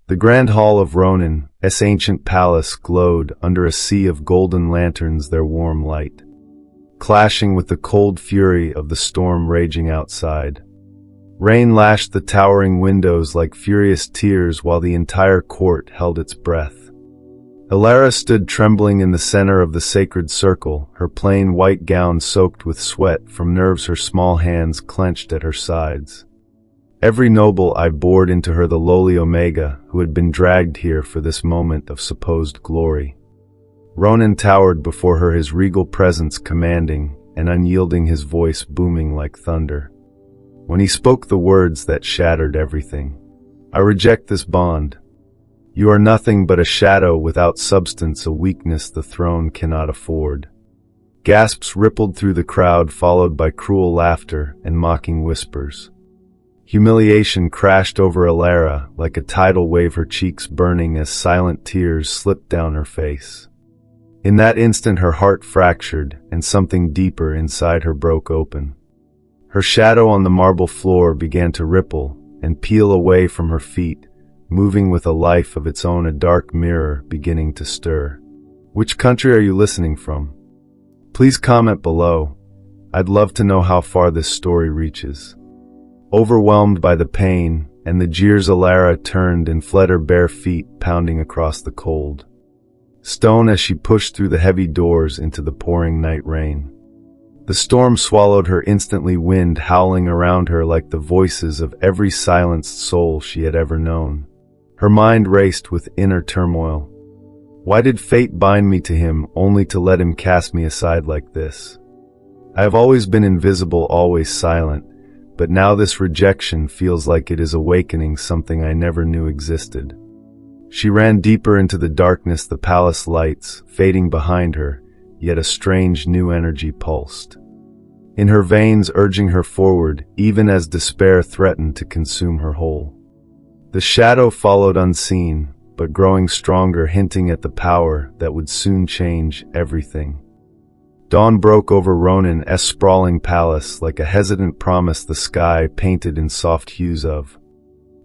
The grand hall of Ronan's ancient palace glowed under a sea of golden lanterns, their warm light clashing with the cold fury of the storm raging outside. Rain lashed the towering windows like furious tears while the entire court held its breath. Elara stood trembling in the center of the sacred circle, her plain white gown soaked with sweat from nerves her small hands clenched at her sides. Every noble eye bored into her, the lowly Omega, who had been dragged here for this moment of supposed glory. Ronan towered before her, his regal presence commanding and unyielding, his voice booming like thunder. When he spoke the words that shattered everything, "I reject this bond. You are nothing but a shadow without substance, a weakness the throne cannot afford." Gasps rippled through the crowd, followed by cruel laughter and mocking whispers. Humiliation crashed over Elara like a tidal wave, her cheeks burning as silent tears slipped down her face. In that instant her heart fractured, and something deeper inside her broke open. Her shadow on the marble floor began to ripple and peel away from her feet, moving with a life of its own, a dark mirror beginning to stir. Which country are you listening from? Please comment below. I'd love to know how far this story reaches. Overwhelmed by the pain and the jeers, Elara turned and fled, her bare feet pounding across the cold stone as she pushed through the heavy doors into the pouring night rain. The storm swallowed her instantly, wind howling around her like the voices of every silenced soul she had ever known. Her mind raced with inner turmoil. Why did fate bind me to him, only to let him cast me aside like this? I have always been invisible, always silent, but now this rejection feels like it is awakening something I never knew existed. She ran deeper into the darkness, the palace lights fading behind her, yet a strange new energy pulsed in her veins, urging her forward, even as despair threatened to consume her whole. The shadow followed unseen, but growing stronger, hinting at the power that would soon change everything. Dawn broke over Ronan's sprawling palace like a hesitant promise, the sky painted in soft hues of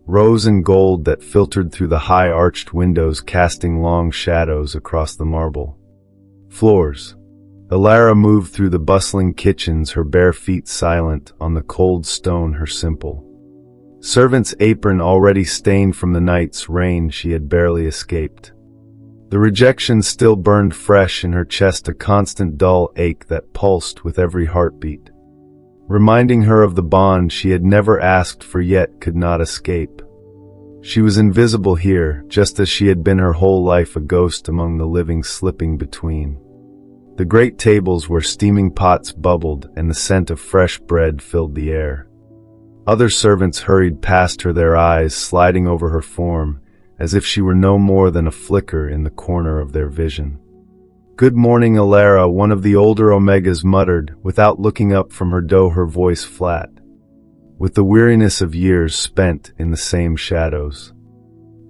rose and gold that filtered through the high arched windows, casting long shadows across the marble floors. Elara moved through the bustling kitchens, her bare feet silent on the cold stone, her simple servant's apron already stained from the night's rain she had barely escaped. The rejection still burned fresh in her chest, a constant dull ache that pulsed with every heartbeat, reminding her of the bond she had never asked for yet could not escape. She was invisible here, just as she had been her whole life, a ghost among the living, slipping between the great tables where steaming pots bubbled and the scent of fresh bread filled the air. Other servants hurried past her, their eyes sliding over her form, as if she were no more than a flicker in the corner of their vision. "Good morning, Elara," one of the older Omegas muttered, without looking up from her dough, her voice flat with the weariness of years spent in the same shadows.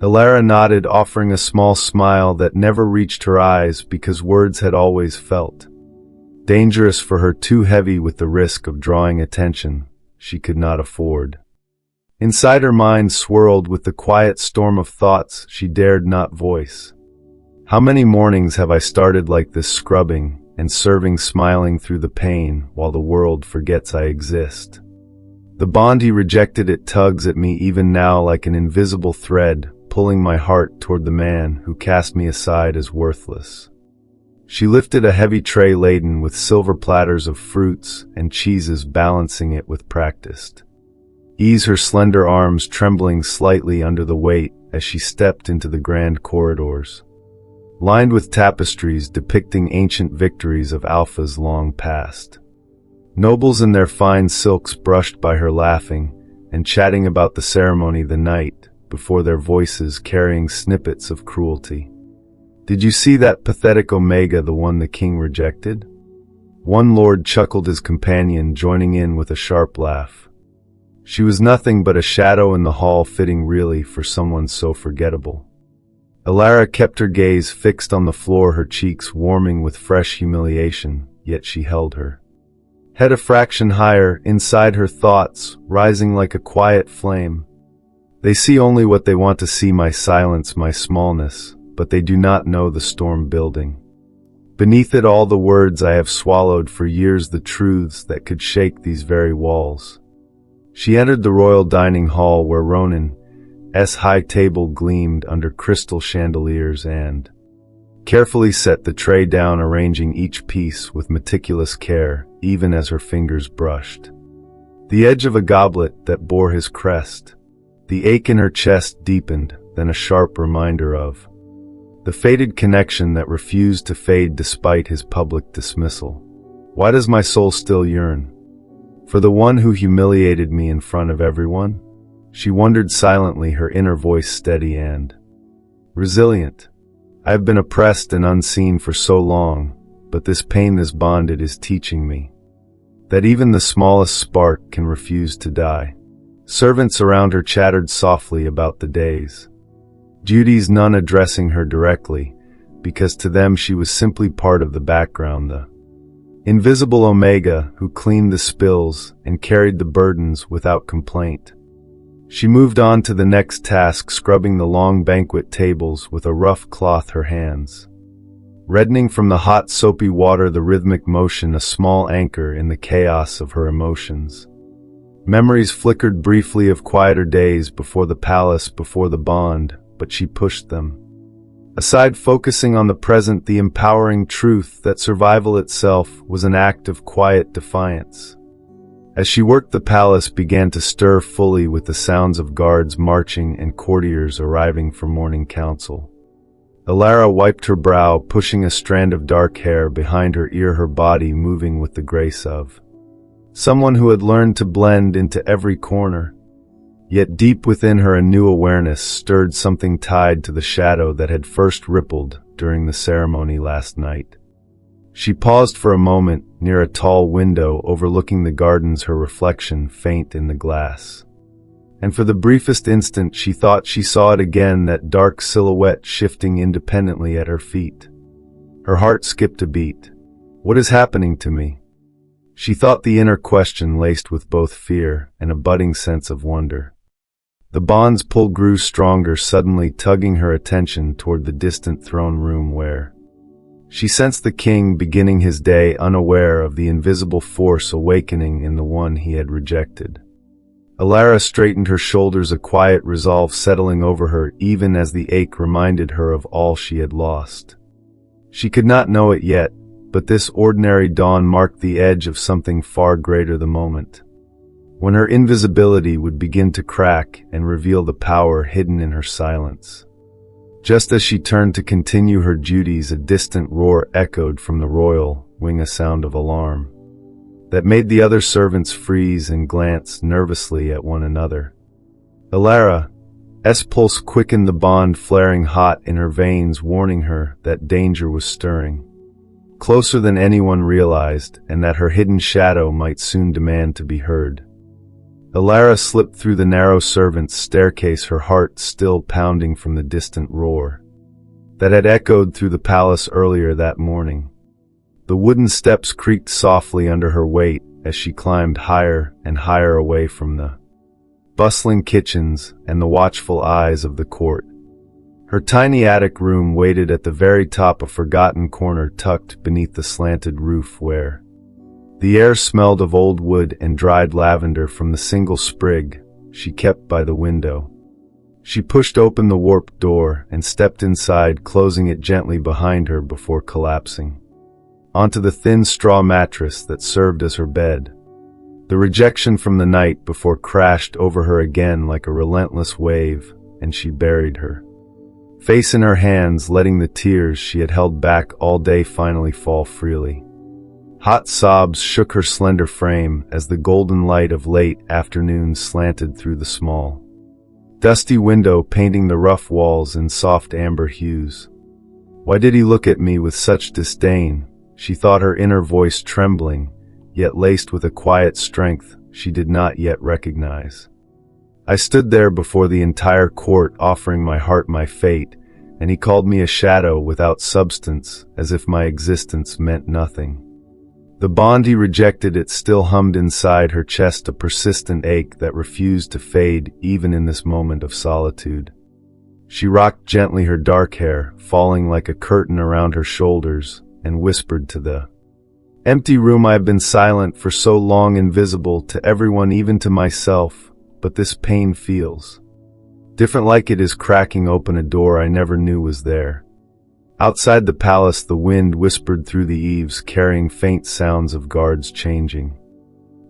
Elara nodded, offering a small smile that never reached her eyes because words had always felt dangerous for her, too heavy with the risk of drawing attention she could not afford. Inside, her mind swirled with the quiet storm of thoughts she dared not voice. How many mornings have I started like this, scrubbing and serving, smiling through the pain while the world forgets I exist? The bond he rejected, it tugs at me even now like an invisible thread, pulling my heart toward the man who cast me aside as worthless. She lifted a heavy tray laden with silver platters of fruits and cheeses, balancing it with practiced ease, her slender arms trembling slightly under the weight as she stepped into the grand corridors, lined with tapestries depicting ancient victories of Alpha's long past. Nobles in their fine silks brushed by her, laughing and chatting about the ceremony the night before, their voices carrying snippets of cruelty. "Did you see that pathetic Omega, the one the king rejected?" One lord chuckled, his companion joining in with a sharp laugh. She was nothing but a shadow in the hall, fitting really for someone so forgettable. Elara kept her gaze fixed on the floor, her cheeks warming with fresh humiliation, yet she held her head a fraction higher, inside her thoughts rising like a quiet flame. They see only what they want to see, my silence, my smallness, but they do not know the storm building. Beneath it all the words I have swallowed for years, the truths that could shake these very walls. She entered the royal dining hall where Ronan's high table gleamed under crystal chandeliers and carefully set the tray down, arranging each piece with meticulous care, even as her fingers brushed the edge of a goblet that bore his crest. The ache in her chest deepened, then a sharp reminder of the fated connection that refused to fade despite his public dismissal. Why does my soul still yearn for the one who humiliated me in front of everyone? She wondered silently, her inner voice steady and resilient. I have been oppressed and unseen for so long, but this pain, this bond, it is teaching me that even the smallest spark can refuse to die. Servants around her chattered softly about the days, duties, none addressing her directly, because to them she was simply part of the background, the invisible Omega who cleaned the spills and carried the burdens without complaint. She moved on to the next task, scrubbing the long banquet tables with a rough cloth, her hands reddening from the hot soapy water, the rhythmic motion a small anchor in the chaos of her emotions. Memories flickered briefly of quieter days before the palace, before the bond, but she pushed them aside, focusing on the present, the empowering truth that survival itself was an act of quiet defiance. As she worked, the palace began to stir fully with the sounds of guards marching and courtiers arriving for morning council. Elara wiped her brow, pushing a strand of dark hair behind her ear, her body moving with the grace of someone who had learned to blend into every corner. Yet deep within her a new awareness stirred, something tied to the shadow that had first rippled during the ceremony last night. She paused for a moment near a tall window overlooking the gardens, her reflection faint in the glass. And for the briefest instant she thought she saw it again, that dark silhouette shifting independently at her feet. Her heart skipped a beat. What is happening to me? She thought, the inner question laced with both fear and a budding sense of wonder. The bond's pull grew stronger, suddenly tugging her attention toward the distant throne room where she sensed the king beginning his day, unaware of the invisible force awakening in the one he had rejected. Elara straightened her shoulders, a quiet resolve settling over her, even as the ache reminded her of all she had lost. She could not know it yet, but this ordinary dawn marked the edge of something far greater, the moment when her invisibility would begin to crack and reveal the power hidden in her silence. Just as she turned to continue her duties, a distant roar echoed from the royal wing, a sound of alarm that made the other servants freeze and glance nervously at one another. Elara's pulse quickened, the bond flaring hot in her veins, warning her that danger was stirring closer than anyone realized, and that her hidden shadow might soon demand to be heard. Elara slipped through the narrow servants' staircase, her heart still pounding from the distant roar that had echoed through the palace earlier that morning. The wooden steps creaked softly under her weight as she climbed higher and higher away from the bustling kitchens and the watchful eyes of the court. Her tiny attic room waited at the very top, a forgotten corner tucked beneath the slanted roof, where the air smelled of old wood and dried lavender from the single sprig she kept by the window. She pushed open the warped door and stepped inside, closing it gently behind her before collapsing onto the thin straw mattress that served as her bed. The rejection from the night before crashed over her again like a relentless wave, and she buried her face in her hands, letting the tears she had held back all day finally fall freely. Hot sobs shook her slender frame as the golden light of late afternoon slanted through the small, dusty window, painting the rough walls in soft amber hues. Why did he look at me with such disdain? She thought, her inner voice trembling, yet laced with a quiet strength she did not yet recognize. I stood there before the entire court, offering my heart, my fate, and he called me a shadow without substance, as if my existence meant nothing. The bond he rejected, it still hummed inside her chest, a persistent ache that refused to fade even in this moment of solitude. She rocked gently her dark hair, falling like a curtain around her shoulders, and whispered to the empty room, "I have been silent for so long, invisible to everyone, even to myself, but this pain feels different, like it is cracking open a door I never knew was there." Outside the palace, the wind whispered through the eaves, carrying faint sounds of guards changing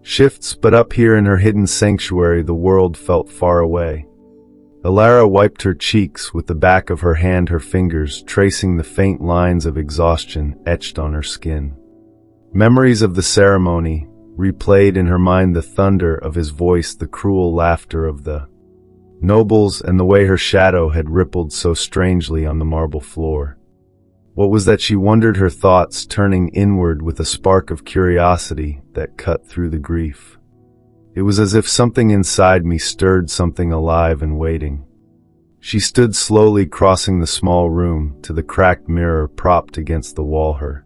shifts, but up here in her hidden sanctuary, the world felt far away. Elara wiped her cheeks with the back of her hand, her fingers tracing the faint lines of exhaustion etched on her skin. Memories of the ceremony replayed in her mind, the thunder of his voice, the cruel laughter of the nobles, and the way her shadow had rippled so strangely on the marble floor. What was that, she wondered, her thoughts turning inward with a spark of curiosity that cut through the grief. It was as if something inside me stirred, something alive and waiting. She stood slowly, crossing the small room to the cracked mirror propped against the wall, her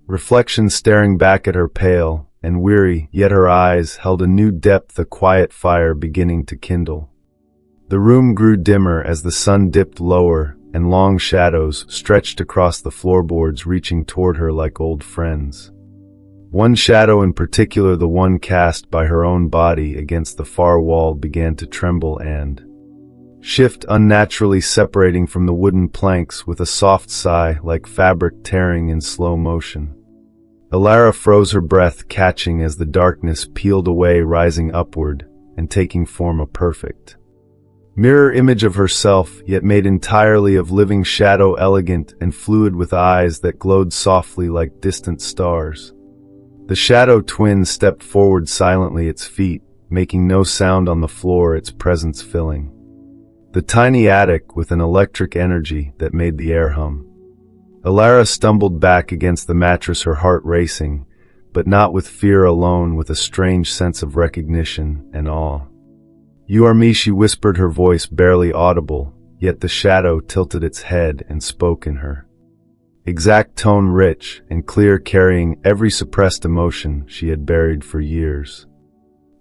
reflection staring back at her, pale and weary, yet her eyes held a new depth, a quiet fire beginning to kindle. The room grew dimmer as the sun dipped lower, and long shadows stretched across the floorboards, reaching toward her like old friends. One shadow in particular, the one cast by her own body against the far wall, began to tremble and shift unnaturally, separating from the wooden planks with a soft sigh like fabric tearing in slow motion. Elara froze, her breath catching as the darkness peeled away, rising upward and taking form, a perfect mirror image of herself, yet made entirely of living shadow, elegant and fluid, with eyes that glowed softly like distant stars. The shadow twin stepped forward silently, its feet making no sound on the floor, its presence filling the tiny attic with an electric energy that made the air hum. Elara stumbled back against the mattress, her heart racing, but not with fear alone, with a strange sense of recognition and awe. "You are me," she whispered, her voice barely audible, yet the shadow tilted its head and spoke in her exact tone, rich and clear, carrying every suppressed emotion she had buried for years.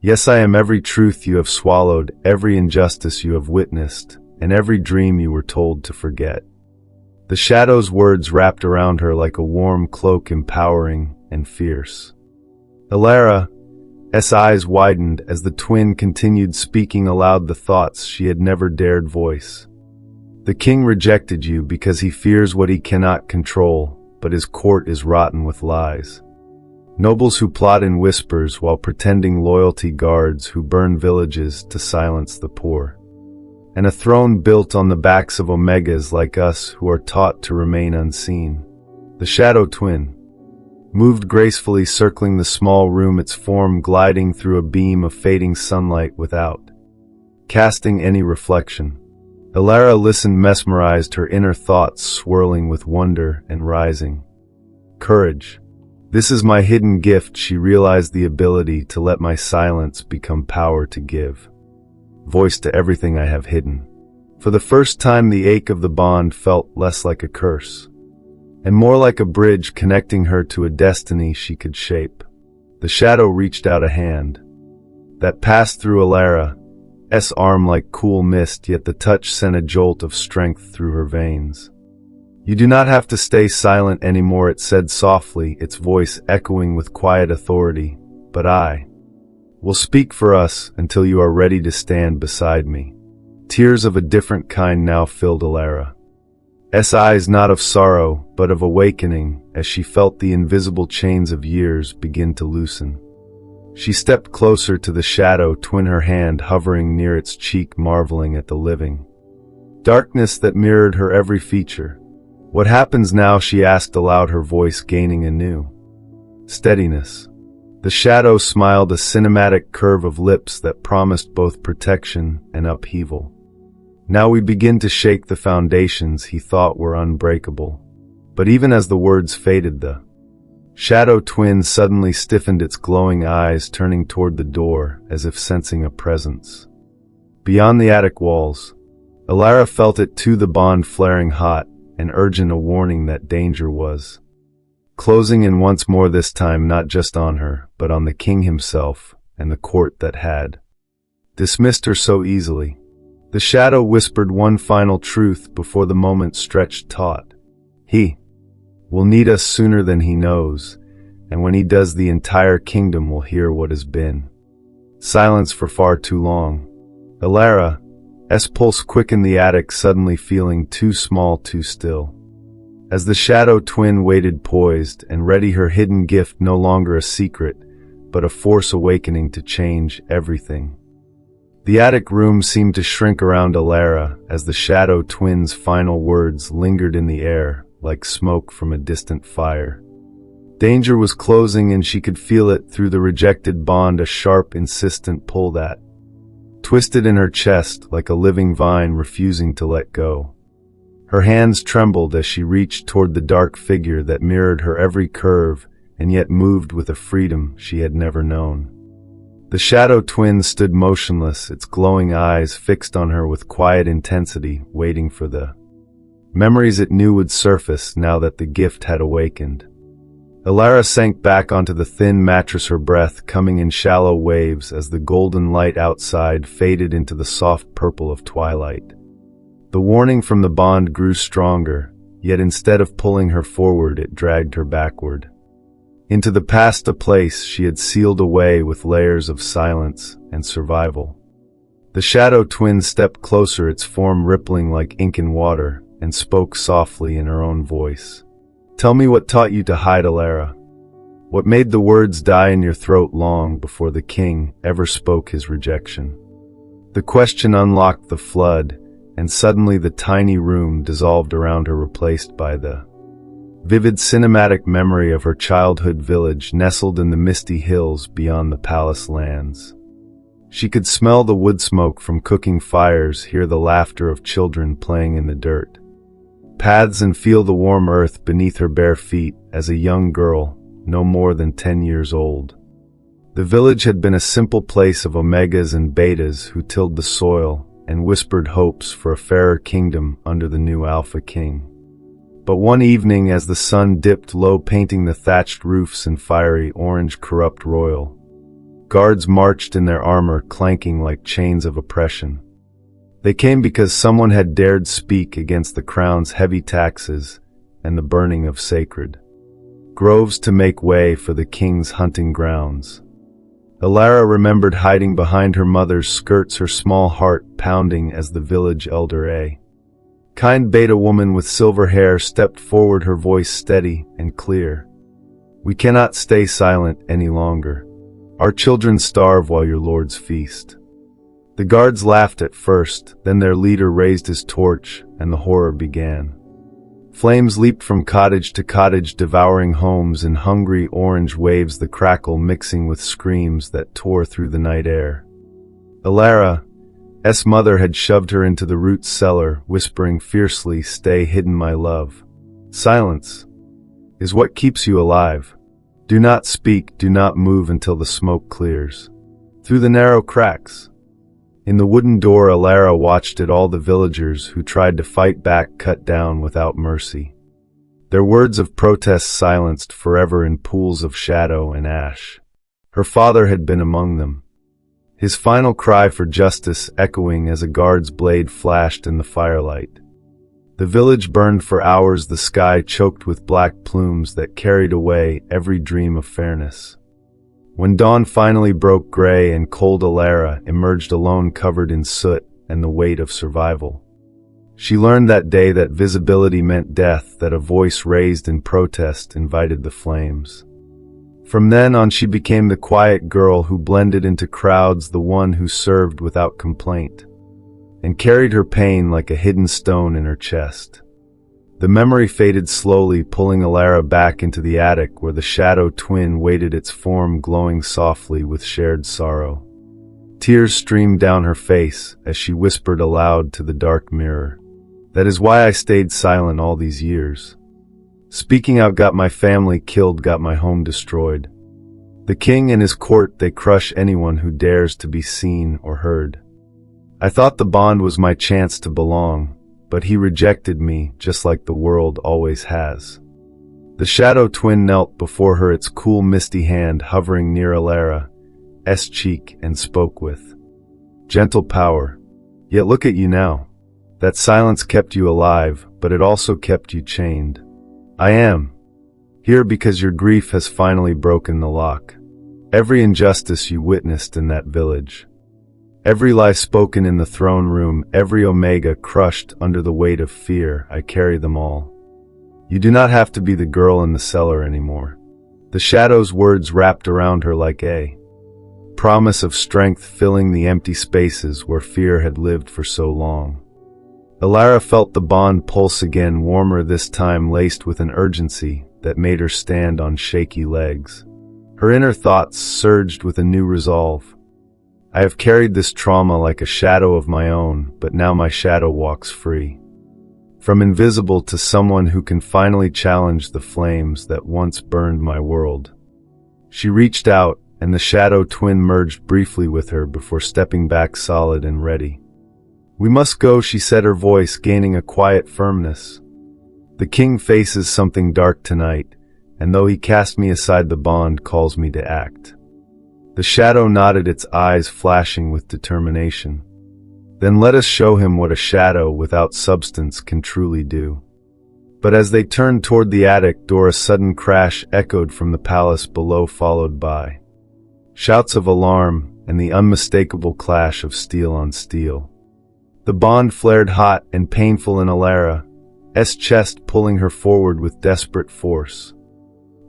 "Yes, I am every truth you have swallowed, every injustice you have witnessed, and every dream you were told to forget." The shadow's words wrapped around her like a warm cloak, empowering and fierce. Elara's eyes widened as the twin continued, speaking aloud the thoughts she had never dared voice. "The king rejected you because he fears what he cannot control, but his court is rotten with lies. Nobles who plot in whispers while pretending loyalty, guards who burn villages to silence the poor, and a throne built on the backs of omegas like us who are taught to remain unseen." The shadow twin moved gracefully, circling the small room, its form gliding through a beam of fading sunlight without casting any reflection. Elara listened, mesmerized, her inner thoughts swirling with wonder and rising courage. "This is my hidden gift," she realized, "the ability to let my silence become power, to give voice to everything I have hidden." For the first time, the ache of the bond felt less like a curse and more like a bridge connecting her to a destiny she could shape. The shadow reached out a hand that passed through Elara's arm like cool mist, yet the touch sent a jolt of strength through her veins. "You do not have to stay silent anymore," it said softly, its voice echoing with quiet authority, "but I will speak for us until you are ready to stand beside me." Tears of a different kind now filled Elara's eyes, not of sorrow, but of awakening, as she felt the invisible chains of years begin to loosen. She stepped closer to the shadow twin, her hand hovering near its cheek, marveling at the living darkness that mirrored her every feature. "What happens now?" she asked aloud, her voice gaining a new steadiness. The shadow smiled, a cinematic curve of lips that promised both protection and upheaval. "Now we begin to shake the foundations he thought were unbreakable." But even as the words faded, the shadow twin suddenly stiffened, its glowing eyes turning toward the door as if sensing a presence beyond the attic walls. Elara felt it too, the bond flaring hot and urgent, a warning that danger was closing in once more, this time not just on her, but on the king himself and the court that had dismissed her so easily. The shadow whispered one final truth before the moment stretched taut. He will need us sooner than he knows, and when he does, the entire kingdom will hear what has been silence for far too long. Elara's pulse quickened, the attic suddenly feeling too small, too still. As the shadow twin waited poised and ready, her hidden gift no longer a secret, but a force awakening to change everything. The attic room seemed to shrink around Elara as the shadow twin's final words lingered in the air like smoke from a distant fire. Danger was closing, and she could feel it through the rejected bond, a sharp, insistent pull that twisted in her chest like a living vine refusing to let go. Her hands trembled as she reached toward the dark figure that mirrored her every curve and yet moved with a freedom she had never known. The shadow twin stood motionless, its glowing eyes fixed on her with quiet intensity, waiting for the memories it knew would surface now that the gift had awakened. Elara sank back onto the thin mattress, her breath coming in shallow waves as the golden light outside faded into the soft purple of twilight. The warning from the bond grew stronger, yet instead of pulling her forward, it dragged her backward. Into the past, a place she had sealed away with layers of silence and survival. The shadow twin stepped closer, its form rippling like ink in water, and spoke softly in her own voice. "Tell me what taught you to hide, Elara. What made the words die in your throat long before the king ever spoke his rejection?" The question unlocked the flood, and suddenly the tiny room dissolved around her, replaced by the vivid cinematic memory of her childhood village nestled in the misty hills beyond the palace lands. She could smell the wood smoke from cooking fires, hear the laughter of children playing in the dirt paths, and feel the warm earth beneath her bare feet as a young girl, no more than 10 years old. The village had been a simple place of omegas and betas who tilled the soil and whispered hopes for a fairer kingdom under the new Alpha King. But one evening, as the sun dipped low, painting the thatched roofs in fiery orange corrupt royal, guards marched in their armor, clanking like chains of oppression. They came because someone had dared speak against the crown's heavy taxes and the burning of sacred groves to make way for the king's hunting grounds. Elara remembered hiding behind her mother's skirts, her small heart pounding as the village elder, a kind beta woman with silver hair, stepped forward, her voice steady and clear. "We cannot stay silent any longer. Our children starve while your lords feast." The guards laughed at first, then their leader raised his torch, and the horror began. Flames leaped from cottage to cottage, devouring homes in hungry orange waves, the crackle mixing with screams that tore through the night air. Elara's mother had shoved her into the root cellar, whispering fiercely, "Stay hidden, my love. Silence is what keeps you alive. Do not speak, do not move until the smoke clears." Through the narrow cracks in the wooden door, Elara watched it, all the villagers who tried to fight back cut down without mercy. Their words of protest silenced forever in pools of shadow and ash. Her father had been among them, his final cry for justice echoing as a guard's blade flashed in the firelight. The village burned for hours, the sky choked with black plumes that carried away every dream of fairness. When dawn finally broke, gray and cold, Elara emerged alone, covered in soot and the weight of survival. She learned that day that visibility meant death, that a voice raised in protest invited the flames. From then on, she became the quiet girl who blended into crowds, the one who served without complaint, and carried her pain like a hidden stone in her chest. The memory faded slowly, pulling Elara back into the attic where the shadow twin waited, its form glowing softly with shared sorrow. Tears streamed down her face as she whispered aloud to the dark mirror, "That is why I stayed silent all these years. Speaking out got my family killed, got my home destroyed. The king and his court, they crush anyone who dares to be seen or heard. I thought the bond was my chance to belong, but he rejected me just like the world always has." The shadow twin knelt before her, its cool misty hand hovering near Elara's cheek, and spoke with gentle power. Yet look at you now. That silence kept you alive, but it also kept you chained. I am here because your grief has finally broken the lock. Every injustice you witnessed in that village, every lie spoken in the throne room, every omega crushed under the weight of fear, I carry them all. You do not have to be the girl in the cellar anymore. The shadow's words wrapped around her like a promise of strength, filling the empty spaces where fear had lived for so long. Elara felt the bond pulse again, warmer this time, laced with an urgency that made her stand on shaky legs. Her inner thoughts surged with a new resolve. I have carried this trauma like a shadow of my own, but now my shadow walks free. From invisible to someone who can finally challenge the flames that once burned my world. She reached out, and the shadow twin merged briefly with her before stepping back solid and ready. We must go, she said, her voice gaining a quiet firmness. The king faces something dark tonight, and though he cast me aside, the bond calls me to act. The shadow nodded, its eyes flashing with determination. Then let us show him what a shadow without substance can truly do. But as they turned toward the attic door, a sudden crash echoed from the palace below, followed by shouts of alarm and the unmistakable clash of steel on steel. The bond flared hot and painful in Elara's chest, pulling her forward with desperate force.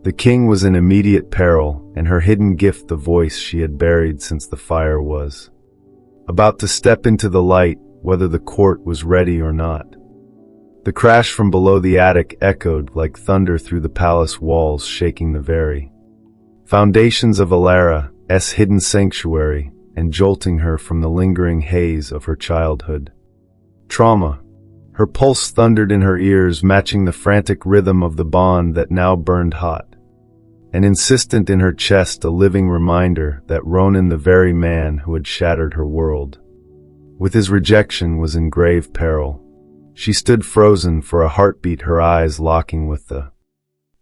The king was in immediate peril, and her hidden gift, the voice she had buried since the fire, was about to step into the light, whether the court was ready or not. The crash from below the attic echoed like thunder through the palace walls, shaking the very foundations of Elara's hidden sanctuary and jolting her from the lingering haze of her childhood trauma. Her pulse thundered in her ears, matching the frantic rhythm of the bond that now burned hot. And insistent in her chest, a living reminder that Ronan, the very man who had shattered her world with his rejection, was in grave peril. She stood frozen for a heartbeat, her eyes locking with the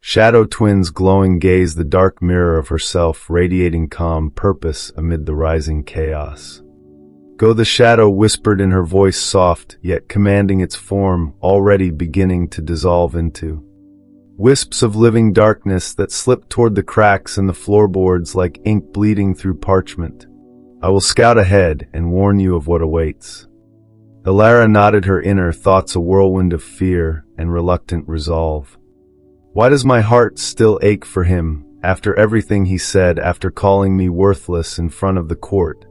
shadow twin's glowing gaze, the dark mirror of herself radiating calm purpose amid the rising chaos. Go, the shadow whispered in her voice, soft yet commanding, its form already beginning to dissolve into wisps of living darkness that slipped toward the cracks in the floorboards like ink bleeding through parchment. I will scout ahead and warn you of what awaits. Elara nodded, her inner thoughts a whirlwind of fear and reluctant resolve. Why does my heart still ache for him, after everything he said, after calling me worthless in front of the court?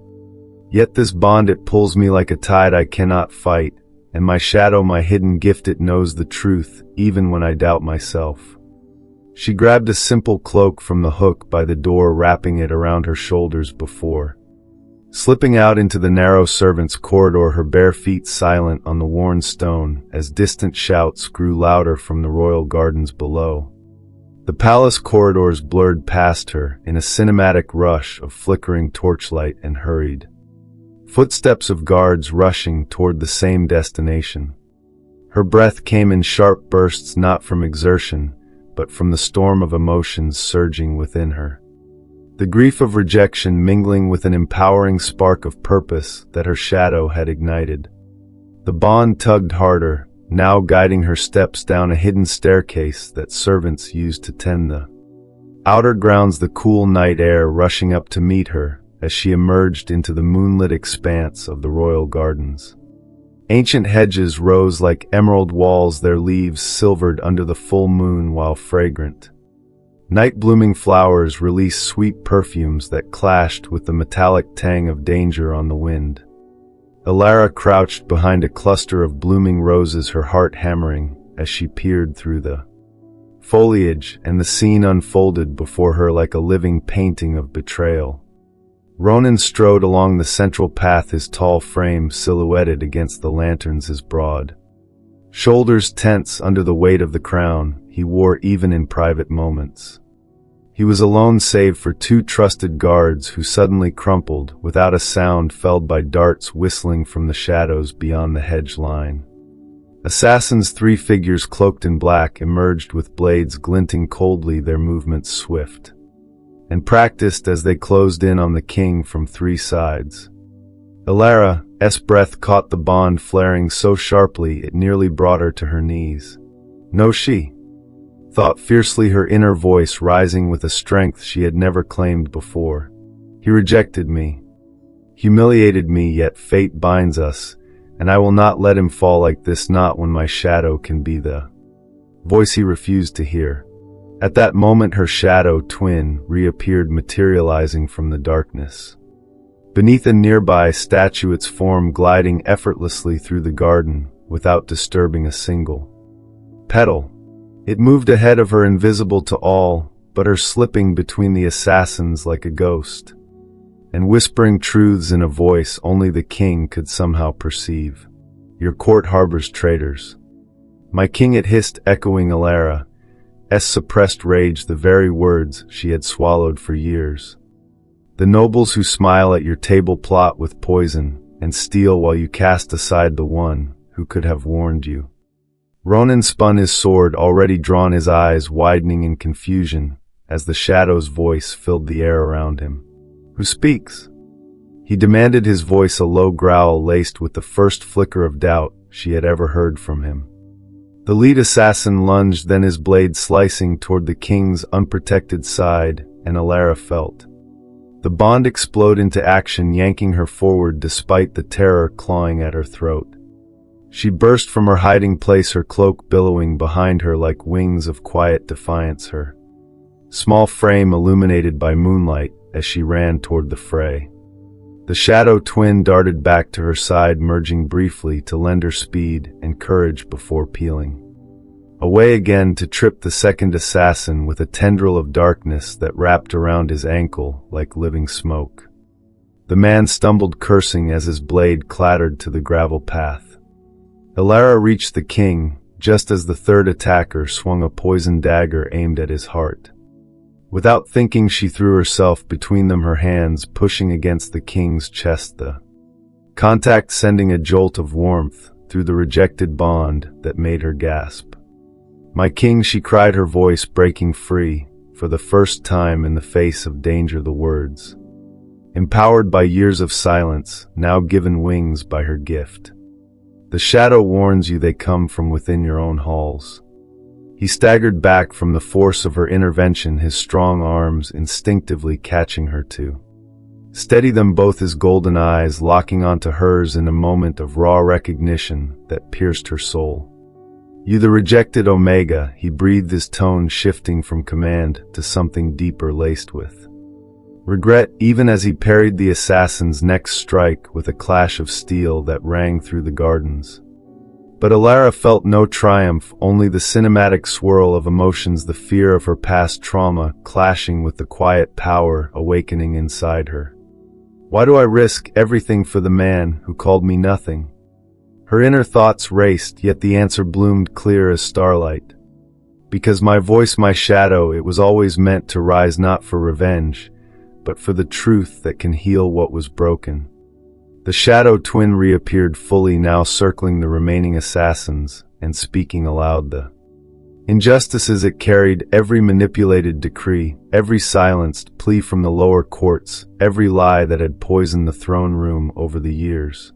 Yet this bond, it pulls me like a tide I cannot fight, and my shadow, my hidden gift, it knows the truth, even when I doubt myself. She grabbed a simple cloak from the hook by the door, wrapping it around her shoulders before slipping out into the narrow servants' corridor, her bare feet silent on the worn stone as distant shouts grew louder from the royal gardens below. The palace corridors blurred past her in a cinematic rush of flickering torchlight and hurried footsteps of guards rushing toward the same destination. Her breath came in sharp bursts, not from exertion, but from the storm of emotions surging within her. The grief of rejection mingling with an empowering spark of purpose that her shadow had ignited. The bond tugged harder, now guiding her steps down a hidden staircase that servants used to tend the outer grounds, the cool night air rushing up to meet her as she emerged into the moonlit expanse of the royal gardens. Ancient hedges rose like emerald walls, their leaves silvered under the full moon, while fragrant night-blooming flowers released sweet perfumes that clashed with the metallic tang of danger on the wind. Elara crouched behind a cluster of blooming roses, her heart hammering as she peered through the foliage, and the scene unfolded before her like a living painting of betrayal. Ronan strode along the central path, his tall frame silhouetted against the lanterns, his broad shoulders tense under the weight of the crown he wore even in private moments. He was alone save for two trusted guards who suddenly crumpled without a sound, felled by darts whistling from the shadows beyond the hedge line. Assassins, three figures cloaked in black, emerged with blades glinting coldly, their movements swift and practiced as they closed in on the king from three sides. Elara's breath caught the bond flaring so sharply it nearly brought her to her knees. No, she thought fiercely, her inner voice rising with a strength she had never claimed before. He rejected me, humiliated me, yet fate binds us, and I will not let him fall like this, not when my shadow can be the voice he refused to hear. At that moment her shadow twin reappeared, materializing from the darkness. Beneath a nearby statue, its form gliding effortlessly through the garden without disturbing a single petal. It moved ahead of her, invisible to all, but her slipping between the assassins like a ghost, and whispering truths in a voice only the king could somehow perceive. Your court harbors traitors, my king, it hissed, echoing Elara's suppressed rage, the very words she had swallowed for years. The nobles who smile at your table plot with poison and steal while you cast aside the one who could have warned you. Ronan spun his sword, already drawn, his eyes widening in confusion as the shadow's voice filled the air around him. Who speaks? He demanded, his voice a low growl laced with the first flicker of doubt she had ever heard from him. The lead assassin lunged, then his blade slicing toward the king's unprotected side, and Elara felt the bond explode into action, yanking her forward despite the terror clawing at her throat. She burst from her hiding place, her cloak billowing behind her like wings of quiet defiance, her small frame illuminated by moonlight as she ran toward the fray. The shadow twin darted back to her side, merging briefly to lend her speed and courage before peeling away again to trip the second assassin with a tendril of darkness that wrapped around his ankle like living smoke. The man stumbled, cursing, as his blade clattered to the gravel path. Elara reached the king just as the third attacker swung a poisoned dagger aimed at his heart. Without thinking, she threw herself between them, her hands pushing against the king's chest, the contact sending a jolt of warmth through the rejected bond that made her gasp. My king, she cried, her voice breaking free, for the first time in the face of danger, the words, empowered by years of silence, now given wings by her gift. The shadow warns you, they come from within your own halls. He staggered back from the force of her intervention, his strong arms instinctively catching her to steady them, both his golden eyes locking onto hers in a moment of raw recognition that pierced her soul. You, the rejected Omega, he breathed, his tone shifting from command to something deeper, laced with regret, even as he parried the assassin's next strike with a clash of steel that rang through the gardens. But Elara felt no triumph, only the cinematic swirl of emotions, the fear of her past trauma clashing with the quiet power awakening inside her. Why do I risk everything for the man who called me nothing? Her inner thoughts raced, yet the answer bloomed clear as starlight. Because my voice, my shadow, it was always meant to rise not for revenge, but for the truth that can heal what was broken. The shadow twin reappeared fully, now circling the remaining assassins and speaking aloud the injustices it carried, every manipulated decree, every silenced plea from the lower courts, every lie that had poisoned the throne room over the years.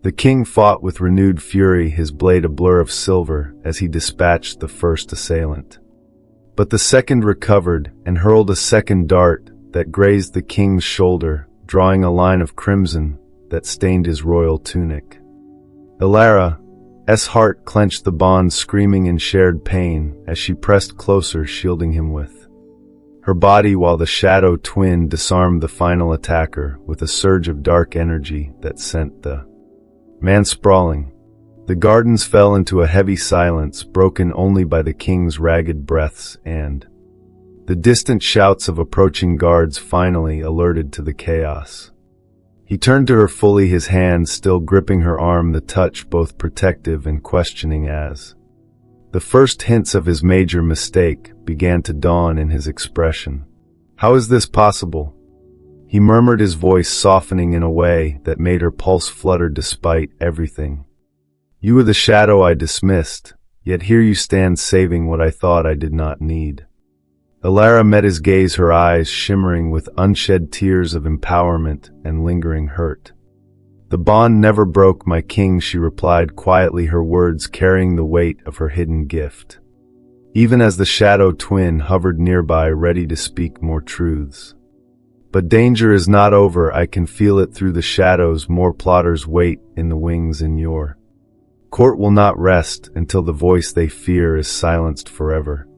The king fought with renewed fury, his blade a blur of silver as he dispatched the first assailant. But the second recovered and hurled a second dart that grazed the king's shoulder, drawing a line of crimson that stained his royal tunic. Elara's heart clenched, the bond screaming in shared pain as she pressed closer, shielding him with her body, while the shadow twin disarmed the final attacker with a surge of dark energy that sent the man sprawling. The gardens fell into a heavy silence, broken only by the king's ragged breaths and the distant shouts of approaching guards, finally alerted to the chaos. He turned to her fully, his hand still gripping her arm, the touch both protective and questioning as the first hints of his major mistake began to dawn in his expression. How is this possible? He murmured, his voice softening in a way that made her pulse flutter despite everything You were the shadow I dismissed, yet here you stand saving what I thought I did not need. Elara met his gaze, her eyes shimmering with unshed tears of empowerment and lingering hurt. The bond never broke, my king, she replied quietly, her words carrying the weight of her hidden gift. Even as the shadow twin hovered nearby, ready to speak more truths. But danger is not over, I can feel it through the shadows, more plotters wait in the wings in your court will not rest until the voice they fear is silenced forever.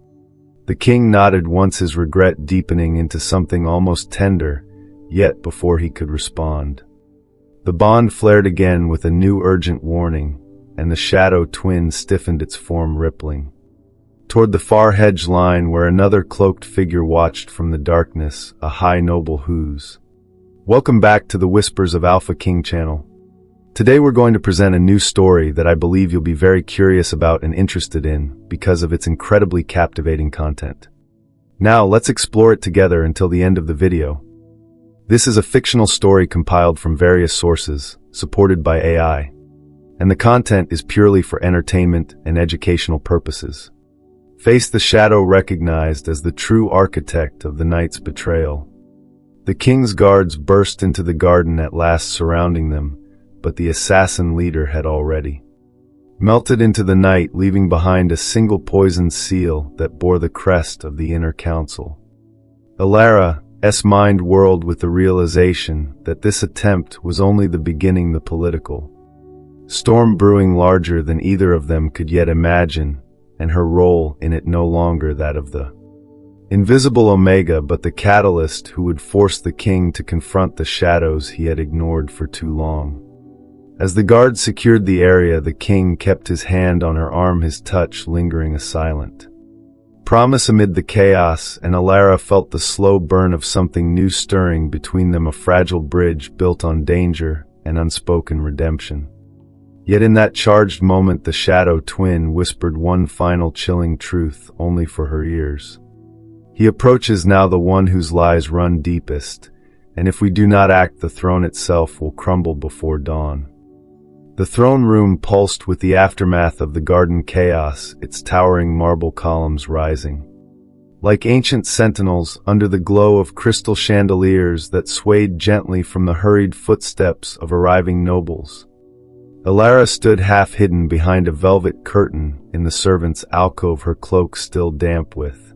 The king nodded once, his regret deepening into something almost tender, yet before he could respond, the bond flared again with a new urgent warning, and the shadow twin stiffened, its form rippling toward the far hedge line where another cloaked figure watched from the darkness, a high noble whose. Welcome back to the Whispers of Alpha King channel. Today we're going to present a new story that I believe you'll be very curious about and interested in because of its incredibly captivating content. Now let's explore it together until the end of the video. This is a fictional story compiled from various sources, supported by AI, and the content is purely for entertainment and educational purposes. Face the shadow, recognized as the true architect of the night's betrayal. The king's guards burst into the garden at last, surrounding them, but the assassin leader had already melted into the night, leaving behind a single poisoned seal that bore the crest of the inner council. Elara's mind whirled with the realization that this attempt was only the beginning, the political storm brewing larger than either of them could yet imagine, and her role in it no longer that of the invisible Omega, but the catalyst who would force the king to confront the shadows he had ignored for too long. As the guards secured the area, the king kept his hand on her arm, his touch lingering a silent promise amid the chaos, and Elara felt the slow burn of something new stirring between them, a fragile bridge built on danger and unspoken redemption. Yet in that charged moment, the shadow twin whispered one final chilling truth only for her ears. He approaches now, the one whose lies run deepest, and if we do not act, the throne itself will crumble before dawn. The throne room pulsed with the aftermath of the garden chaos, its towering marble columns rising like ancient sentinels under the glow of crystal chandeliers that swayed gently from the hurried footsteps of arriving nobles. Elara stood half hidden behind a velvet curtain in the servants' alcove, her cloak still damp with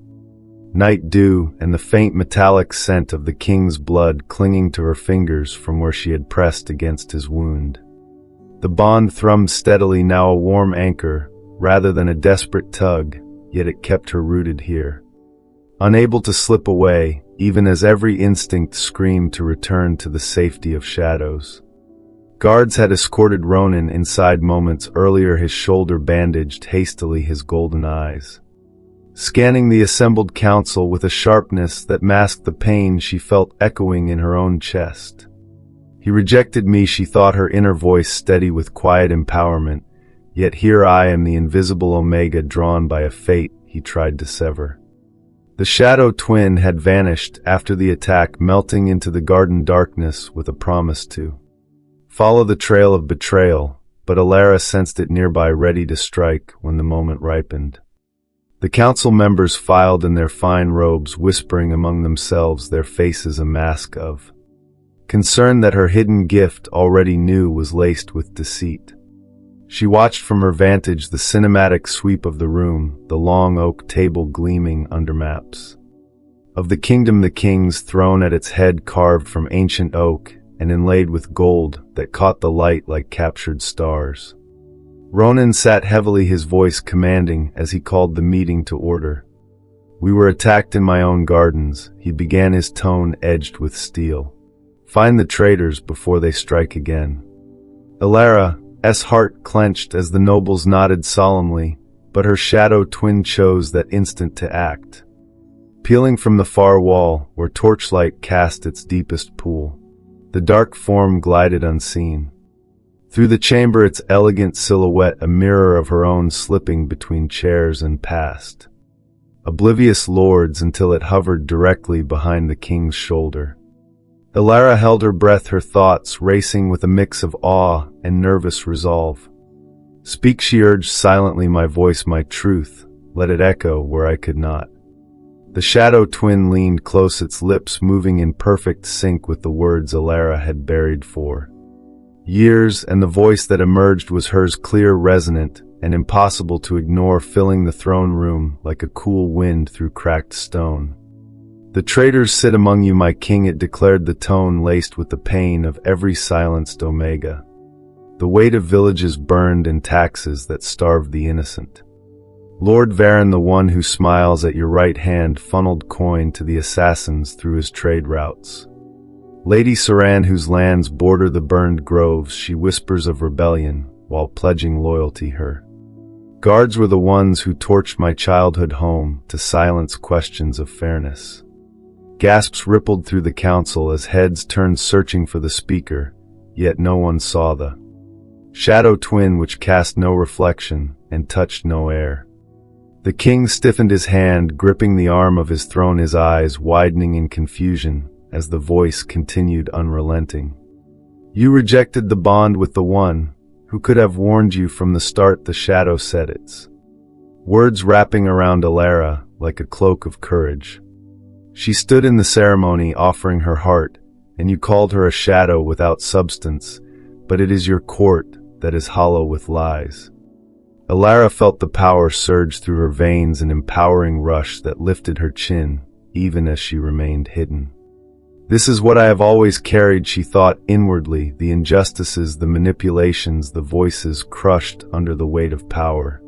night dew and the faint metallic scent of the king's blood clinging to her fingers from where she had pressed against his wound. The bond thrummed steadily, now a warm anchor rather than a desperate tug, yet it kept her rooted here, unable to slip away, even as every instinct screamed to return to the safety of shadows. Guards had escorted Ronan inside moments earlier, his shoulder bandaged hastily, his golden eyes scanning the assembled council with a sharpness that masked the pain she felt echoing in her own chest. He rejected me, she thought, her inner voice steady with quiet empowerment, yet here I am, the invisible Omega, drawn by a fate he tried to sever. The shadow twin had vanished after the attack, melting into the garden darkness with a promise to follow the trail of betrayal, but Elara sensed it nearby, ready to strike when the moment ripened. The council members filed in their fine robes, whispering among themselves, their faces a mask of concern that her hidden gift already knew was laced with deceit. She watched from her vantage the cinematic sweep of the room, the long oak table gleaming under maps of the kingdom, the king's throne at its head carved from ancient oak and inlaid with gold that caught the light like captured stars. Ronan sat heavily, his voice commanding as he called the meeting to order. We were attacked in my own gardens, he began, his tone edged with steel. Find the traitors before they strike again. Elara's heart clenched as the nobles nodded solemnly, but her shadow twin chose that instant to act. Peeling from the far wall, where torchlight cast its deepest pool, the dark form glided unseen. Through the chamber, its elegant silhouette a mirror of her own, slipping between chairs and past oblivious lords until it hovered directly behind the king's shoulder. Elara held her breath, her thoughts racing with a mix of awe and nervous resolve. Speak, she urged silently, my voice, my truth. Let it echo where I could not. The shadow twin leaned close, its lips moving in perfect sync with the words Elara had buried for years, and the voice that emerged was hers, clear, resonant, and impossible to ignore, filling the throne room like a cool wind through cracked stone. The traitors sit among you, my king, it declared, the tone laced with the pain of every silenced Omega. The weight of villages burned and taxes that starved the innocent. Lord Varen, the one who smiles at your right hand, funneled coin to the assassins through his trade routes. Lady Saran, whose lands border the burned groves, she whispers of rebellion while pledging loyalty. Her guards were the ones who torched my childhood home to silence questions of fairness. Gasps rippled through the council as heads turned searching for the speaker, yet no one saw the shadow twin which cast no reflection and touched no air. The king stiffened his hand, gripping the arm of his throne, his eyes widening in confusion as the voice continued unrelenting. You rejected the bond with the one who could have warned you from the start, the shadow said, its words wrapping around Elara like a cloak of courage. She stood in the ceremony offering her heart, and you called her a shadow without substance, but it is your court that is hollow with lies. Elara felt the power surge through her veins, an empowering rush that lifted her chin, even as she remained hidden. This is what I have always carried, she thought inwardly, the injustices, the manipulations, the voices crushed under the weight of power.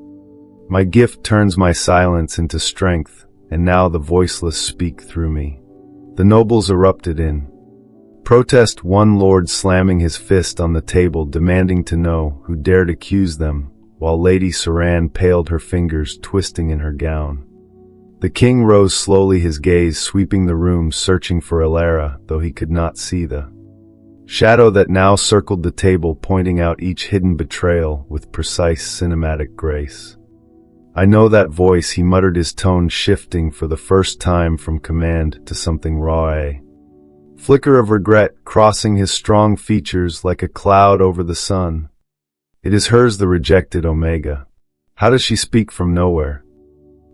My gift turns my silence into strength, and now the voiceless speak through me. The nobles erupted in protest, one lord slamming his fist on the table, demanding to know who dared accuse them, while Lady Saran paled, her fingers twisting in her gown. The king rose slowly, his gaze sweeping the room, searching for Elara, though he could not see the shadow that now circled the table, pointing out each hidden betrayal with precise cinematic grace. I know that voice, he muttered, his tone shifting for the first time from command to something raw, a flicker of regret crossing his strong features like a cloud over the sun. It is hers, the rejected Omega. How does she speak from nowhere?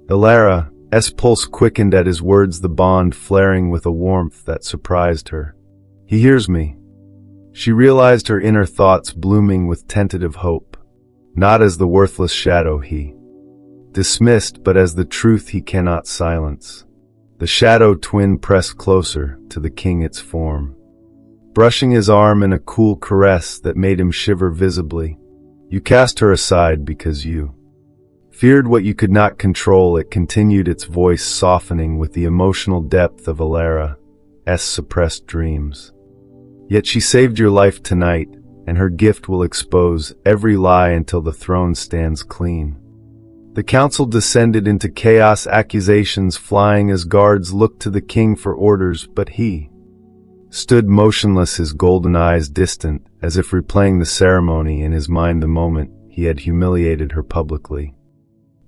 Elara's pulse quickened at his words, the bond flaring with a warmth that surprised her. He hears me. She realized her inner thoughts blooming with tentative hope. Not as the worthless shadow he dismissed, but as the truth he cannot silence. The shadow twin pressed closer to the king, its form brushing his arm in a cool caress that made him shiver visibly. You cast her aside because you feared what you could not control, it continued, its voice softening with the emotional depth of Elara's suppressed dreams. Yet she saved your life tonight, and her gift will expose every lie until the throne stands clean. The council descended into chaos, accusations flying as guards looked to the king for orders, but he stood motionless, his golden eyes distant, as if replaying the ceremony in his mind the moment he had humiliated her publicly.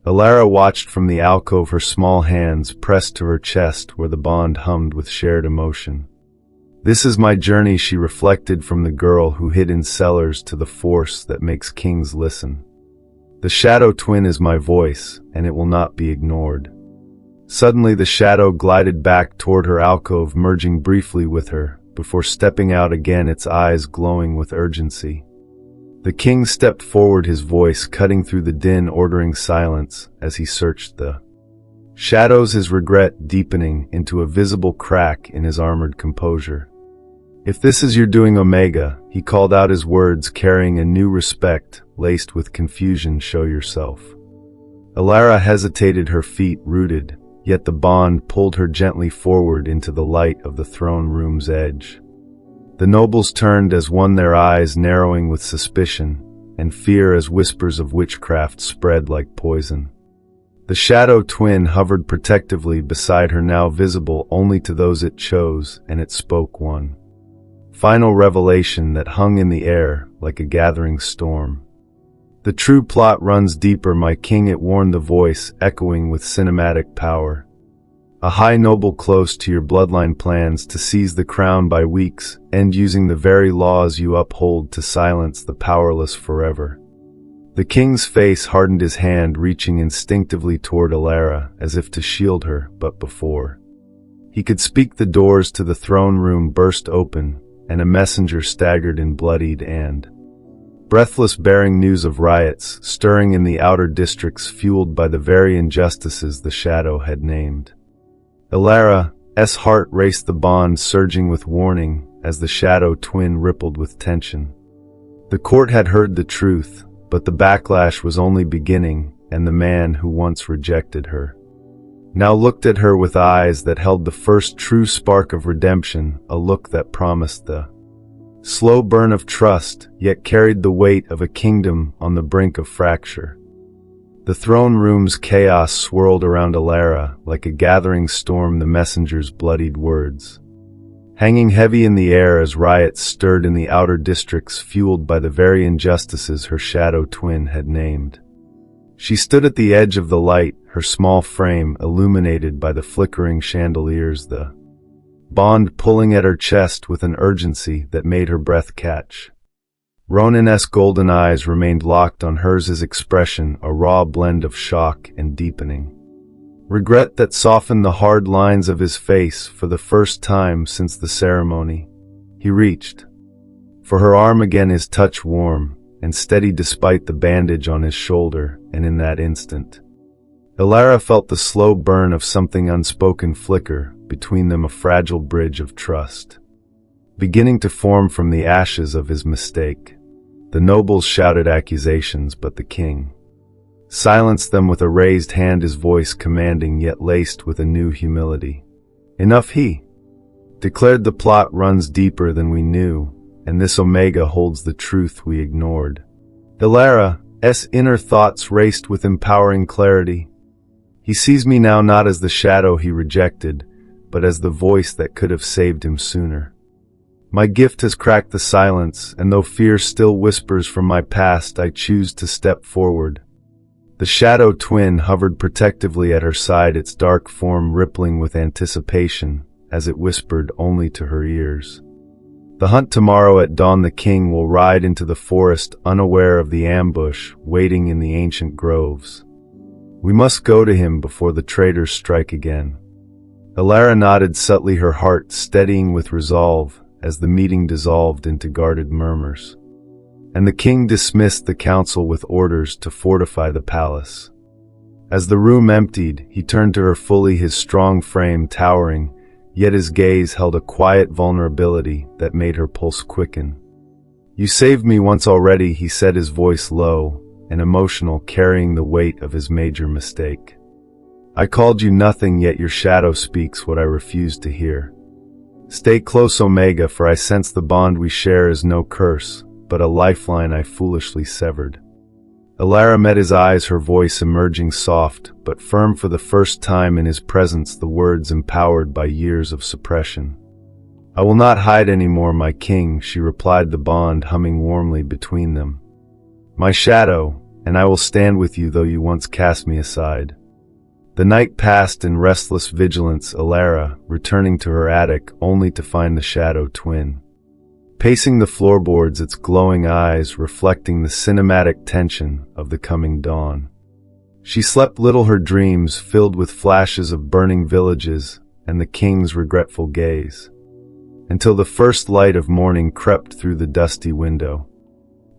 Elara watched from the alcove, her small hands pressed to her chest where the bond hummed with shared emotion. This is my journey, she reflected, from the girl who hid in cellars to the force that makes kings listen. The shadow twin is my voice, and it will not be ignored. Suddenly the shadow glided back toward her alcove, merging briefly with her, before stepping out again, its eyes glowing with urgency. The king stepped forward, his voice cutting through the din, ordering silence as he searched the shadows, his regret deepening into a visible crack in his armored composure. If this is your doing, Omega, he called out, his words carrying a new respect laced with confusion, show yourself. Elara hesitated, her feet rooted, yet the bond pulled her gently forward into the light of the throne room's edge. The nobles turned as one, their eyes narrowing with suspicion and fear as whispers of witchcraft spread like poison. The shadow twin hovered protectively beside her, now visible only to those it chose, and it spoke one final revelation that hung in the air like a gathering storm. The true plot runs deeper, my king, it warned, the voice echoing with cinematic power. A high noble close to your bloodline plans to seize the crown by weeks, and using the very laws you uphold to silence the powerless forever. The king's face hardened, his hand reaching instinctively toward Elara as if to shield her, but before he could speak, the doors to the throne room burst open, and a messenger staggered in bloodied and breathless, bearing news of riots stirring in the outer districts fueled by the very injustices the Shadow had named. Elara's heart raced, the bond surging with warning as the Shadow twin rippled with tension. The court had heard the truth, but the backlash was only beginning, and the man who once rejected her now looked at her with eyes that held the first true spark of redemption, a look that promised the slow burn of trust, yet carried the weight of a kingdom on the brink of fracture. The throne room's chaos swirled around Elara like a gathering storm, the messenger's bloodied words hanging heavy in the air as riots stirred in the outer districts fueled by the very injustices her Shadow twin had named. She stood at the edge of the light, her small frame illuminated by the flickering chandeliers, the bond pulling at her chest with an urgency that made her breath catch. Ronan's golden eyes remained locked on hers, his expression a raw blend of shock and deepening regret that softened the hard lines of his face. For the first time since the ceremony, he reached for her arm again, his touch warm and steady despite the bandage on his shoulder, and in that instant, Elara felt the slow burn of something unspoken flicker between them, a fragile bridge of trust beginning to form from the ashes of his mistake. The nobles shouted accusations, but the king silenced them with a raised hand, his voice commanding yet laced with a new humility. Enough, he declared. The plot runs deeper than we knew, and this Omega holds the truth we ignored. Elara's inner thoughts raced with empowering clarity. He sees me now not as the Shadow he rejected, but as the voice that could have saved him sooner. My gift has cracked the silence, and though fear still whispers from my past, I choose to step forward. The Shadow twin hovered protectively at her side, its dark form rippling with anticipation as it whispered only to her ears. The hunt tomorrow at dawn, the king will ride into the forest, unaware of the ambush waiting in the ancient groves. We must go to him before the traitors strike again. Elara nodded subtly, her heart steadying with resolve as the meeting dissolved into guarded murmurs. And the king dismissed the council with orders to fortify the palace. As the room emptied, he turned to her fully, his strong frame towering, yet his gaze held a quiet vulnerability that made her pulse quicken. You saved me once already, he said, his voice low and emotional, carrying the weight of his major mistake. I called you nothing, yet your shadow speaks what I refused to hear. Stay close, Omega, for I sense the bond we share is no curse, but a lifeline I foolishly severed. Elara met his eyes, her voice emerging soft but firm, for the first time in his presence, the words empowered by years of suppression. I will not hide anymore, my king, she replied, the bond humming warmly between them. My shadow, and I will stand with you though you once cast me aside. The night passed in restless vigilance, Elara returning to her attic only to find the Shadow twin pacing the floorboards, its glowing eyes reflecting the cinematic tension of the coming dawn. She slept little, her dreams filled with flashes of burning villages and the king's regretful gaze, until the first light of morning crept through the dusty window.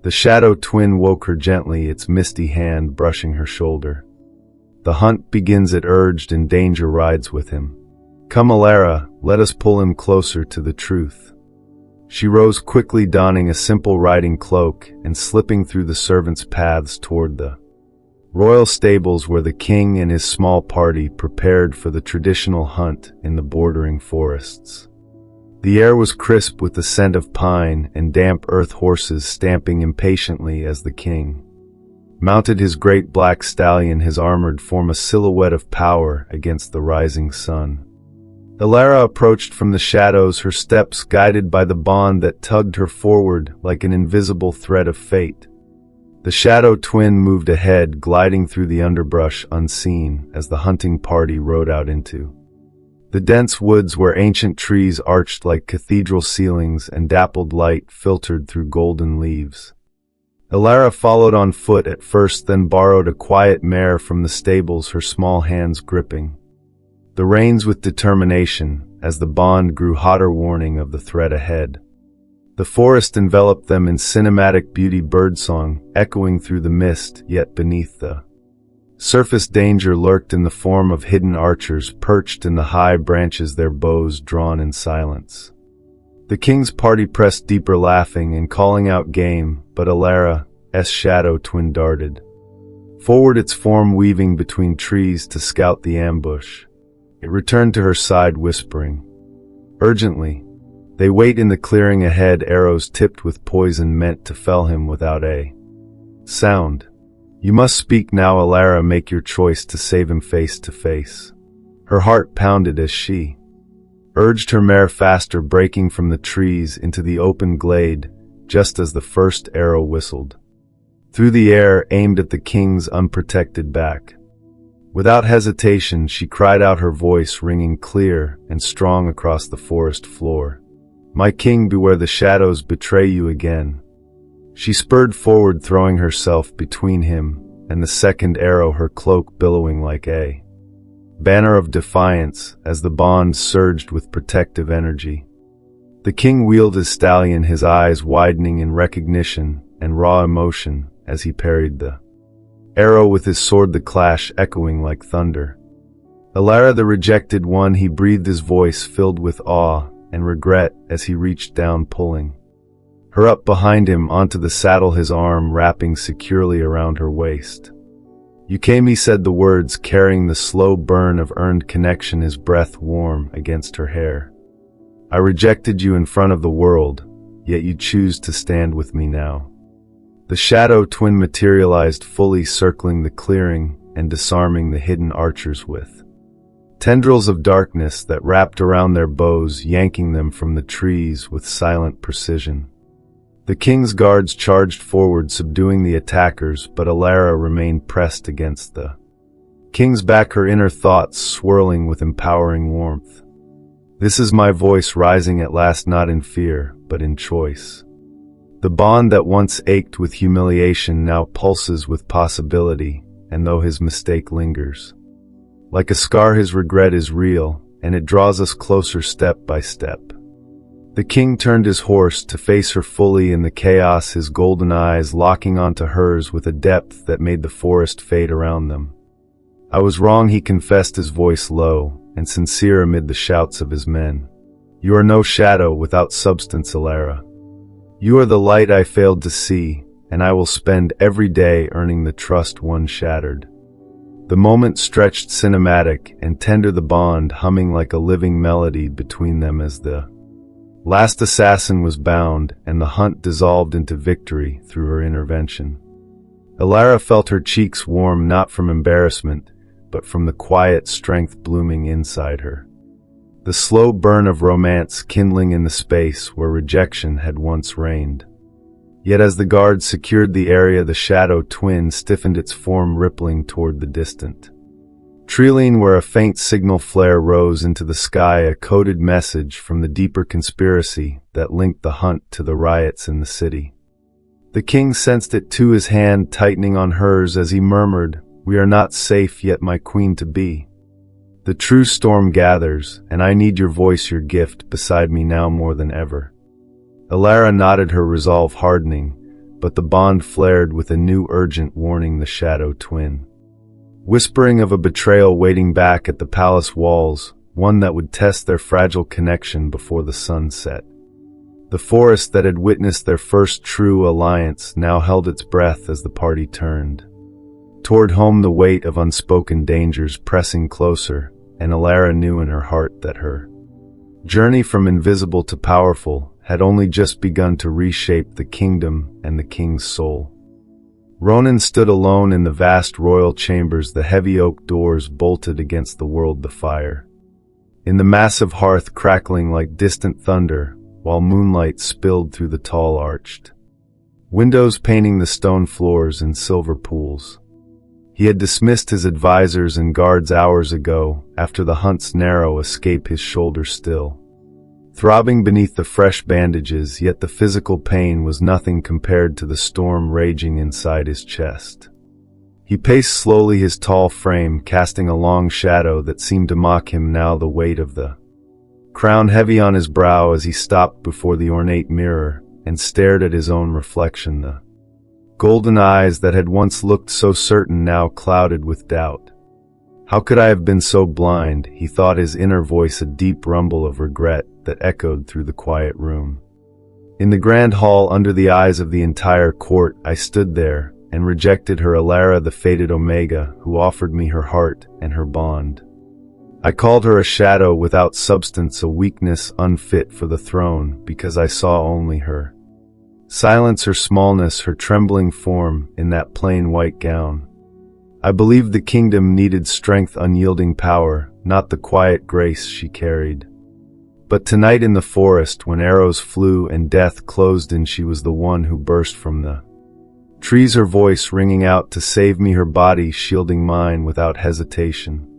The Shadow twin woke her gently, its misty hand brushing her shoulder. The hunt begins, it urged, and danger rides with him. Come, Elara, let us pull him closer to the truth. She rose quickly, donning a simple riding cloak and slipping through the servants' paths toward the royal stables where the king and his small party prepared for the traditional hunt in the bordering forests. The air was crisp with the scent of pine and damp earth, horses stamping impatiently as the king mounted his great black stallion, his armored form a silhouette of power against the rising sun. Elara approached from the shadows, her steps guided by the bond that tugged her forward like an invisible thread of fate. The Shadow twin moved ahead, gliding through the underbrush unseen as the hunting party rode out into the dense woods where ancient trees arched like cathedral ceilings and dappled light filtered through golden leaves. Elara followed on foot at first, then borrowed a quiet mare from the stables, her small hands gripping the reins with determination as the bond grew hotter, warning of the threat ahead. The forest enveloped them in cinematic beauty, birdsong echoing through the mist, yet beneath the surface danger lurked in the form of hidden archers perched in the high branches, their bows drawn in silence. The king's party pressed deeper, laughing and calling out game, but Elara's shadow twin darted forward, its form weaving between trees to scout the ambush. It returned to her side, whispering urgently, "They wait in the clearing ahead, arrows tipped with poison meant to fell him without a sound. You must speak now, Elara, make your choice to save him face to face." Her heart pounded as she urged her mare faster, breaking from the trees into the open glade just as the first arrow whistled through the air, aimed at the king's unprotected back. Without hesitation, she cried out, her voice ringing clear and strong across the forest floor. "My king, beware, the shadows betray you again." She spurred forward, throwing herself between him and the second arrow, her cloak billowing like a banner of defiance as the bond surged with protective energy. The king wheeled his stallion, his eyes widening in recognition and raw emotion as he parried the arrow with his sword, the clash echoing like thunder. "Elara, the rejected one," he breathed, his voice filled with awe and regret as he reached down, pulling her up behind him onto the saddle, his arm wrapping securely around her waist. "You came," he said the words, carrying the slow burn of earned connection, his breath warm against her hair. "I rejected you in front of the world, yet you choose to stand with me now." The shadow twin materialized fully, circling the clearing and disarming the hidden archers with tendrils of darkness that wrapped around their bows, yanking them from the trees with silent precision. The king's guards charged forward, subduing the attackers, but Elara remained pressed against the king's back, her inner thoughts swirling with empowering warmth. "This is my voice rising at last, not in fear, but in choice." The bond that once ached with humiliation now pulses with possibility, and though his mistake lingers like a scar, his regret is real, and it draws us closer step by step. The king turned his horse to face her fully in the chaos, his golden eyes locking onto hers with a depth that made the forest fade around them. "I was wrong," he confessed, his voice low and sincere amid the shouts of his men. "You are no shadow without substance, Elara. You are the light I failed to see, and I will spend every day earning the trust one shattered." The moment stretched cinematic and tender, the bond humming like a living melody between them as the last assassin was bound and the hunt dissolved into victory through her intervention. Elara felt her cheeks warm, not from embarrassment, but from the quiet strength blooming inside her. The slow burn of romance kindling in the space where rejection had once reigned. Yet as the guards secured the area, the shadow twin stiffened, its form rippling toward the distant treeline, where a faint signal flare rose into the sky, a coded message from the deeper conspiracy that linked the hunt to the riots in the city. The king sensed it too, his hand tightening on hers as he murmured, "We are not safe yet, my queen-to-be. The true storm gathers, and I need your voice, your gift, beside me now more than ever." Elara nodded, her resolve hardening, but the bond flared with a new urgent warning, the shadow twin whispering of a betrayal waiting back at the palace walls, one that would test their fragile connection before the sun set. The forest that had witnessed their first true alliance now held its breath as the party turned toward home, the weight of unspoken dangers pressing closer, and Elara knew in her heart that her journey from invisible to powerful had only just begun to reshape the kingdom and the king's soul. Ronan stood alone in the vast royal chambers, the heavy oak doors bolted against the world, the fire in the massive hearth crackling like distant thunder, while moonlight spilled through the tall arched windows, painting the stone floors in silver pools. He had dismissed his advisors and guards hours ago, after the hunt's narrow escape, his shoulders still throbbing beneath the fresh bandages, yet the physical pain was nothing compared to the storm raging inside his chest. He paced slowly, his tall frame casting a long shadow that seemed to mock him now, the weight of the crown heavy on his brow as he stopped before the ornate mirror and stared at his own reflection. The golden eyes that had once looked so certain now clouded with doubt. How could I have been so blind, he thought, his inner voice a deep rumble of regret that echoed through the quiet room. In the grand hall, under the eyes of the entire court, I stood there and rejected her, Elara, the fated Omega, who offered me her heart and her bond. I called her a shadow without substance, a weakness unfit for the throne, because I saw only her silence, her smallness, her trembling form in that plain white gown. I believed the kingdom needed strength, unyielding power, not the quiet grace she carried. But tonight in the forest, when arrows flew and death closed in, she was the one who burst from the trees, her voice ringing out to save me, her body shielding mine without hesitation.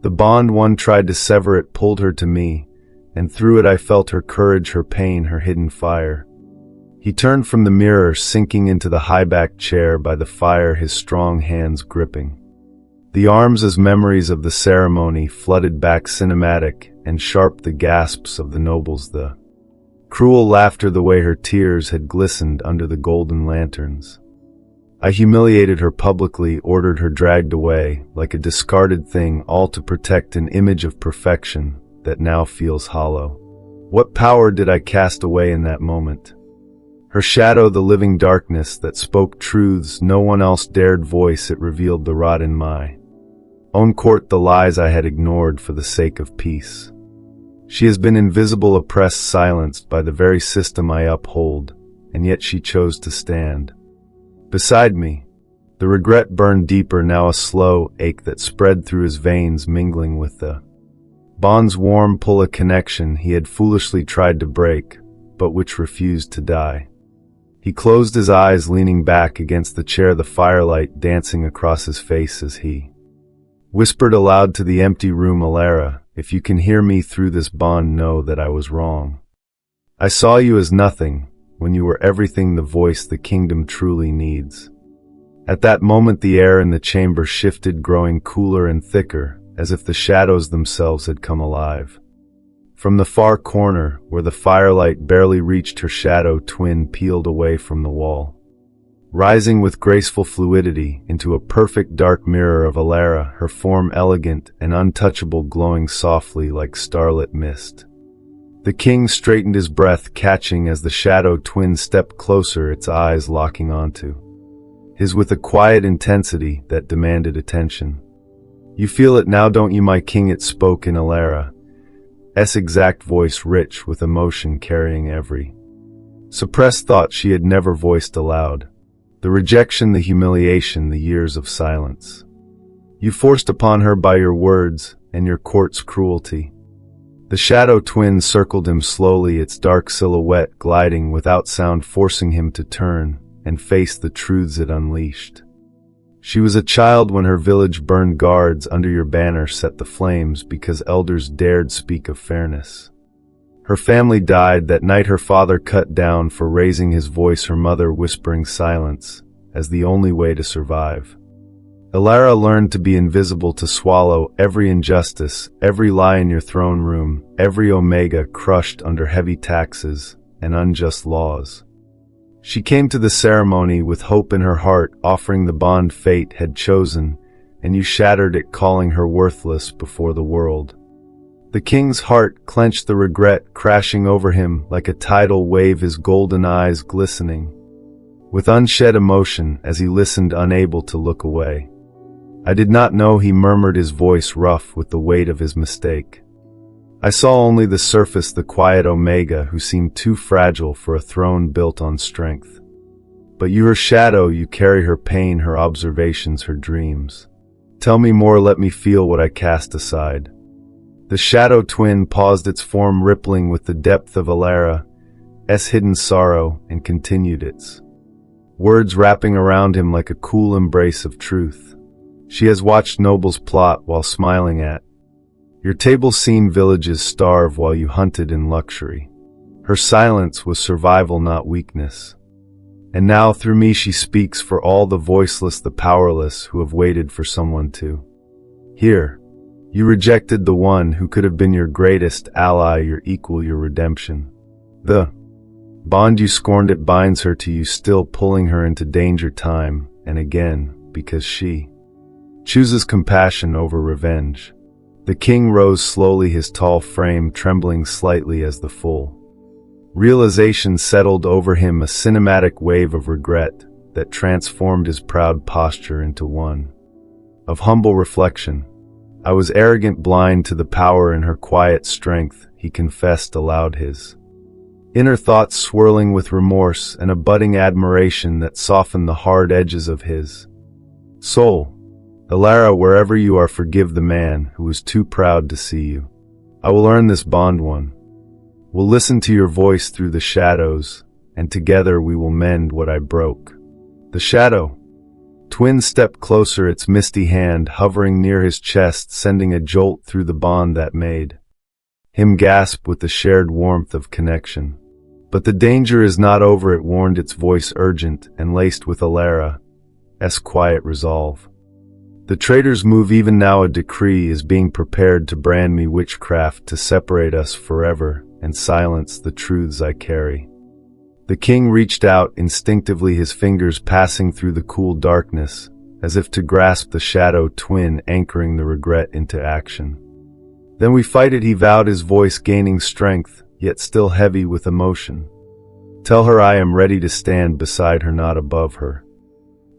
The bond one tried to sever, it pulled her to me, and through it I felt her courage, her pain, her hidden fire. He turned from the mirror, sinking into the high-backed chair by the fire, his strong hands gripping the arms as memories of the ceremony flooded back, cinematic and sharp, the gasps of the nobles, the cruel laughter, the way her tears had glistened under the golden lanterns. I humiliated her publicly, ordered her dragged away like a discarded thing, all to protect an image of perfection that now feels hollow. What power did I cast away in that moment? Her shadow, the living darkness that spoke truths no one else dared voice, it revealed the rot in my own court, the lies I had ignored for the sake of peace. She has been invisible, oppressed, silenced by the very system I uphold, and yet she chose to stand beside me. The regret burned deeper now, a slow ache that spread through his veins, mingling with the bond's warm pull, a connection he had foolishly tried to break, but which refused to die. He closed his eyes, leaning back against the chair, the firelight dancing across his face as he whispered aloud to the empty room, Elara, if you can hear me through this bond, know that I was wrong. I saw you as nothing, when you were everything, the voice the kingdom truly needs. At that moment the air in the chamber shifted, growing cooler and thicker, as if the shadows themselves had come alive. From the far corner, where the firelight barely reached, her shadow twin peeled away from the wall, rising with graceful fluidity into a perfect dark mirror of Elara, her form elegant and untouchable, glowing softly like starlit mist. The king straightened his breath, catching as the shadow twin stepped closer, its eyes locking onto his with a quiet intensity that demanded attention. You feel it now, don't you, my king? It spoke in Elara's exact voice, rich with emotion, carrying every suppressed thought she had never voiced aloud. The rejection, the humiliation, the years of silence you forced upon her by your words and your court's cruelty. The shadow twin circled him slowly, its dark silhouette gliding without sound, forcing him to turn and face the truths it unleashed. She was a child when her village burned, guards under your banner set the flames because elders dared speak of fairness. Her family died that night, her father cut down for raising his voice, her mother whispering silence as the only way to survive. Elara learned to be invisible, to swallow every injustice, every lie in your throne room, every Omega crushed under heavy taxes and unjust laws. She came to the ceremony with hope in her heart, offering the bond fate had chosen, and you shattered it, calling her worthless before the world. The king's heart clenched, the regret crashing over him like a tidal wave, his golden eyes glistening with unshed emotion as he listened, unable to look away. I did not know, he murmured, his voice rough with the weight of his mistake. I saw only the surface, the quiet Omega who seemed too fragile for a throne built on strength. But you, her shadow, you carry her pain, her observations, her dreams. Tell me more, let me feel what I cast aside. The shadow twin paused, its form rippling with the depth of Elara's hidden sorrow, and continued, its words wrapping around him like a cool embrace of truth. She has watched nobles plot while smiling at Your table seen villages starve while you hunted in luxury. Her silence was survival, not weakness. And now through me she speaks for all the voiceless, the powerless, who have waited for someone to hear. You rejected the one who could have been your greatest ally, your equal, your redemption. The bond you scorned, it binds her to you still, pulling her into danger time and again, because she chooses compassion over revenge. The king rose slowly, his tall frame trembling slightly as the full realization settled over him, a cinematic wave of regret that transformed his proud posture into one of humble reflection. I was arrogant, blind to the power in her quiet strength, he confessed aloud, his inner thoughts swirling with remorse and a budding admiration that softened the hard edges of his soul. Elara, wherever you are, forgive the man who was too proud to see you. I will earn this bond, one. Will listen to your voice through the shadows, and together we will mend what I broke. The shadow twin stepped closer, its misty hand hovering near his chest, sending a jolt through the bond that made him gasp with the shared warmth of connection. But the danger is not over, it warned, its voice urgent and laced with Elara's quiet resolve. The traitors move even now, a decree is being prepared to brand me witchcraft, to separate us forever and silence the truths I carry. The king reached out instinctively, his fingers passing through the cool darkness, as if to grasp the shadow twin anchoring the regret into action. Then we fight it, he vowed, his voice gaining strength, yet still heavy with emotion. Tell her I am ready to stand beside her, not above her.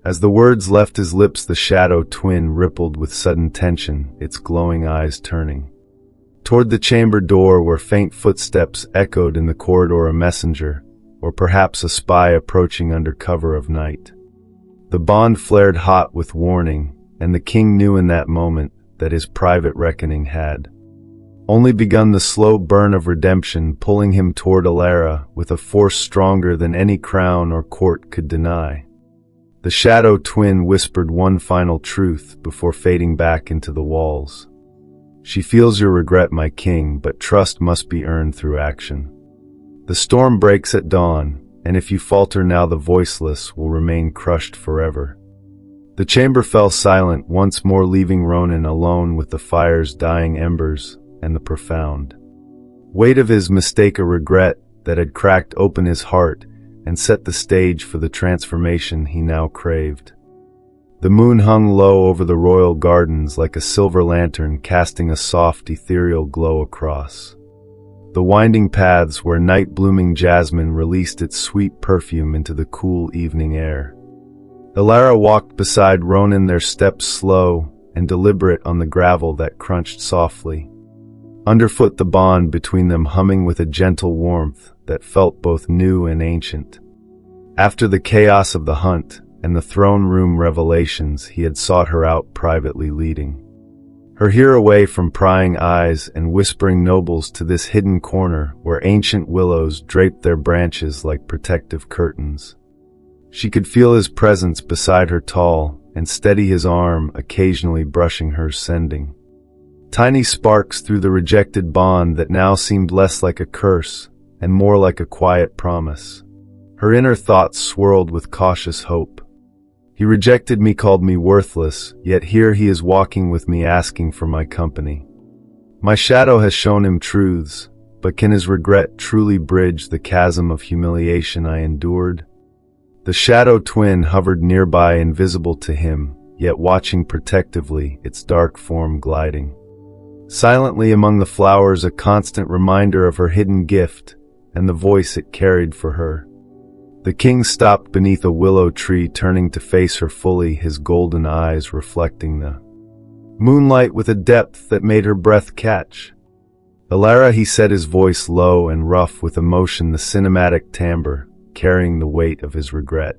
As the words left his lips, the shadow twin rippled with sudden tension, its glowing eyes turning toward the chamber door where faint footsteps echoed in the corridor, a messenger, or perhaps a spy approaching under cover of night. The bond flared hot with warning, and the king knew in that moment that his private reckoning had only begun, the slow burn of redemption pulling him toward Elara with a force stronger than any crown or court could deny. The shadow twin whispered one final truth before fading back into the walls. She feels your regret, my king, but trust must be earned through action. The storm breaks at dawn, and if you falter now, the voiceless will remain crushed forever. The chamber fell silent once more, leaving Ronan alone with the fire's dying embers and the profound weight of his mistake, a regret that had cracked open his heart and set the stage for the transformation he now craved. The moon hung low over the royal gardens like a silver lantern, casting a soft, ethereal glow across the winding paths where night-blooming jasmine released its sweet perfume into the cool evening air. Elara walked beside Ronan, their steps slow and deliberate on the gravel that crunched softly underfoot, the bond between them humming with a gentle warmth that felt both new and ancient. After the chaos of the hunt and the throne room revelations, he had sought her out privately, leading her here away from prying eyes and whispering nobles to this hidden corner where ancient willows draped their branches like protective curtains. She could feel his presence beside her, tall and steady, his arm occasionally brushing hers, sending tiny sparks through the rejected bond that now seemed less like a curse and more like a quiet promise. Her inner thoughts swirled with cautious hope. He rejected me, called me worthless, yet here he is walking with me, asking for my company. My shadow has shown him truths, but can his regret truly bridge the chasm of humiliation I endured? The shadow twin hovered nearby, invisible to him, yet watching protectively, its dark form gliding silently among the flowers, a constant reminder of her hidden gift and the voice it carried for her. The king stopped beneath a willow tree, turning to face her fully, his golden eyes reflecting the moonlight with a depth that made her breath catch. Elara, he said, his voice low and rough with emotion, the cinematic timbre carrying the weight of his regret.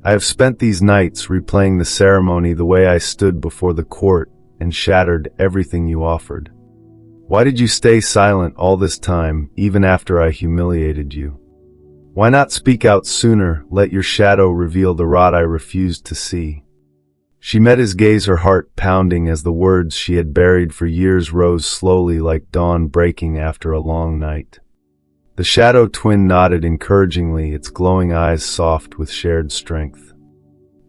I have spent these nights replaying the ceremony, the way I stood before the court and shattered everything you offered. Why did you stay silent all this time, even after I humiliated you? Why not speak out sooner, let your shadow reveal the rot I refused to see? She met his gaze, her heart pounding as the words she had buried for years rose slowly like dawn breaking after a long night. The shadow twin nodded encouragingly, its glowing eyes soft with shared strength.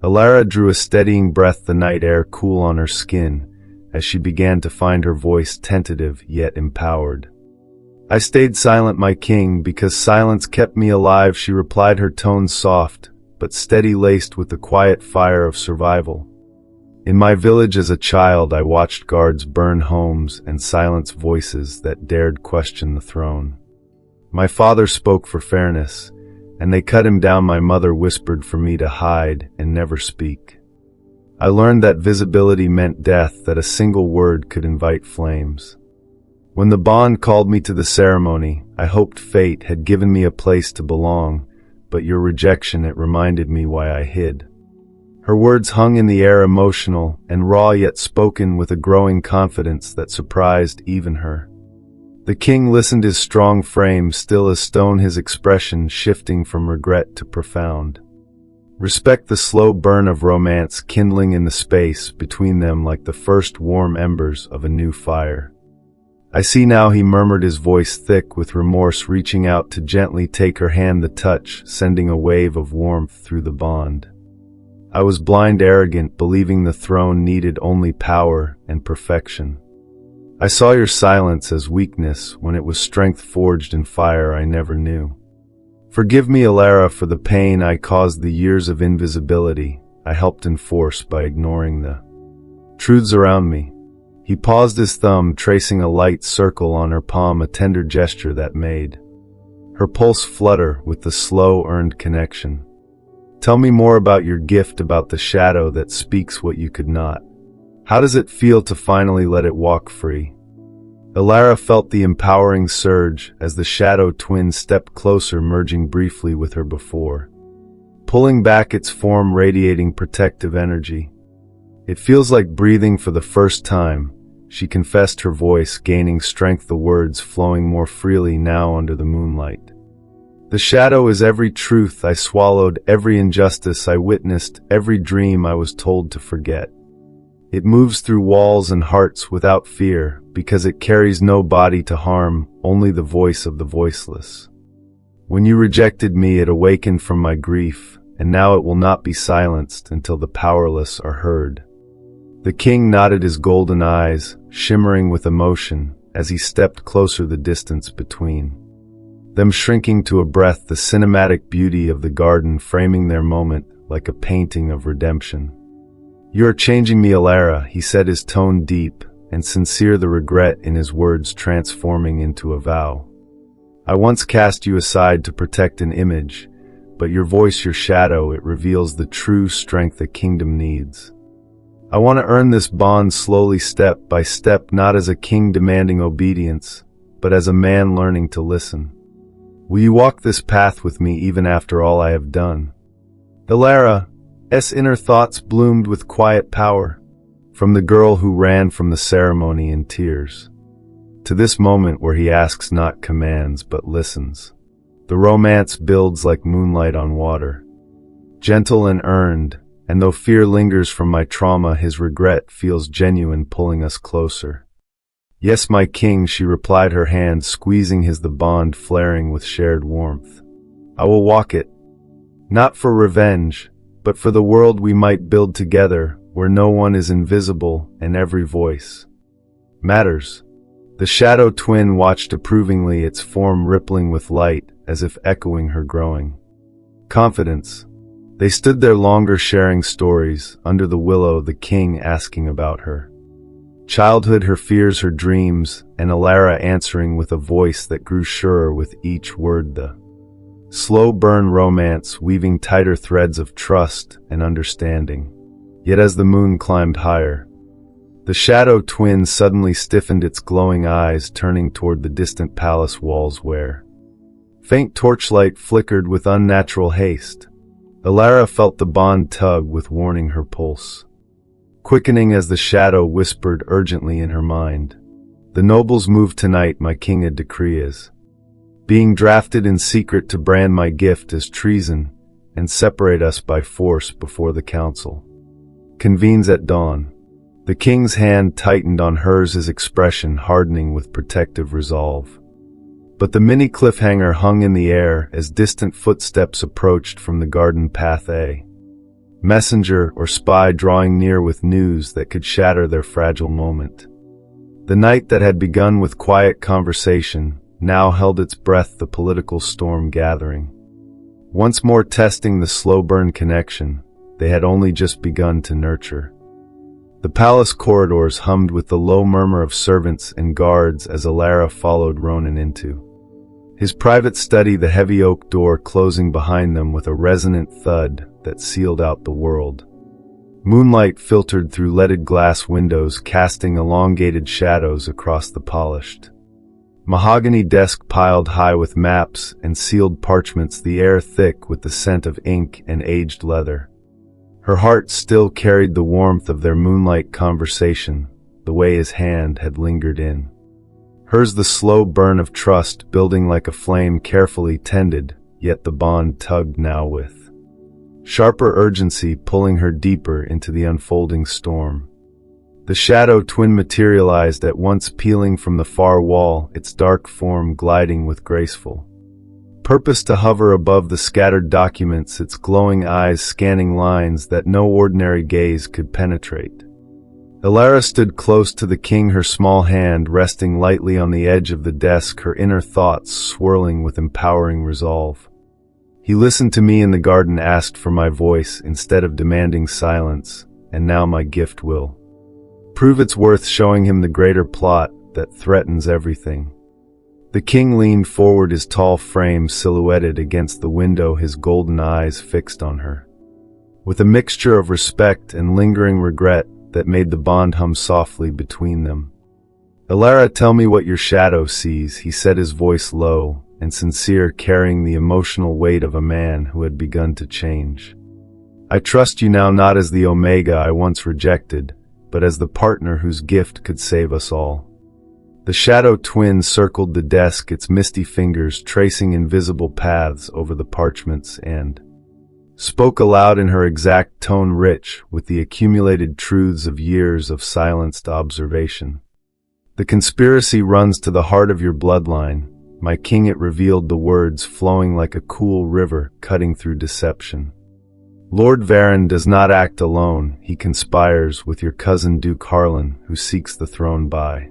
Elara drew a steadying breath, the night air cool on her skin, as she began to find her voice tentative yet empowered. "I stayed silent, my king, because silence kept me alive," she replied, her tone soft, but steady, laced with the quiet fire of survival. "In my village as a child, I watched guards burn homes and silence voices that dared question the throne. My father spoke for fairness, and they cut him down. My mother whispered for me to hide and never speak. I learned that visibility meant death, that a single word could invite flames. When the bond called me to the ceremony, I hoped fate had given me a place to belong, but your rejection, it reminded me why I hid." Her words hung in the air, emotional and raw, yet spoken with a growing confidence that surprised even her. The king listened, his strong frame still as stone, his expression shifting from regret to profound. Respect, the slow burn of romance kindling in the space between them like the first warm embers of a new fire. "I see now," he murmured, his voice thick with remorse, reaching out to gently take her hand, the touch sending a wave of warmth through the bond. "I was blind, arrogant, believing the throne needed only power and perfection. I saw your silence as weakness when it was strength forged in fire I never knew. Forgive me, Elara, for the pain I caused, the years of invisibility I helped enforce by ignoring the truths around me." He paused, his thumb tracing a light circle on her palm, a tender gesture that made her pulse flutter with the slow earned connection. "Tell me more about your gift, about the shadow that speaks what you could not. How does it feel to finally let it walk free?" Elara felt the empowering surge as the shadow twin stepped closer, merging briefly with her before, pulling back, its form radiating protective energy. "It feels like breathing for the first time," she confessed, her voice gaining strength, the words flowing more freely now under the moonlight. "The shadow is every truth I swallowed, every injustice I witnessed, every dream I was told to forget. It moves through walls and hearts without fear, because it carries no body to harm, only the voice of the voiceless. When you rejected me, it awakened from my grief, and now it will not be silenced until the powerless are heard." The king nodded, his golden eyes shimmering with emotion as he stepped closer, the distance between them shrinking to a breath, the cinematic beauty of the garden framing their moment like a painting of redemption. "You are changing me, Elara," he said, his tone deep and sincere, the regret in his words transforming into a vow. "I once cast you aside to protect an image, but your voice, your shadow, it reveals the true strength a kingdom needs. I want to earn this bond slowly, step by step, not as a king demanding obedience, but as a man learning to listen. Will you walk this path with me even after all I have done?" Elara's inner thoughts bloomed with quiet power, from the girl who ran from the ceremony in tears, to this moment where he asks, not commands, but listens. The romance builds like moonlight on water, gentle and earned, and though fear lingers from my trauma, his regret feels genuine, pulling us closer. "Yes, my king," she replied, her hand squeezing his, the bond flaring with shared warmth. "I will walk it, not for revenge, but for the world we might build together, where no one is invisible and every voice matters." The shadow twin watched approvingly, its form rippling with light as if echoing her growing confidence. They stood there longer, sharing stories under the willow, the king asking about her childhood, her fears, her dreams, and Elara answering with a voice that grew surer with each word, the slow burn romance weaving tighter threads of trust and understanding. Yet as the moon climbed higher, the shadow twin suddenly stiffened, its glowing eyes turning toward the distant palace walls where faint torchlight flickered with unnatural haste. Elara felt the bond tug with warning, her pulse quickening as the shadow whispered urgently in her mind. "The nobles move tonight, my king, a decree is being drafted in secret to brand my gift as treason and separate us by force before the council. Convenes at dawn. The king's hand tightened on hers, his expression hardening with protective resolve. But the mini cliffhanger hung in the air as distant footsteps approached from the garden path. A messenger or spy drawing near with news that could shatter their fragile moment. The night that had begun with quiet conversation now held its breath, the political storm gathering. Once more testing the slow burn connection they had only just begun to nurture. The palace corridors hummed with the low murmur of servants and guards as Elara followed Ronan into his private study, the heavy oak door closing behind them with a resonant thud that sealed out the world. Moonlight filtered through leaded glass windows, casting elongated shadows across the polished mahogany desk piled high with maps and sealed parchments, the air thick with the scent of ink and aged leather. Her heart still carried the warmth of their moonlight conversation, the way his hand had lingered in hers, the slow burn of trust building like a flame carefully tended, yet the bond tugged now with sharper urgency, pulling her deeper into the unfolding storm. The shadow twin materialized at once, peeling from the far wall, its dark form gliding with graceful purpose to hover above the scattered documents, its glowing eyes scanning lines that no ordinary gaze could penetrate. Elara stood close to the king, her small hand resting lightly on the edge of the desk, her inner thoughts swirling with empowering resolve. He listened to me in the garden, asked for my voice instead of demanding silence, and now my gift will prove its worth, showing him the greater plot that threatens everything. The king leaned forward, his tall frame silhouetted against the window, his golden eyes fixed on her, with a mixture of respect and lingering regret that made the bond hum softly between them. "Elara, tell me what your shadow sees," he said, his voice low and sincere, carrying the emotional weight of a man who had begun to change. "I trust you now, not as the Omega I once rejected, but as the partner whose gift could save us all." The shadow twin circled the desk, its misty fingers tracing invisible paths over the parchments, and spoke aloud in her exact tone, rich with the accumulated truths of years of silenced observation. "The conspiracy runs to the heart of your bloodline, my king," it revealed, the words flowing like a cool river cutting through deception. "Lord Varen does not act alone, he conspires with your cousin Duke Harlan, who seeks the throne by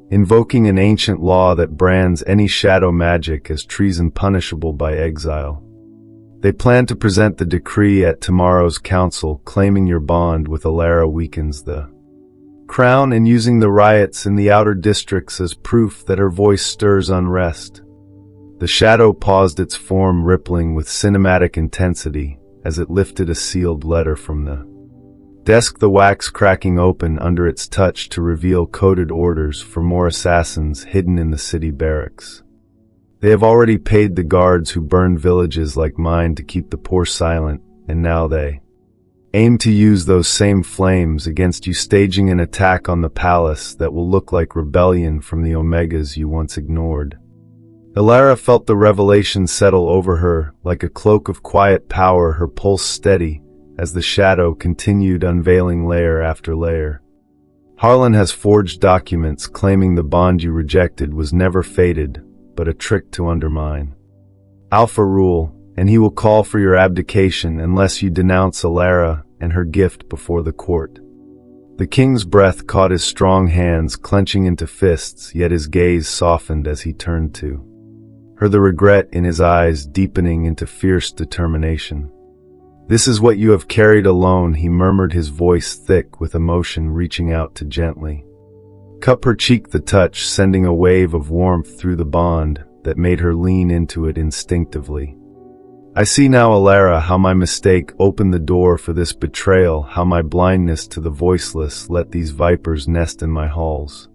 invoking an ancient law that brands any shadow magic as treason punishable by exile. They plan to present the decree at tomorrow's council, claiming your bond with Elara weakens the crown and using the riots in the outer districts as proof that her voice stirs unrest." The shadow paused, its form rippling with cinematic intensity as it lifted a sealed letter from the desk, the wax cracking open under its touch to reveal coded orders for more assassins hidden in the city barracks. "They have already paid the guards who burned villages like mine to keep the poor silent, and now they aim to use those same flames against you, staging an attack on the palace that will look like rebellion from the Omegas you once ignored." Elara felt the revelation settle over her like a cloak of quiet power, her pulse steady as the shadow continued unveiling layer after layer. "Harlan has forged documents claiming the bond you rejected was never fated, but a trick to undermine Alpha rule, and he will call for your abdication unless you denounce Elara and her gift before the court." The king's breath caught his strong hands clenching into fists, yet his gaze softened as he turned to her, the regret in his eyes deepening into fierce determination. "This is what you have carried alone," he murmured, his voice thick with emotion, reaching out to gently cup her cheek, the touch sending a wave of warmth through the bond that made her lean into it instinctively. "I see now, Elara, how my mistake opened the door for this betrayal, how my blindness to the voiceless let these vipers nest in my halls.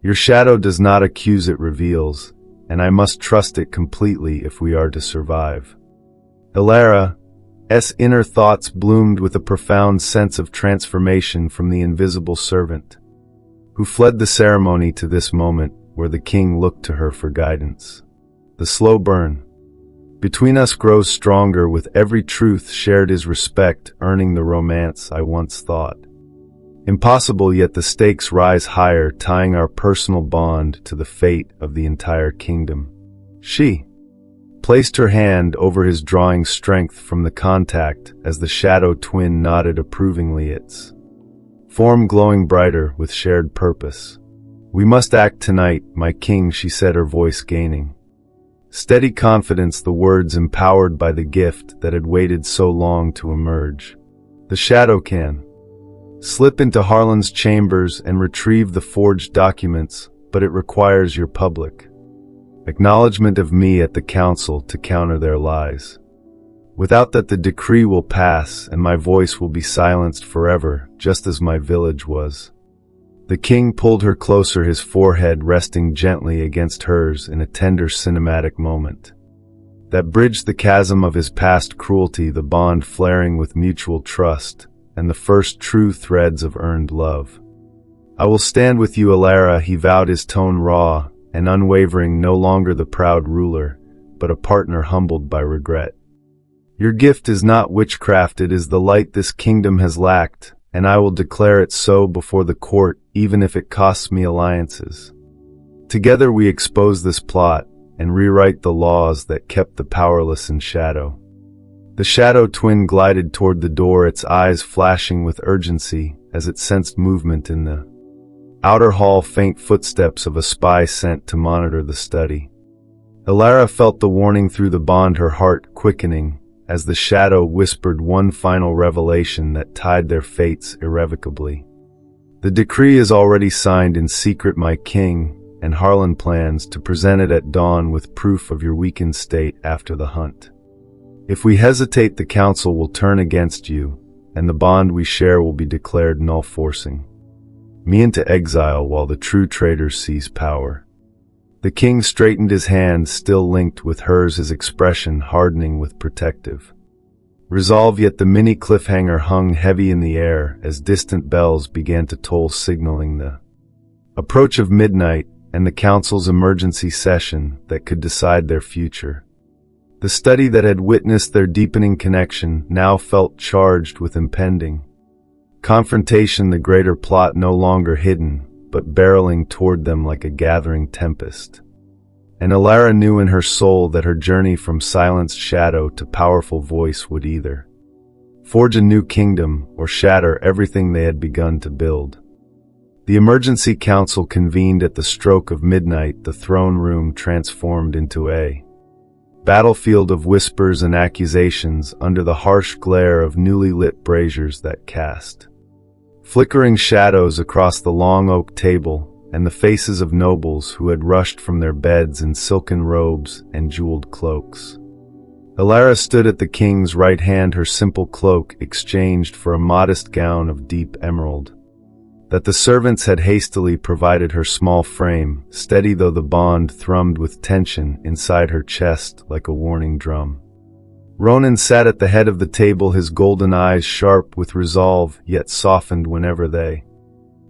Your shadow does not accuse, it reveals, and I must trust it completely if we are to survive." Elara's inner thoughts bloomed with a profound sense of transformation from the invisible servant who fled the ceremony to this moment where the king looked to her for guidance. The slow burn Between us grows stronger, with every truth shared is respect, earning the romance I once thought impossible, yet the stakes rise higher, tying our personal bond to the fate of the entire kingdom. She placed her hand over his, drawing strength from the contact as the shadow twin nodded approvingly, its form glowing brighter with shared purpose. "We must act tonight, my king," she said, her voice gaining steady confidence, the words empowered by the gift that had waited so long to emerge. "The shadow can slip into Harlan's chambers and retrieve the forged documents, but it requires your public acknowledgement of me at the council to counter their lies. Without that, the decree will pass and my voice will be silenced forever, just as my village was." The king pulled her closer, his forehead resting gently against hers in a tender cinematic moment that bridged the chasm of his past cruelty, the bond flaring with mutual trust and the first true threads of earned love. "I will stand with you, Elara," he vowed, his tone raw and unwavering, no longer the proud ruler, but a partner humbled by regret. "Your gift is not witchcraft, it is the light this kingdom has lacked, and I will declare it so before the court, even if it costs me alliances. Together we expose this plot and rewrite the laws that kept the powerless in shadow." The shadow twin glided toward the door, its eyes flashing with urgency as it sensed movement in the outer hall, faint footsteps of a spy sent to monitor the study. Elara felt the warning through the bond, her heart quickening as the shadow whispered one final revelation that tied their fates irrevocably. "The decree is already signed in secret, my king, and Harlan plans to present it at dawn with proof of your weakened state after the hunt. If we hesitate, the council will turn against you, and the bond we share will be declared null, forcing me into exile while the true traitors seize power." The king straightened his hand, still linked with hers, his expression hardening with protective resolve, yet the mini cliffhanger hung heavy in the air as distant bells began to toll, signaling the approach of midnight and the council's emergency session that could decide their future. The study that had witnessed their deepening connection now felt charged with impending confrontation, the greater plot no longer hidden, but barreling toward them like a gathering tempest. And Elara knew in her soul that her journey from silenced shadow to powerful voice would either forge a new kingdom or shatter everything they had begun to build. The emergency council convened at the stroke of midnight, the throne room transformed into a battlefield of whispers and accusations under the harsh glare of newly lit braziers that cast flickering shadows across the long oak table and the faces of nobles who had rushed from their beds in silken robes and jeweled cloaks. Elara stood at the king's right hand, her simple cloak exchanged for a modest gown of deep emerald that the servants had hastily provided her small frame, steady though the bond thrummed with tension inside her chest like a warning drum. Ronan sat at the head of the table, his golden eyes sharp with resolve, yet softened whenever they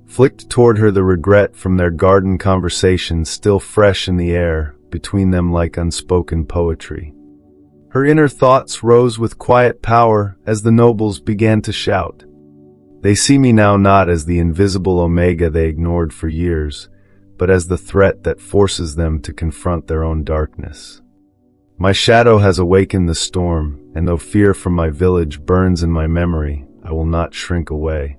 flicked toward her, the regret from their garden conversations still fresh in the air between them like unspoken poetry. Her inner thoughts rose with quiet power as the nobles began to shout. "They see me now not as the invisible Omega they ignored for years, but as the threat that forces them to confront their own darkness. My shadow has awakened the storm, and though fear from my village burns in my memory, I will not shrink away."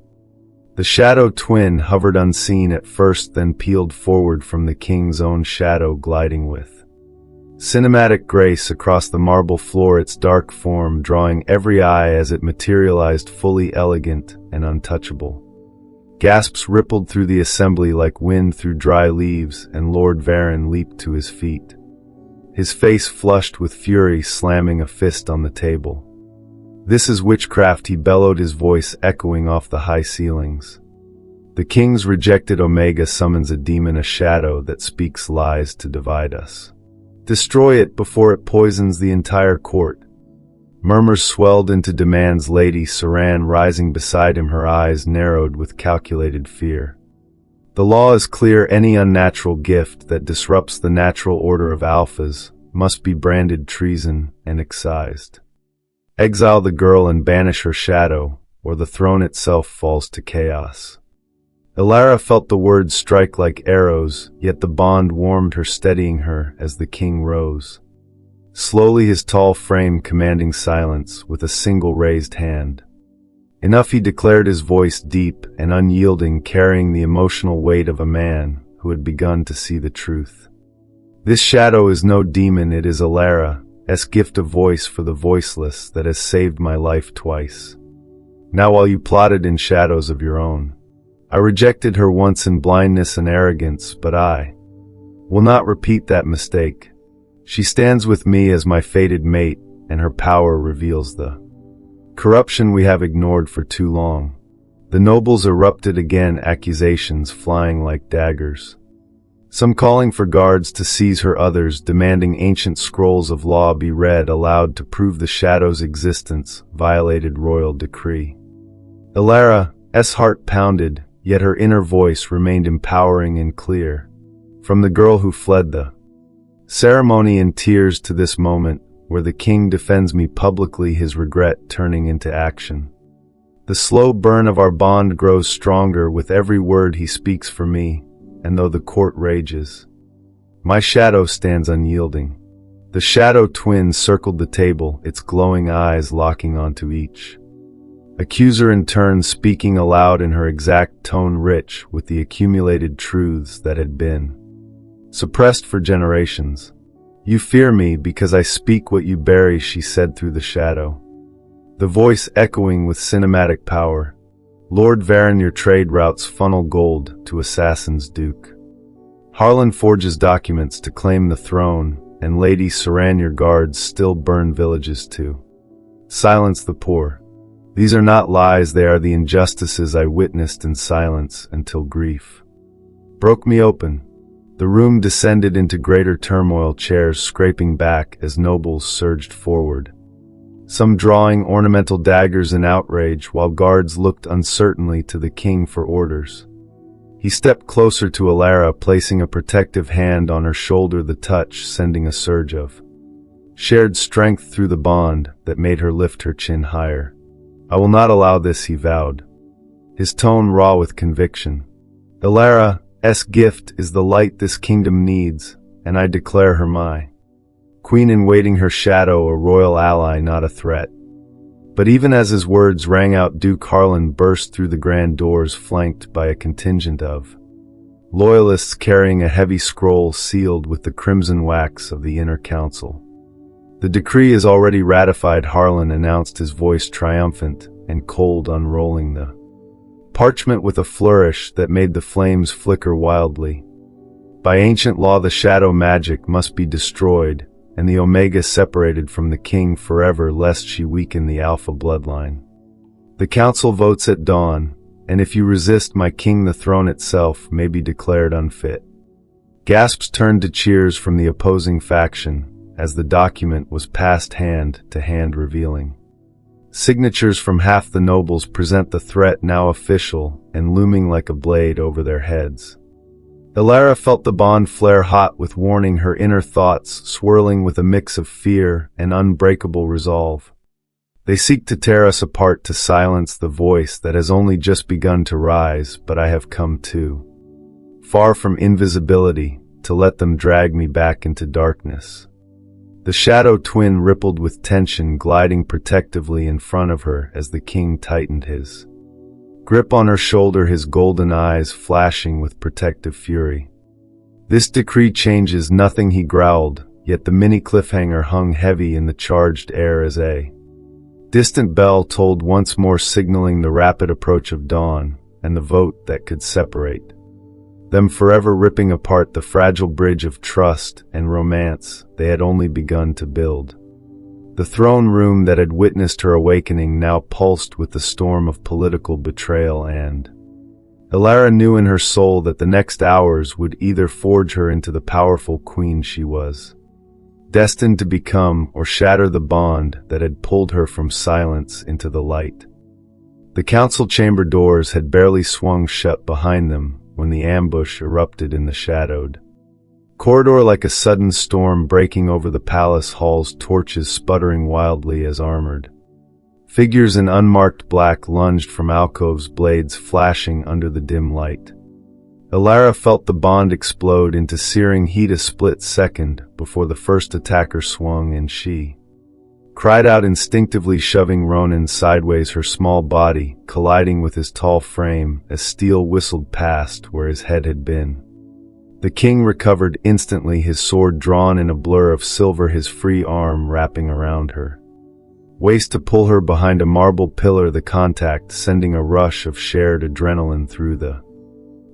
The shadow twin hovered unseen at first, then peeled forward from the king's own shadow, gliding with cinematic grace across the marble floor, its dark form drawing every eye as it materialized, fully elegant and untouchable. Gasps rippled through the assembly like wind through dry leaves, and Lord Varen leaped to his feet, his face flushed with fury, slamming a fist on the table. "This is witchcraft," he bellowed, his voice echoing off the high ceilings. "The king's rejected Omega summons a demon, a shadow that speaks lies to divide us. Destroy it before it poisons the entire court." Murmurs swelled into demands, Lady Saran rising beside him, her eyes narrowed with calculated fear. "The law is clear, any unnatural gift that disrupts the natural order of alphas must be branded treason and excised. Exile the girl and banish her shadow, or the throne itself falls to chaos. Elara felt the words strike like arrows, yet the bond warmed her, steadying her as the king rose. Slowly his tall frame commanding silence with a single raised hand. Enough, he declared, his voice deep and unyielding, carrying the emotional weight of a man who had begun to see the truth. This shadow is no demon, it is Elara's gift of voice for the voiceless that has saved my life twice. Now while you plotted in shadows of your own, I rejected her once in blindness and arrogance, but I will not repeat that mistake. She stands with me as my fated mate, and her power reveals the corruption we have ignored for too long. The nobles erupted again, accusations flying like daggers. Some calling for guards to seize her, others demanding ancient scrolls of law be read aloud to prove the shadow's existence violated royal decree. Elara's heart pounded, yet her inner voice remained empowering and clear. From the girl who fled the ceremony in tears to this moment, where the king defends me publicly, his regret turning into action. The slow burn of our bond grows stronger with every word he speaks for me, and though the court rages, my shadow stands unyielding. The shadow twin circled the table, its glowing eyes locking onto each accuser in turn, speaking aloud in her exact tone, rich with the accumulated truths that had been suppressed for generations. You fear me because I speak what you bury, she said through the shadow, the voice echoing with cinematic power. Lord Varen, your trade routes funnel gold to assassins, Duke Harlan forges documents to claim the throne, and Lady Saran, your guards still burn villages to silence the poor. These are not lies, they are the injustices I witnessed in silence until grief broke me open. The room descended into greater turmoil, chairs scraping back as nobles surged forward, some drawing ornamental daggers in outrage, while guards looked uncertainly to the king for orders. He stepped closer to Elara, placing a protective hand on her shoulder, the touch sending a surge of shared strength through the bond that made her lift her chin higher. I will not allow this, he vowed, his tone raw with conviction. Elara's gift is the light this kingdom needs, and I declare her my queen in waiting, her shadow a royal ally, not a threat. But even as his words rang out, Duke Harlan burst through the grand doors, flanked by a contingent of loyalists carrying a heavy scroll sealed with the crimson wax of the inner council. The decree is already ratified, Harlan announced, his voice triumphant and cold, unrolling the parchment with a flourish that made the flames flicker wildly. By ancient law, the shadow magic must be destroyed, and the Omega separated from the king forever, lest she weaken the Alpha bloodline. The council votes at dawn, and if you resist my king, the throne itself may be declared unfit. Gasps turned to cheers from the opposing faction as the document was passed hand to hand, revealing signatures from half the nobles present the threat now official and looming like a blade over their heads. Elara felt the bond flare hot with warning, her inner thoughts swirling with a mix of fear and unbreakable resolve. They seek to tear us apart, to silence the voice that has only just begun to rise, but I have come too far from invisibility to let them drag me back into darkness. The shadow twin rippled with tension, gliding protectively in front of her as the king tightened his grip on her shoulder, his golden eyes flashing with protective fury. This decree changes nothing, he growled, yet the mini cliffhanger hung heavy in the charged air as a distant bell tolled once more, signaling the rapid approach of dawn and the vote that could separate them forever, ripping apart the fragile bridge of trust and romance they had only begun to build. The throne room that had witnessed her awakening now pulsed with the storm of political betrayal, and Elara knew in her soul that the next hours would either forge her into the powerful queen she was destined to become, or shatter the bond that had pulled her from silence into the light. The council chamber doors had barely swung shut behind them when the ambush erupted in the shadowed corridor like a sudden storm breaking over the palace halls, torches sputtering wildly as armored. Figures in unmarked black lunged from alcoves, blades flashing under the dim light. Elara felt the bond explode into searing heat a split second before the first attacker swung, and she cried out instinctively, shoving Ronan sideways, her small body colliding with his tall frame as steel whistled past where his head had been. The king recovered instantly, his sword drawn in a blur of silver, his free arm wrapping around her waist to pull her behind a marble pillar, the contact sending a rush of shared adrenaline through the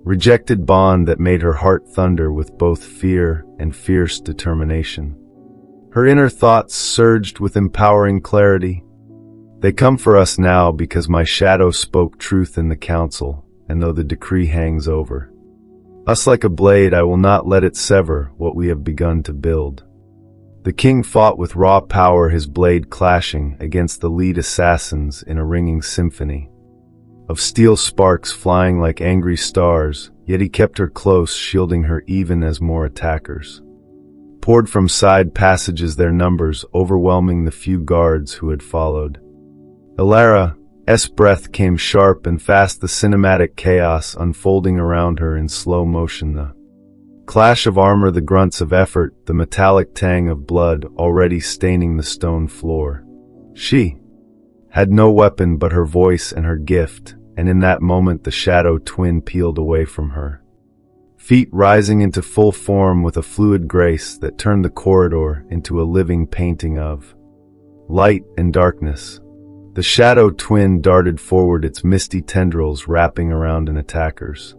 rejected bond that made her heart thunder with both fear and fierce determination. Her inner thoughts surged with empowering clarity. They come for us now because my shadow spoke truth in the council, and though the decree hangs over us like a blade, I will not let it sever what we have begun to build. The king fought with raw power, his blade clashing against the lead assassins in a ringing symphony of steel sparks flying like angry stars, yet he kept her close, shielding her even as more attackers poured from side passages, their numbers overwhelming the few guards who had followed. Elara's breath came sharp and fast, the cinematic chaos unfolding around her in slow motion, the clash of armor, the grunts of effort, the metallic tang of blood already staining the stone floor. She had no weapon but her voice and her gift, and in that moment the shadow twin peeled away from her, feet rising into full form with a fluid grace that turned the corridor into a living painting of light and darkness. The shadow twin darted forward, its misty tendrils wrapping around an attacker's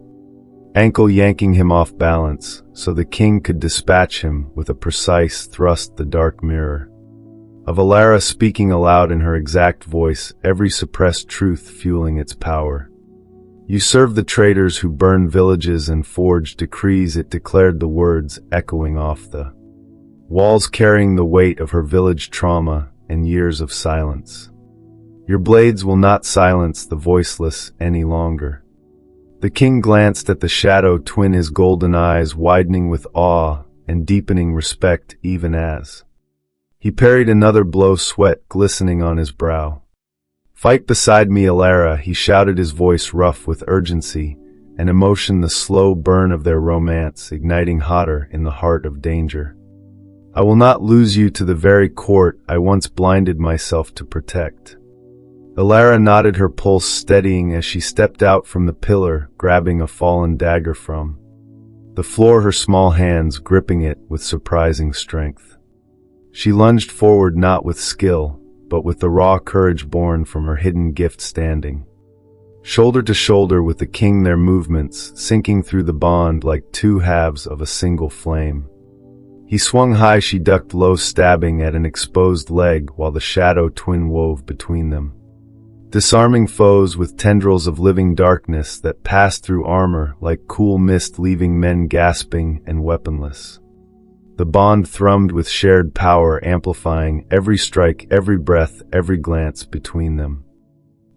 ankle, yanking him off balance so the king could dispatch him with a precise thrust. The dark mirror of Elara speaking aloud in her exact voice, every suppressed truth fueling its power. You serve the traitors who burn villages and forge decrees, it declared, the words echoing off the walls, carrying the weight of her village trauma and years of silence. Your blades will not silence the voiceless any longer. The king glanced at the shadow twin, his golden eyes widening with awe and deepening respect even as he parried another blow, sweat glistening on his brow. Fight beside me, Elara, he shouted, his voice rough with urgency and emotion, the slow burn of their romance igniting hotter in the heart of danger. I will not lose you to the very court I once blinded myself to protect. Elara nodded, her pulse steadying as she stepped out from the pillar, grabbing a fallen dagger from the floor, her small hands gripping it with surprising strength. She lunged forward, not with skill, but with the raw courage born from her hidden gift, standing shoulder to shoulder with the king, their movements sinking through the bond like two halves of a single flame. He swung high, she ducked low, stabbing at an exposed leg while the shadow twin wove between them, disarming foes with tendrils of living darkness that passed through armor like cool mist, leaving men gasping and weaponless. The bond thrummed with shared power, amplifying every strike, every breath, every glance between them,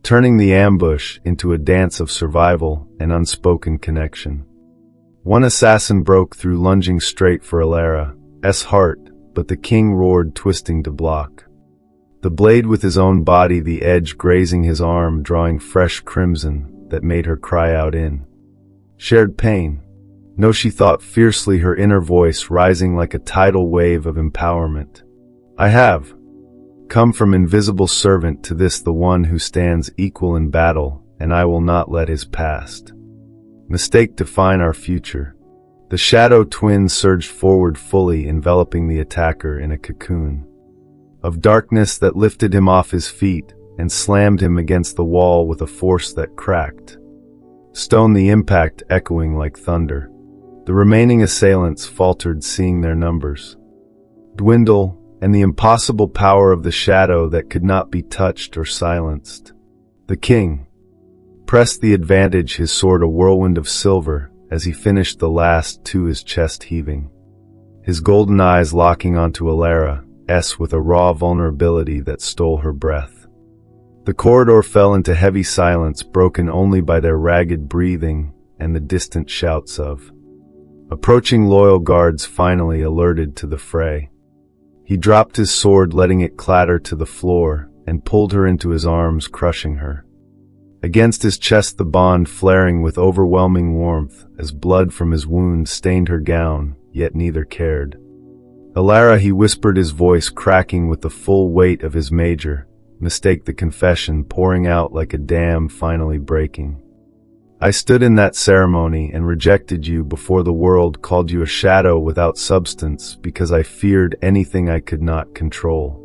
turning the ambush into a dance of survival and unspoken connection. One assassin broke through, lunging straight for Elara's heart, but the king roared, twisting to block the blade with his own body, the edge grazing his arm, drawing fresh crimson that made her cry out in shared pain. No, she thought fiercely, her inner voice rising like a tidal wave of empowerment. I have come from invisible servant to this, the one who stands equal in battle, and I will not let his past mistake define our future. The shadow twin surged forward, fully enveloping the attacker in a cocoon of darkness that lifted him off his feet and slammed him against the wall with a force that cracked stone, the impact echoing like thunder. The remaining assailants faltered, seeing their numbers dwindle and the impossible power of the shadow that could not be touched or silenced. The king pressed the advantage, his sword a whirlwind of silver as he finished the last two, his chest heaving, his golden eyes locking onto Elara's with a raw vulnerability that stole her breath. The corridor fell into heavy silence, broken only by their ragged breathing and the distant shouts of Approaching loyal guards finally alerted to the fray. He dropped his sword, letting it clatter to the floor, and pulled her into his arms, crushing her. Against his chest, the bond flaring with overwhelming warmth as blood from his wound stained her gown, yet neither cared. "Elara," he whispered, his voice cracking with the full weight of his major, mistake the confession pouring out like a dam finally breaking. "I stood in that ceremony and rejected you before the world called you a shadow without substance because I feared anything I could not control.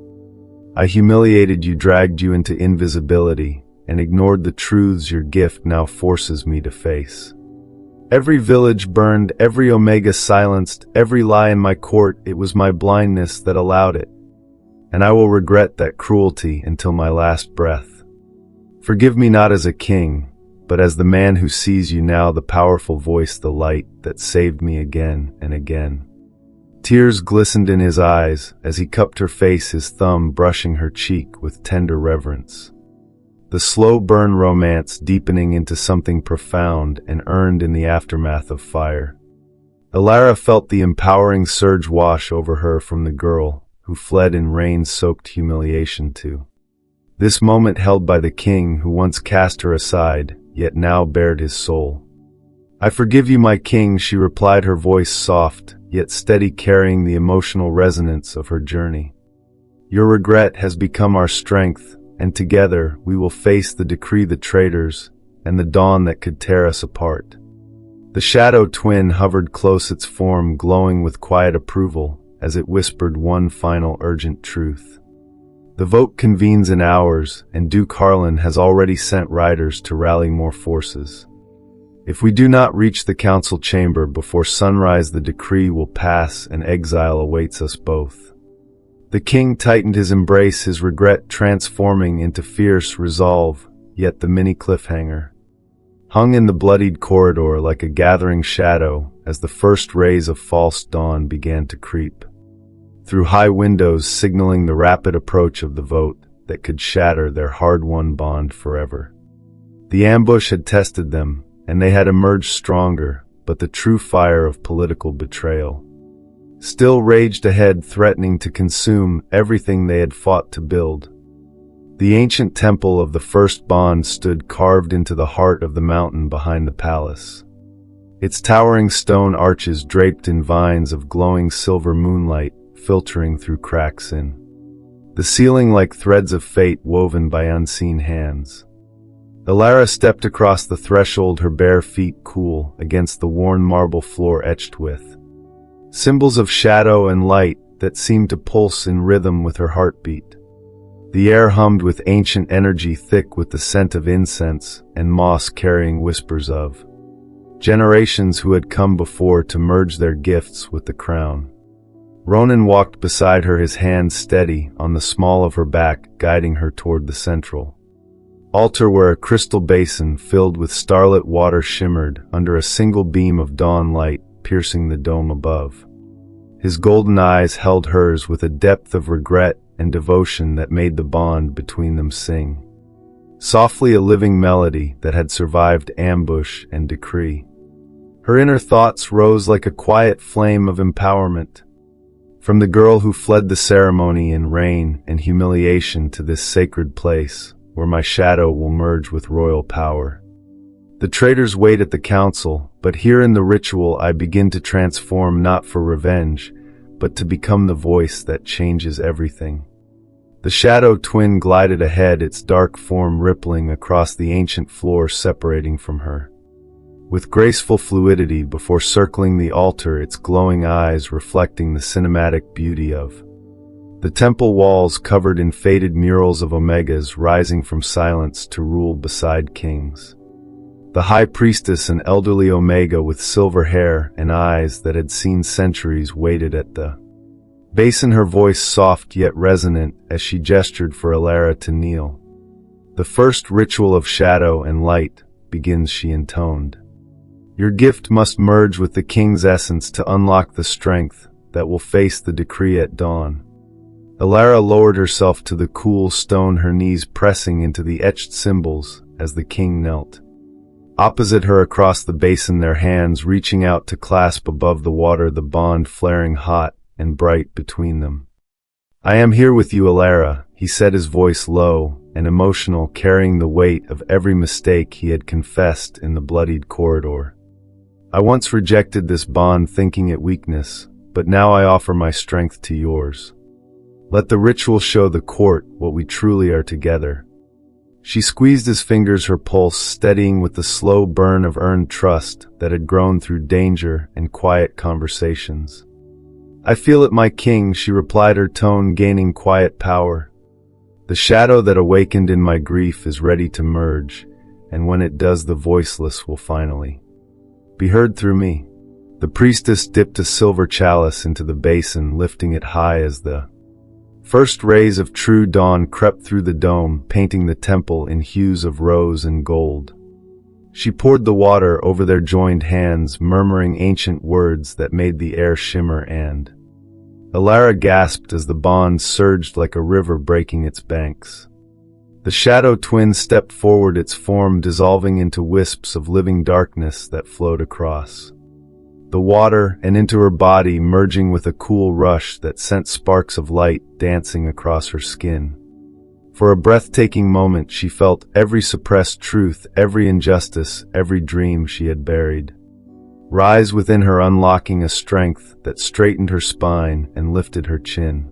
I humiliated you, dragged you into invisibility, and ignored the truths your gift now forces me to face. Every village burned, every omega silenced, every lie in my court, it was my blindness that allowed it. And I will regret that cruelty until my last breath. Forgive me not as a king, but as the man who sees you now, the powerful voice, the light that saved me again and again." Tears glistened in his eyes as he cupped her face, his thumb brushing her cheek with tender reverence. The slow burn romance deepening into something profound and earned in the aftermath of fire. Elara felt the empowering surge wash over her from the girl who fled in rain-soaked humiliation too. This moment held by the king who once cast her aside, yet now bared his soul. "I forgive you, my king," she replied, her voice soft, yet steady, carrying the emotional resonance of her journey. "Your regret has become our strength, and together we will face the decree, the traitors, and the dawn that could tear us apart." The shadow twin hovered close, its form glowing with quiet approval as it whispered one final urgent truth. "The vote convenes in hours, and Duke Harlan has already sent riders to rally more forces. If we do not reach the council chamber before sunrise, the decree will pass and exile awaits us both." The king tightened his embrace, his regret transforming into fierce resolve, yet the mini cliffhanger hung in the bloodied corridor like a gathering shadow as the first rays of false dawn began to creep through high windows, signaling the rapid approach of the vote that could shatter their hard-won bond forever. The ambush had tested them, and they had emerged stronger, but the true fire of political betrayal still raged ahead, threatening to consume everything they had fought to build. The ancient temple of the first bond stood carved into the heart of the mountain behind the palace, its towering stone arches draped in vines of glowing silver moonlight filtering through cracks in the ceiling like threads of fate woven by unseen hands. Elara stepped across the threshold, her bare feet cool against the worn marble floor etched with symbols of shadow and light that seemed to pulse in rhythm with her heartbeat. The air hummed with ancient energy, thick with the scent of incense and moss, carrying whispers of generations who had come before to merge their gifts with the crown. Ronan walked beside her, his hand steady on the small of her back, guiding her toward the central altar where a crystal basin filled with starlit water shimmered under a single beam of dawn light piercing the dome above. His golden eyes held hers with a depth of regret and devotion that made the bond between them sing softly, a living melody that had survived ambush and decree. Her inner thoughts rose like a quiet flame of empowerment. From the girl who fled the ceremony in rain and humiliation to this sacred place where my shadow will merge with royal power. The traitors wait at the council, but here in the ritual I begin to transform, not for revenge, but to become the voice that changes everything. The shadow twin glided ahead, its dark form rippling across the ancient floor separating from her. With graceful fluidity before circling the altar, its glowing eyes reflecting the cinematic beauty of the temple walls covered in faded murals of omegas rising from silence to rule beside kings. The high priestess, an elderly omega with silver hair and eyes that had seen centuries, waited at the basin, her voice soft yet resonant as she gestured for Elara to kneel. "The first ritual of shadow and light begins," she intoned. "Your gift must merge with the king's essence to unlock the strength that will face the decree at dawn." Elara lowered herself to the cool stone, her knees pressing into the etched symbols as the king knelt. Opposite her across the basin, their hands reaching out to clasp above the water, the bond flaring hot and bright between them. "I am here with you, Elara," he said, his voice low and emotional, carrying the weight of every mistake he had confessed in the bloodied corridor. "I once rejected this bond thinking it weakness, but now I offer my strength to yours. Let the ritual show the court what we truly are together." She squeezed his fingers, her pulse steadying with the slow burn of earned trust that had grown through danger and quiet conversations. "I feel it, my king," she replied, her tone gaining quiet power. "The shadow that awakened in my grief is ready to merge, and when it does, the voiceless will finally be heard through me." The priestess dipped a silver chalice into the basin, lifting it high as the first rays of true dawn crept through the dome, painting the temple in hues of rose and gold. She poured the water over their joined hands, murmuring ancient words that made the air shimmer, and Elara gasped as the bond surged like a river breaking its banks. The shadow twin stepped forward, its form dissolving into wisps of living darkness that flowed across the water and into her body, merging with a cool rush that sent sparks of light dancing across her skin. For a breathtaking moment, she felt every suppressed truth, every injustice, every dream she had buried rise within her, unlocking a strength that straightened her spine and lifted her chin.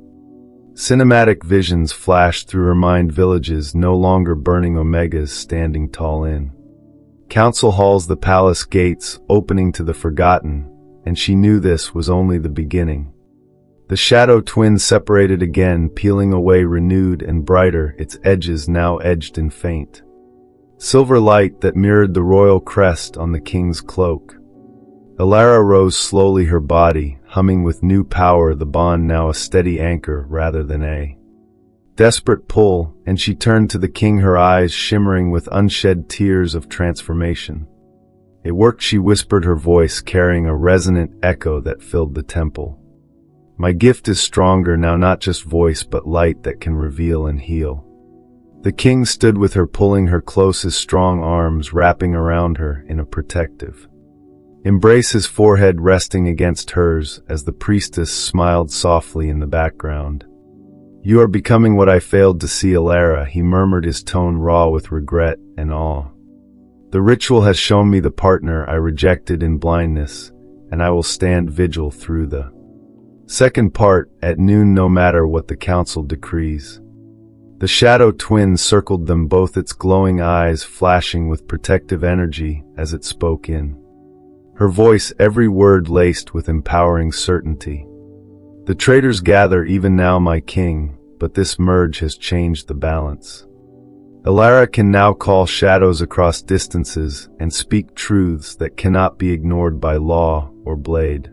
Cinematic visions flashed through her mind, villages no longer burning, omegas standing tall in council halls, the palace gates opening to the forgotten, and she knew this was only the beginning. The shadow twin separated again, peeling away renewed and brighter, its edges now edged in faint silver light that mirrored the royal crest on the king's cloak. Elara rose slowly, her body humming with new power, the bond now a steady anchor rather than a desperate pull, and she turned to the king, her eyes shimmering with unshed tears of transformation. "It worked," she whispered, her voice carrying a resonant echo that filled the temple. "My gift is stronger now, not just voice but light that can reveal and heal." The king stood with her, pulling her close, his strong arms wrapping around her in a protective embrace, his forehead resting against hers as the priestess smiled softly in the background. "You are becoming what I failed to see, Elara," he murmured, his tone raw with regret and awe. "The ritual has shown me the partner I rejected in blindness, and I will stand vigil through the second part at noon, no matter what the council decrees." The shadow twin circled them both, its glowing eyes flashing with protective energy as it spoke in her voice, every word laced with empowering certainty. "The traitors gather even now, my king, but this merge has changed the balance. Elara can now call shadows across distances and speak truths that cannot be ignored by law or blade."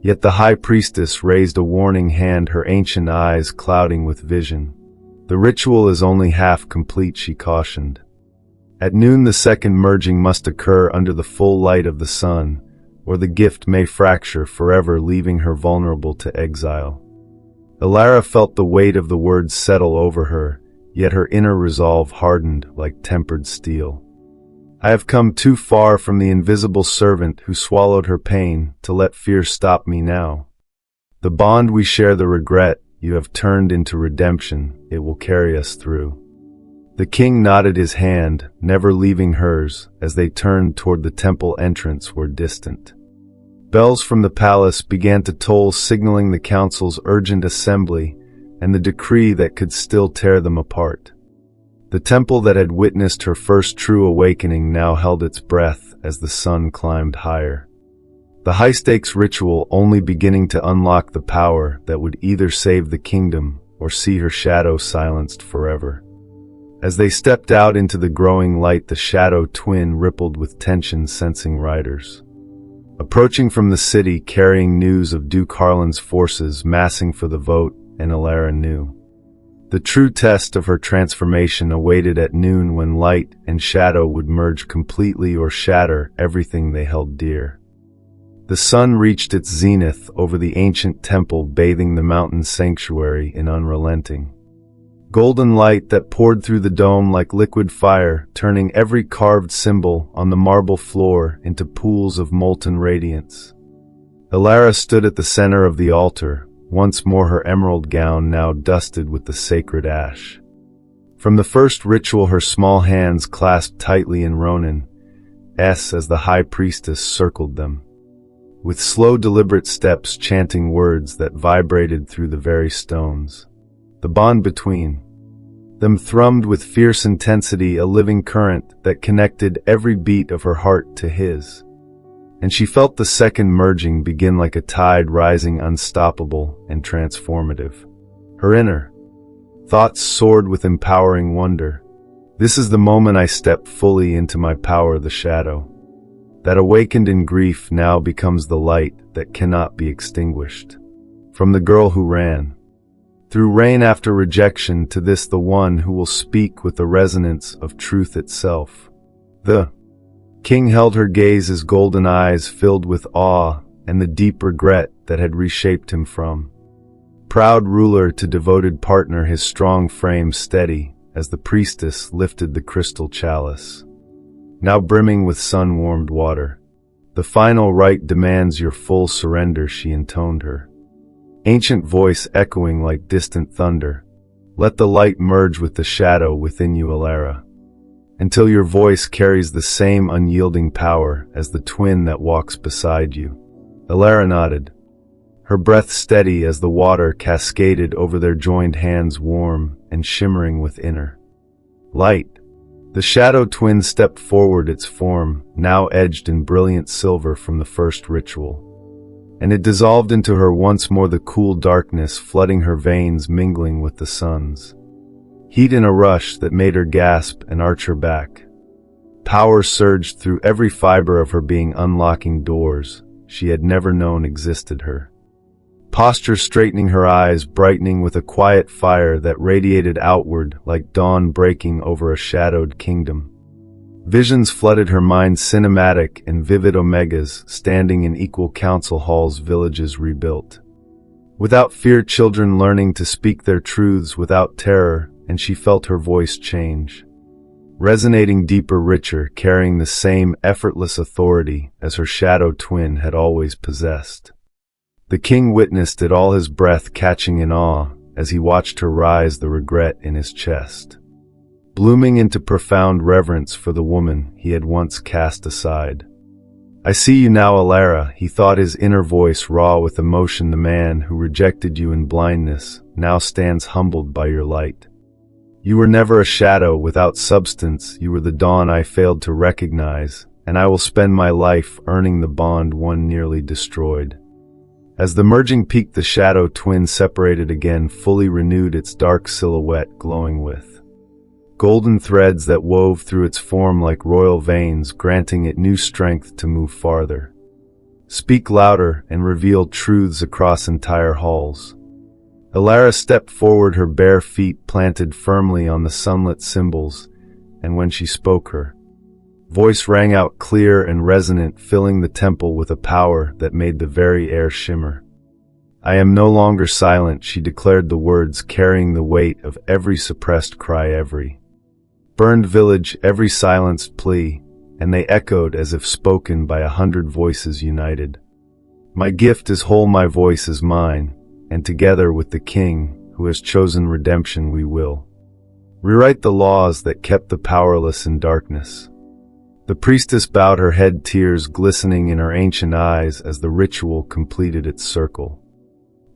Yet the high priestess raised a warning hand, her ancient eyes clouding with vision. "The ritual is only half complete," she cautioned. "At noon the second merging must occur under the full light of the sun, or the gift may fracture forever, leaving her vulnerable to exile." Elara felt the weight of the words settle over her, yet her inner resolve hardened like tempered steel. "I have come too far from the invisible servant who swallowed her pain to let fear stop me now. The bond we share, the regret you have turned into redemption, it will carry us through." The king nodded, his hand never leaving hers as they turned toward the temple entrance where distant bells from the palace began to toll, signaling the council's urgent assembly and the decree that could still tear them apart. The temple that had witnessed her first true awakening now held its breath as the sun climbed higher. The high-stakes ritual only beginning to unlock the power that would either save the kingdom or see her shadow silenced forever. As they stepped out into the growing light, the shadow twin rippled with tension, sensing riders approaching from the city, carrying news of Duke Harlan's forces massing for the vote, and Elara knew the true test of her transformation awaited at noon, when light and shadow would merge completely or shatter everything they held dear. The sun reached its zenith over the ancient temple, bathing the mountain sanctuary in unrelenting golden light that poured through the dome like liquid fire, turning every carved symbol on the marble floor into pools of molten radiance. Elara stood at the center of the altar, once more her emerald gown now dusted with the sacred ash. From the first ritual, her small hands clasped tightly in Ronan's as the high priestess circled them, with slow, deliberate steps chanting words that vibrated through the very stones. The bond between them thrummed with fierce intensity, a living current that connected every beat of her heart to his. And she felt the second merging begin like a tide rising, unstoppable and transformative. Her inner thoughts soared with empowering wonder. This is the moment I step fully into my power, the shadow that awakened in grief now becomes the light that cannot be extinguished. From the girl who ran through rain after rejection to this, the one who will speak with the resonance of truth itself. The king held her gaze, his golden eyes filled with awe and the deep regret that had reshaped him from proud ruler to devoted partner, his strong frame steady as the priestess lifted the crystal chalice, now brimming with sun-warmed water. The final rite demands your full surrender, she intoned, her ancient voice echoing like distant thunder. Let the light merge with the shadow within you, Elara, until your voice carries the same unyielding power as the twin that walks beside you. Elara nodded, her breath steady as the water cascaded over their joined hands, warm and shimmering with inner light. The shadow twin stepped forward, its form now edged in brilliant silver from the first ritual, and it dissolved into her once more, the cool darkness flooding her veins, mingling with the sun's heat in a rush that made her gasp and arch her back. Power surged through every fiber of her being, unlocking doors she had never known existed, her posture straightening, her eyes brightening with a quiet fire that radiated outward like dawn breaking over a shadowed kingdom. Visions flooded her mind, cinematic and vivid, omegas standing in equal council halls, villages rebuilt without fear, children learning to speak their truths without terror, and she felt her voice change, resonating deeper, richer, carrying the same effortless authority as her shadow twin had always possessed. The king witnessed it all, his breath catching in awe as he watched her rise, the regret in his chest blooming into profound reverence for the woman he had once cast aside. I see you now, Elara, he thought, his inner voice raw with emotion. The man who rejected you in blindness now stands humbled by your light. You were never a shadow without substance, you were the dawn I failed to recognize, and I will spend my life earning the bond one nearly destroyed. As the merging peaked, the shadow twin separated again, fully renewed, its dark silhouette glowing with golden threads that wove through its form like royal veins, granting it new strength to move farther, speak louder, and reveal truths across entire halls. Elara stepped forward, her bare feet planted firmly on the sunlit symbols, and when she spoke, her voice rang out clear and resonant, filling the temple with a power that made the very air shimmer. I am no longer silent, she declared, the words carrying the weight of every suppressed cry, every burned village, every silenced plea, and they echoed as if spoken by 100 voices united. My gift is whole, my voice is mine, and together with the king who has chosen redemption, we will rewrite the laws that kept the powerless in darkness. The priestess bowed her head, tears glistening in her ancient eyes as the ritual completed its circle.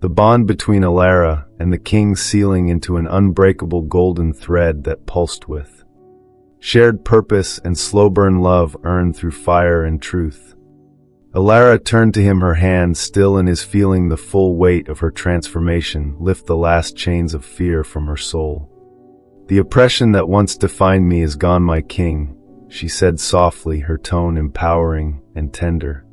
The bond between Elara and the king sealing into an unbreakable golden thread that pulsed with shared purpose and slow-burn love earned through fire and truth. Elara turned to him, her hand still in his, feeling the full weight of her transformation lift the last chains of fear from her soul. The oppression that once defined me is gone, my king, she said softly, her tone empowering and tender.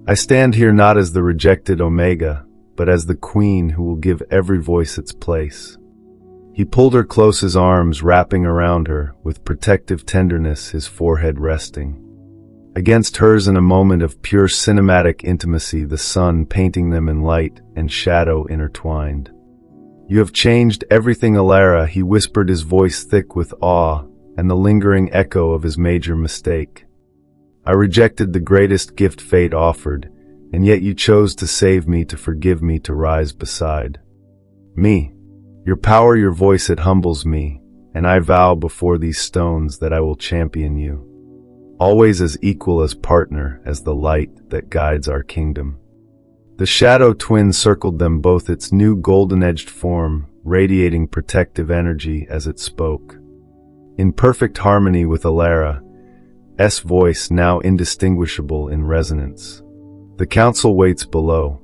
I stand here not as the rejected Omega, but as the queen who will give every voice its place. He pulled her close, his arms wrapping around her, with protective tenderness, his forehead resting against hers in a moment of pure cinematic intimacy, the sun painting them in light and shadow intertwined. "You have changed everything, Elara," he whispered, his voice thick with awe and the lingering echo of his major mistake. "I rejected the greatest gift fate offered, and yet you chose to save me, to forgive me, to rise beside me. Your power, your voice, it humbles me, and I vow before these stones that I will champion you, always as equal, as partner, as the light that guides our kingdom." The shadow twin circled them both, its new golden-edged form radiating protective energy as it spoke. In perfect harmony with Elara's voice, now indistinguishable in resonance. "The council waits below,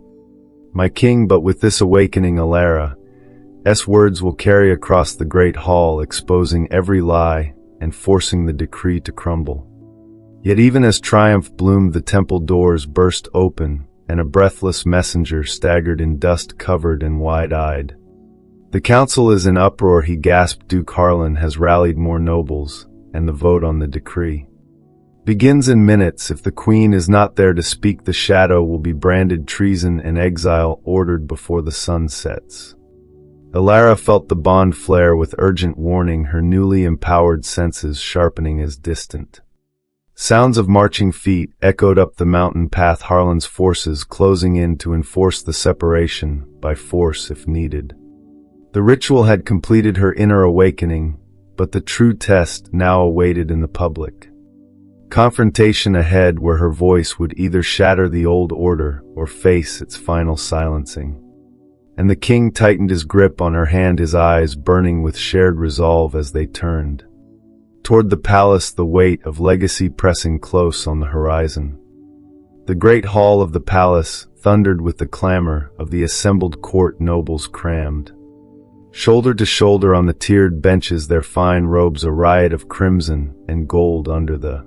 my king, but with this awakening Elara's words will carry across the great hall, exposing every lie and forcing the decree to crumble." Yet even as triumph bloomed, the temple doors burst open, and a breathless messenger staggered in dust covered and wide-eyed. "The council is in uproar," he gasped. "Duke Harlan has rallied more nobles, and the vote on the decree begins in minutes. If the queen is not there to speak, the shadow will be branded treason and exile ordered before the sun sets." Elara felt the bond flare with urgent warning, her newly empowered senses sharpening as distant sounds of marching feet echoed up the mountain path, Harlan's forces closing in to enforce the separation, by force if needed. The ritual had completed her inner awakening, but the true test now awaited in the public confrontation ahead, where her voice would either shatter the old order or face its final silencing. And the king tightened his grip on her hand, his eyes burning with shared resolve as they turned toward the palace, the weight of legacy pressing close on the horizon. The great hall of the palace thundered with the clamor of the assembled court, nobles crammed shoulder to shoulder on the tiered benches, their fine robes a riot of crimson and gold under the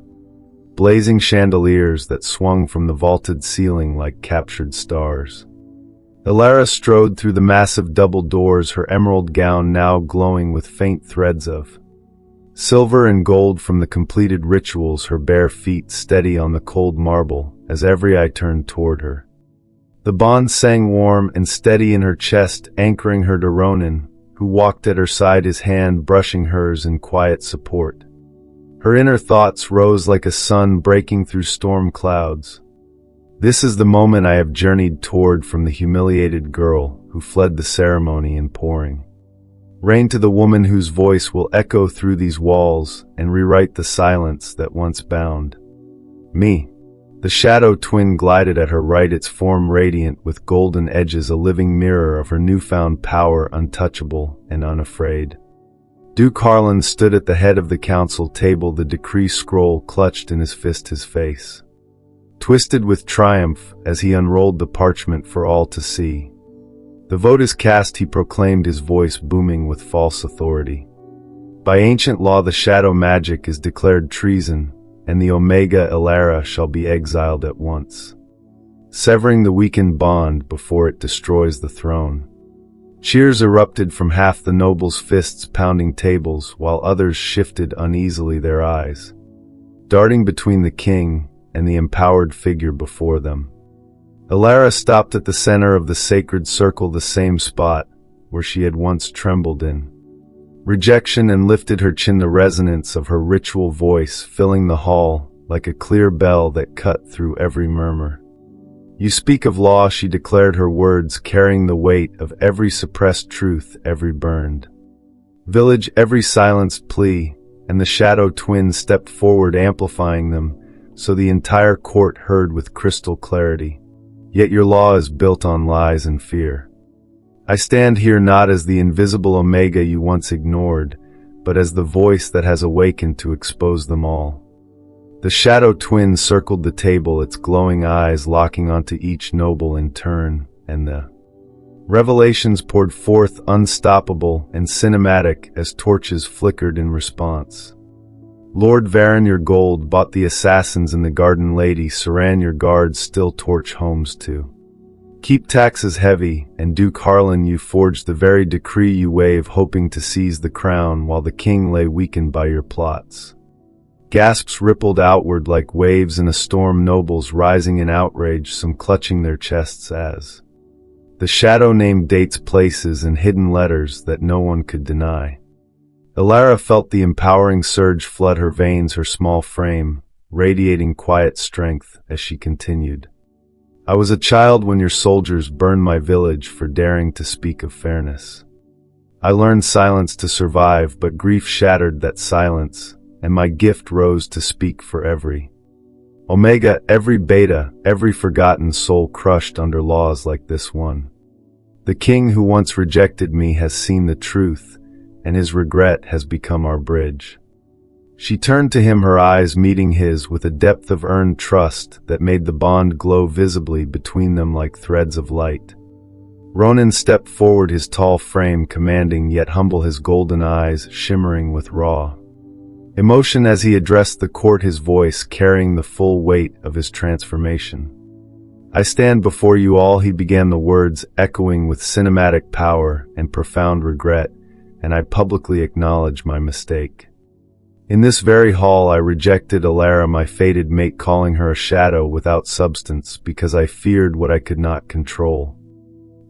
blazing chandeliers that swung from the vaulted ceiling like captured stars. Elara strode through the massive double doors, her emerald gown now glowing with faint threads of silver and gold from the completed rituals, her bare feet steady on the cold marble as every eye turned toward her. The bond sang warm and steady in her chest, anchoring her to Ronan, who walked at her side, his hand brushing hers in quiet support. Her inner thoughts rose like a sun breaking through storm clouds. "This is the moment I have journeyed toward, from the humiliated girl who fled the ceremony in pouring rain to the woman whose voice will echo through these walls and rewrite the silence that once bound me." The shadow twin glided at her right, its form radiant with golden edges, a living mirror of her newfound power, untouchable and unafraid. Duke Harlan stood at the head of the council table, the decree scroll clutched in his fist, his face twisted with triumph as he unrolled the parchment for all to see. "The vote is cast," he proclaimed, his voice booming with false authority. "By ancient law the shadow magic is declared treason, and the Omega Elara shall be exiled at once, severing the weakened bond before it destroys the throne." Cheers erupted from half the nobles, fists pounding tables, while others shifted uneasily, their eyes darting between the king and the empowered figure before them. Elara stopped at the center of the sacred circle, the same spot where she had once trembled in rejection, and lifted her chin, the resonance of her ritual voice filling the hall like a clear bell that cut through every murmur. "You speak of law," she declared, her words carrying the weight of every suppressed truth, every burned village, every silenced plea, and the shadow twin stepped forward, amplifying them so the entire court heard with crystal clarity. "Yet your law is built on lies and fear. I stand here not as the invisible Omega you once ignored, but as the voice that has awakened to expose them all." The shadow twin circled the table, its glowing eyes locking onto each noble in turn, and the revelations poured forth unstoppable and cinematic as torches flickered in response. "Lord Varen, your gold bought the assassins in the garden. Lady Saran, your guards still torch homes to keep taxes heavy, and Duke Harlan, you forged the very decree you wave, hoping to seize the crown while the king lay weakened by your plots." Gasps rippled outward like waves in a storm, nobles rising in outrage, some clutching their chests as The shadow named dates, places, and hidden letters that no one could deny. Elara felt the empowering surge flood her veins, her small frame, radiating quiet strength as she continued. I was a child when your soldiers burned my village for daring to speak of fairness. I learned silence to survive, but grief shattered that silence, and my gift rose to speak for every Omega, every Beta, every forgotten soul crushed under laws like this one. The king who once rejected me has seen the truth, and his regret has become our bridge. She turned to him, her eyes meeting his with a depth of earned trust that made the bond glow visibly between them like threads of light. Ronan stepped forward, his tall frame commanding yet humble, his golden eyes shimmering with raw emotion as he addressed the court, his voice carrying the full weight of his transformation. I stand before you all, he began, the words echoing with cinematic power and profound regret, and I publicly acknowledge my mistake. In this very hall I rejected Elara, my fated mate, calling her a shadow without substance because I feared what I could not control.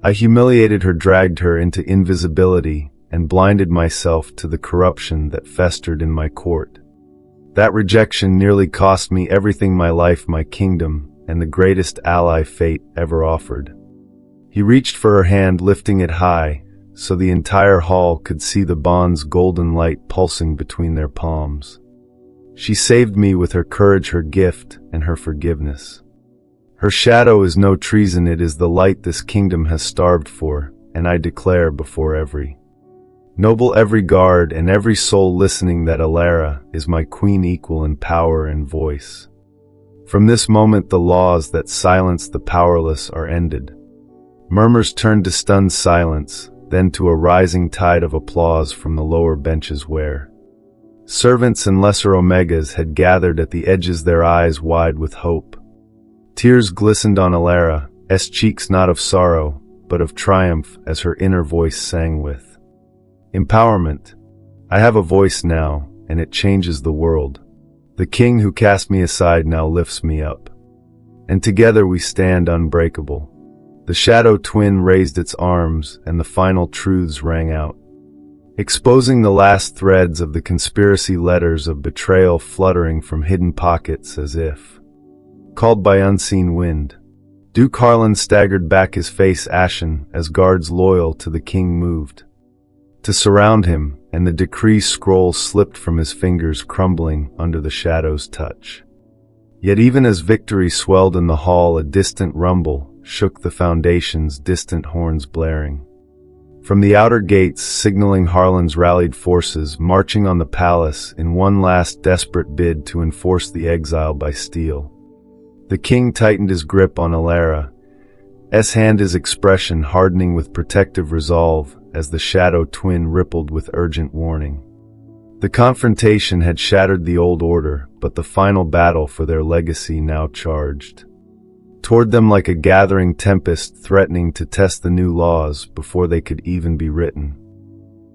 I humiliated her, dragged her into invisibility, and blinded myself to the corruption that festered in my court. That rejection nearly cost me everything, my life, my kingdom, and the greatest ally fate ever offered. He reached for her hand, lifting it high, so the entire hall could see the bond's golden light pulsing between their palms. She saved me with her courage, her gift, and her forgiveness. Her shadow is no treason, it is the light this kingdom has starved for, and I declare before every noble, every guard, and every soul listening that Elara is my queen, equal in power and voice. From this moment the laws that silence the powerless are ended. Murmurs turned to stunned silence, then to a rising tide of applause from the lower benches where servants and lesser Omegas had gathered at the edges, their eyes wide with hope. Tears glistened on Elara's cheeks, not of sorrow, but of triumph, as her inner voice sang with empowerment. I have a voice now, and it changes the world. The king who cast me aside now lifts me up. And together we stand unbreakable. The shadow twin raised its arms, and the final truths rang out, exposing the last threads of the conspiracy, letters of betrayal fluttering from hidden pockets as if called by unseen wind. Duke Harlan staggered back, his face ashen, as guards loyal to the king moved to surround him, and the decree scroll slipped from his fingers, crumbling under the shadow's touch. Yet even as victory swelled in the hall, a distant rumble shook the foundations, distant horns blaring from the outer gates, signaling Harlan's rallied forces marching on the palace in one last desperate bid to enforce the exile by steel. The king tightened his grip on Elara's hand, his expression hardening with protective resolve as the shadow twin rippled with urgent warning. The confrontation had shattered the old order, but the final battle for their legacy now charged toward them like a gathering tempest, threatening to test the new laws before they could even be written.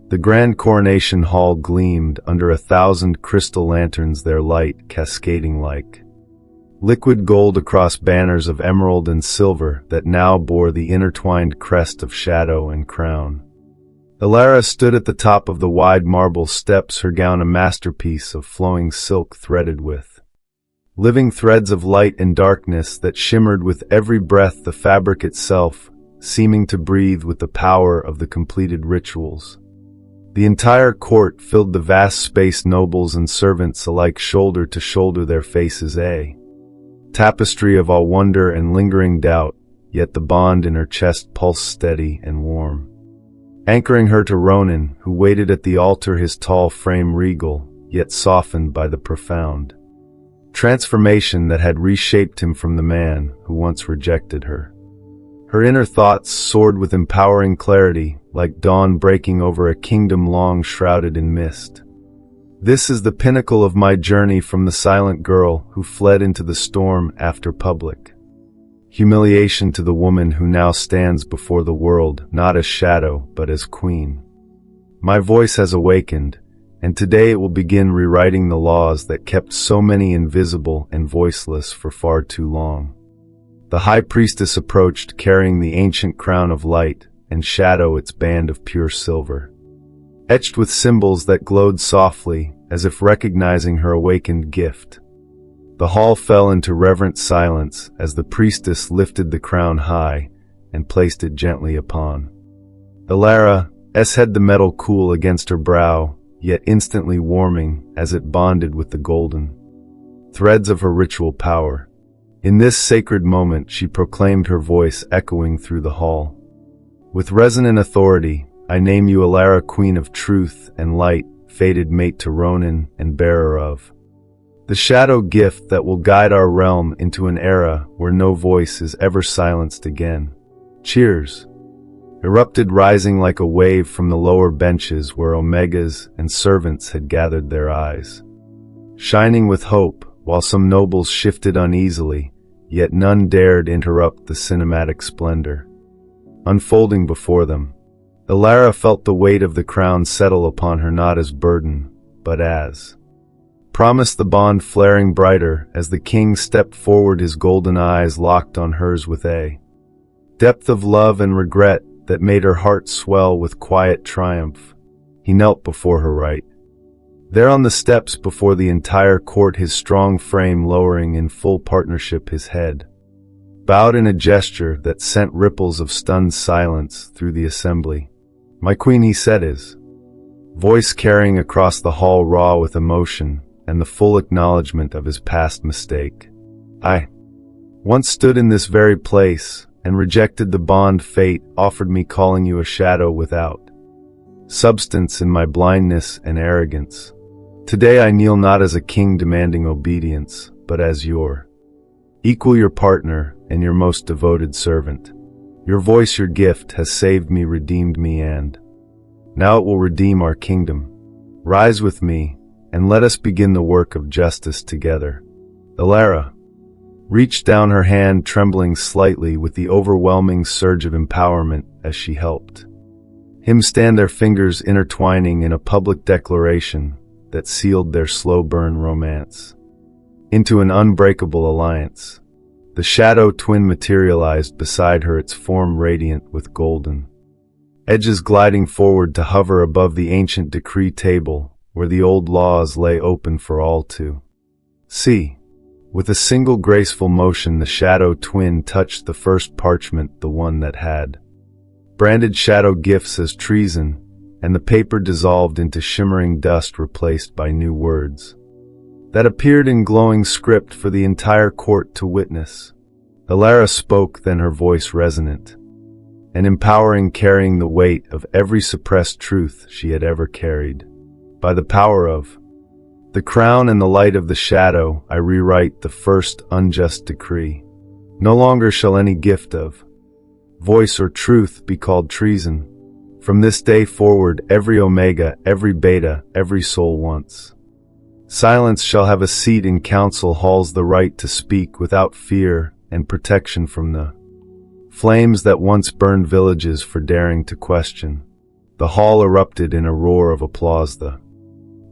The grand coronation hall gleamed under 1,000 crystal lanterns, their light cascading like liquid gold across banners of emerald and silver that now bore the intertwined crest of shadow and crown. Elara stood at the top of the wide marble steps, her gown a masterpiece of flowing silk threaded with living threads of light and darkness that shimmered with every breath, the fabric itself seeming to breathe with the power of the completed rituals. The entire court filled the vast space, nobles and servants alike shoulder to shoulder, their faces a tapestry of all wonder and lingering doubt, yet the bond in her chest pulsed steady and warm, anchoring her to Ronan, who waited at the altar, his tall frame regal, yet softened by the profound transformation that had reshaped him from the man who once rejected her. Her inner thoughts soared with empowering clarity, like dawn breaking over a kingdom long shrouded in mist. This is the pinnacle of my journey, from the silent girl who fled into the storm after public humiliation to the woman who now stands before the world, not as shadow, but as queen. My voice has awakened, and today it will begin rewriting the laws that kept so many invisible and voiceless for far too long. The high priestess approached, carrying the ancient crown of light and shadow, its band of pure silver, etched with symbols that glowed softly, as if recognizing her awakened gift. The hall fell into reverent silence as the priestess lifted the crown high and placed it gently upon Elara's head, the metal cool against her brow, yet instantly warming as it bonded with the golden threads of her ritual power. In this sacred moment, she proclaimed, her voice echoing through the hall. With resonant authority, I name you Elara, Queen of Truth and Light, fated mate to Ronan and bearer of the shadow gift that will guide our realm into an era where no voice is ever silenced again. Cheers erupted, rising like a wave from the lower benches where omegas and servants had gathered their eyes, shining with hope, while some nobles shifted uneasily, yet none dared interrupt the cinematic splendor unfolding before them. Elara felt the weight of the crown settle upon her, not as burden, but as promise, the bond flaring brighter as the king stepped forward, his golden eyes locked on hers with a depth of love and regret that made her heart swell with quiet triumph. He knelt before her right there on the steps before the entire court, his strong frame lowering in full partnership, his head bowed in a gesture that sent ripples of stunned silence through the assembly. "My queen," he said, his voice carrying across the hall, raw with emotion and the full acknowledgement of his past mistake. "I once stood in this very place and rejected the bond fate offered me, calling you a shadow without substance in my blindness and arrogance. Today I kneel not as a king demanding obedience, but as your equal, your partner, and your most devoted servant. Your voice, your gift, has saved me, redeemed me, and now it will redeem our kingdom. Rise with me, and let us begin the work of justice together." Elara reached down her hand, trembling slightly with the overwhelming surge of empowerment as she helped him stand, their fingers intertwining in a public declaration that sealed their slow-burn romance into an unbreakable alliance. The shadow twin materialized beside her, its form radiant with golden edges gliding forward to hover above the ancient decree table where the old laws lay open for all to see. With a single graceful motion, the shadow twin touched the first parchment, the one that had branded shadow gifts as treason, and the paper dissolved into shimmering dust, replaced by new words that appeared in glowing script for the entire court to witness. Elara spoke, then, her voice resonant and empowering, carrying the weight of every suppressed truth she had ever carried. "By the power of the crown and the light of the shadow, I rewrite the first unjust decree. No longer shall any gift of voice or truth be called treason. From this day forward, every omega, every beta, every soul once silence shall have a seat in council halls, the right to speak without fear and protection from the flames that once burned villages for daring to question." The hall erupted in a roar of applause, the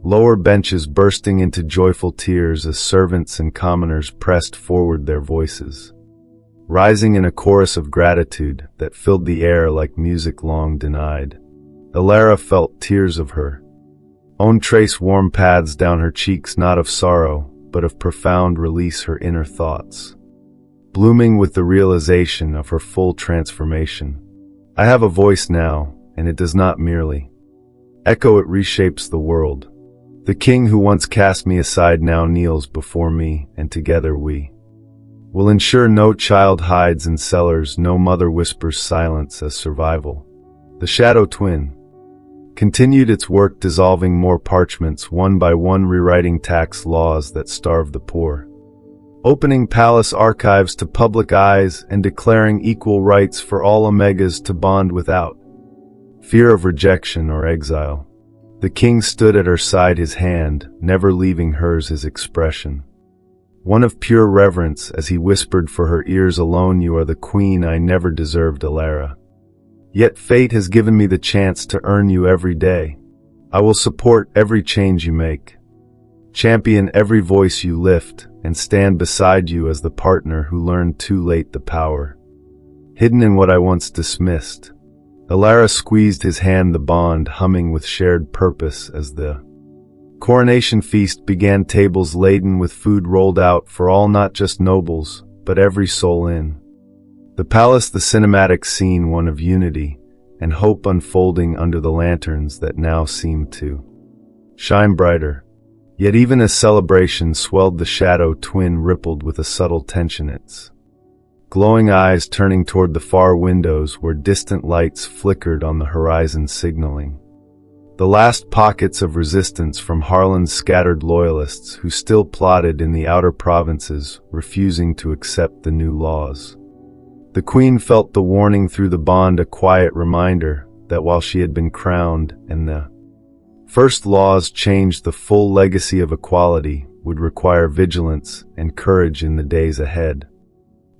lower benches bursting into joyful tears as servants and commoners pressed forward their voices, rising in a chorus of gratitude that filled the air like music long denied. Elara felt tears of her own trace warm paths down her cheeks, not of sorrow, but of profound release, her inner thoughts blooming with the realization of her full transformation. "I have a voice now, and it does not merely echo, it reshapes the world. The king who once cast me aside now kneels before me, and together we will ensure no child hides in cellars, no mother whispers silence as survival." The shadow twin continued its work, dissolving more parchments, one by one rewriting tax laws that starve the poor, opening palace archives to public eyes, and declaring equal rights for all omegas to bond without fear of rejection or exile. The king stood at her side, his hand never leaving hers, his expression one of pure reverence as he whispered for her ears alone, "You are the queen I never deserved, Elara. Yet fate has given me the chance to earn you every day. I will support every change you make." Champion every voice you lift, and stand beside you as the partner who learned too late the power hidden in what I once dismissed. Elara squeezed his hand, the bond humming with shared purpose as the coronation feast began. Tables laden with food rolled out for all, not just nobles, but every soul in the palace. The cinematic scene, one of unity and hope unfolding under the lanterns that now seemed to shine brighter. Yet even as celebration swelled, the shadow twin rippled with a subtle tension, its glowing eyes turning toward the far windows where distant lights flickered on the horizon, signaling the last pockets of resistance from Harlan's scattered loyalists who still plotted in the outer provinces, refusing to accept the new laws. The queen felt the warning through the bond, a quiet reminder that while she had been crowned and the first laws changed, the full legacy of equality would require vigilance and courage in the days ahead.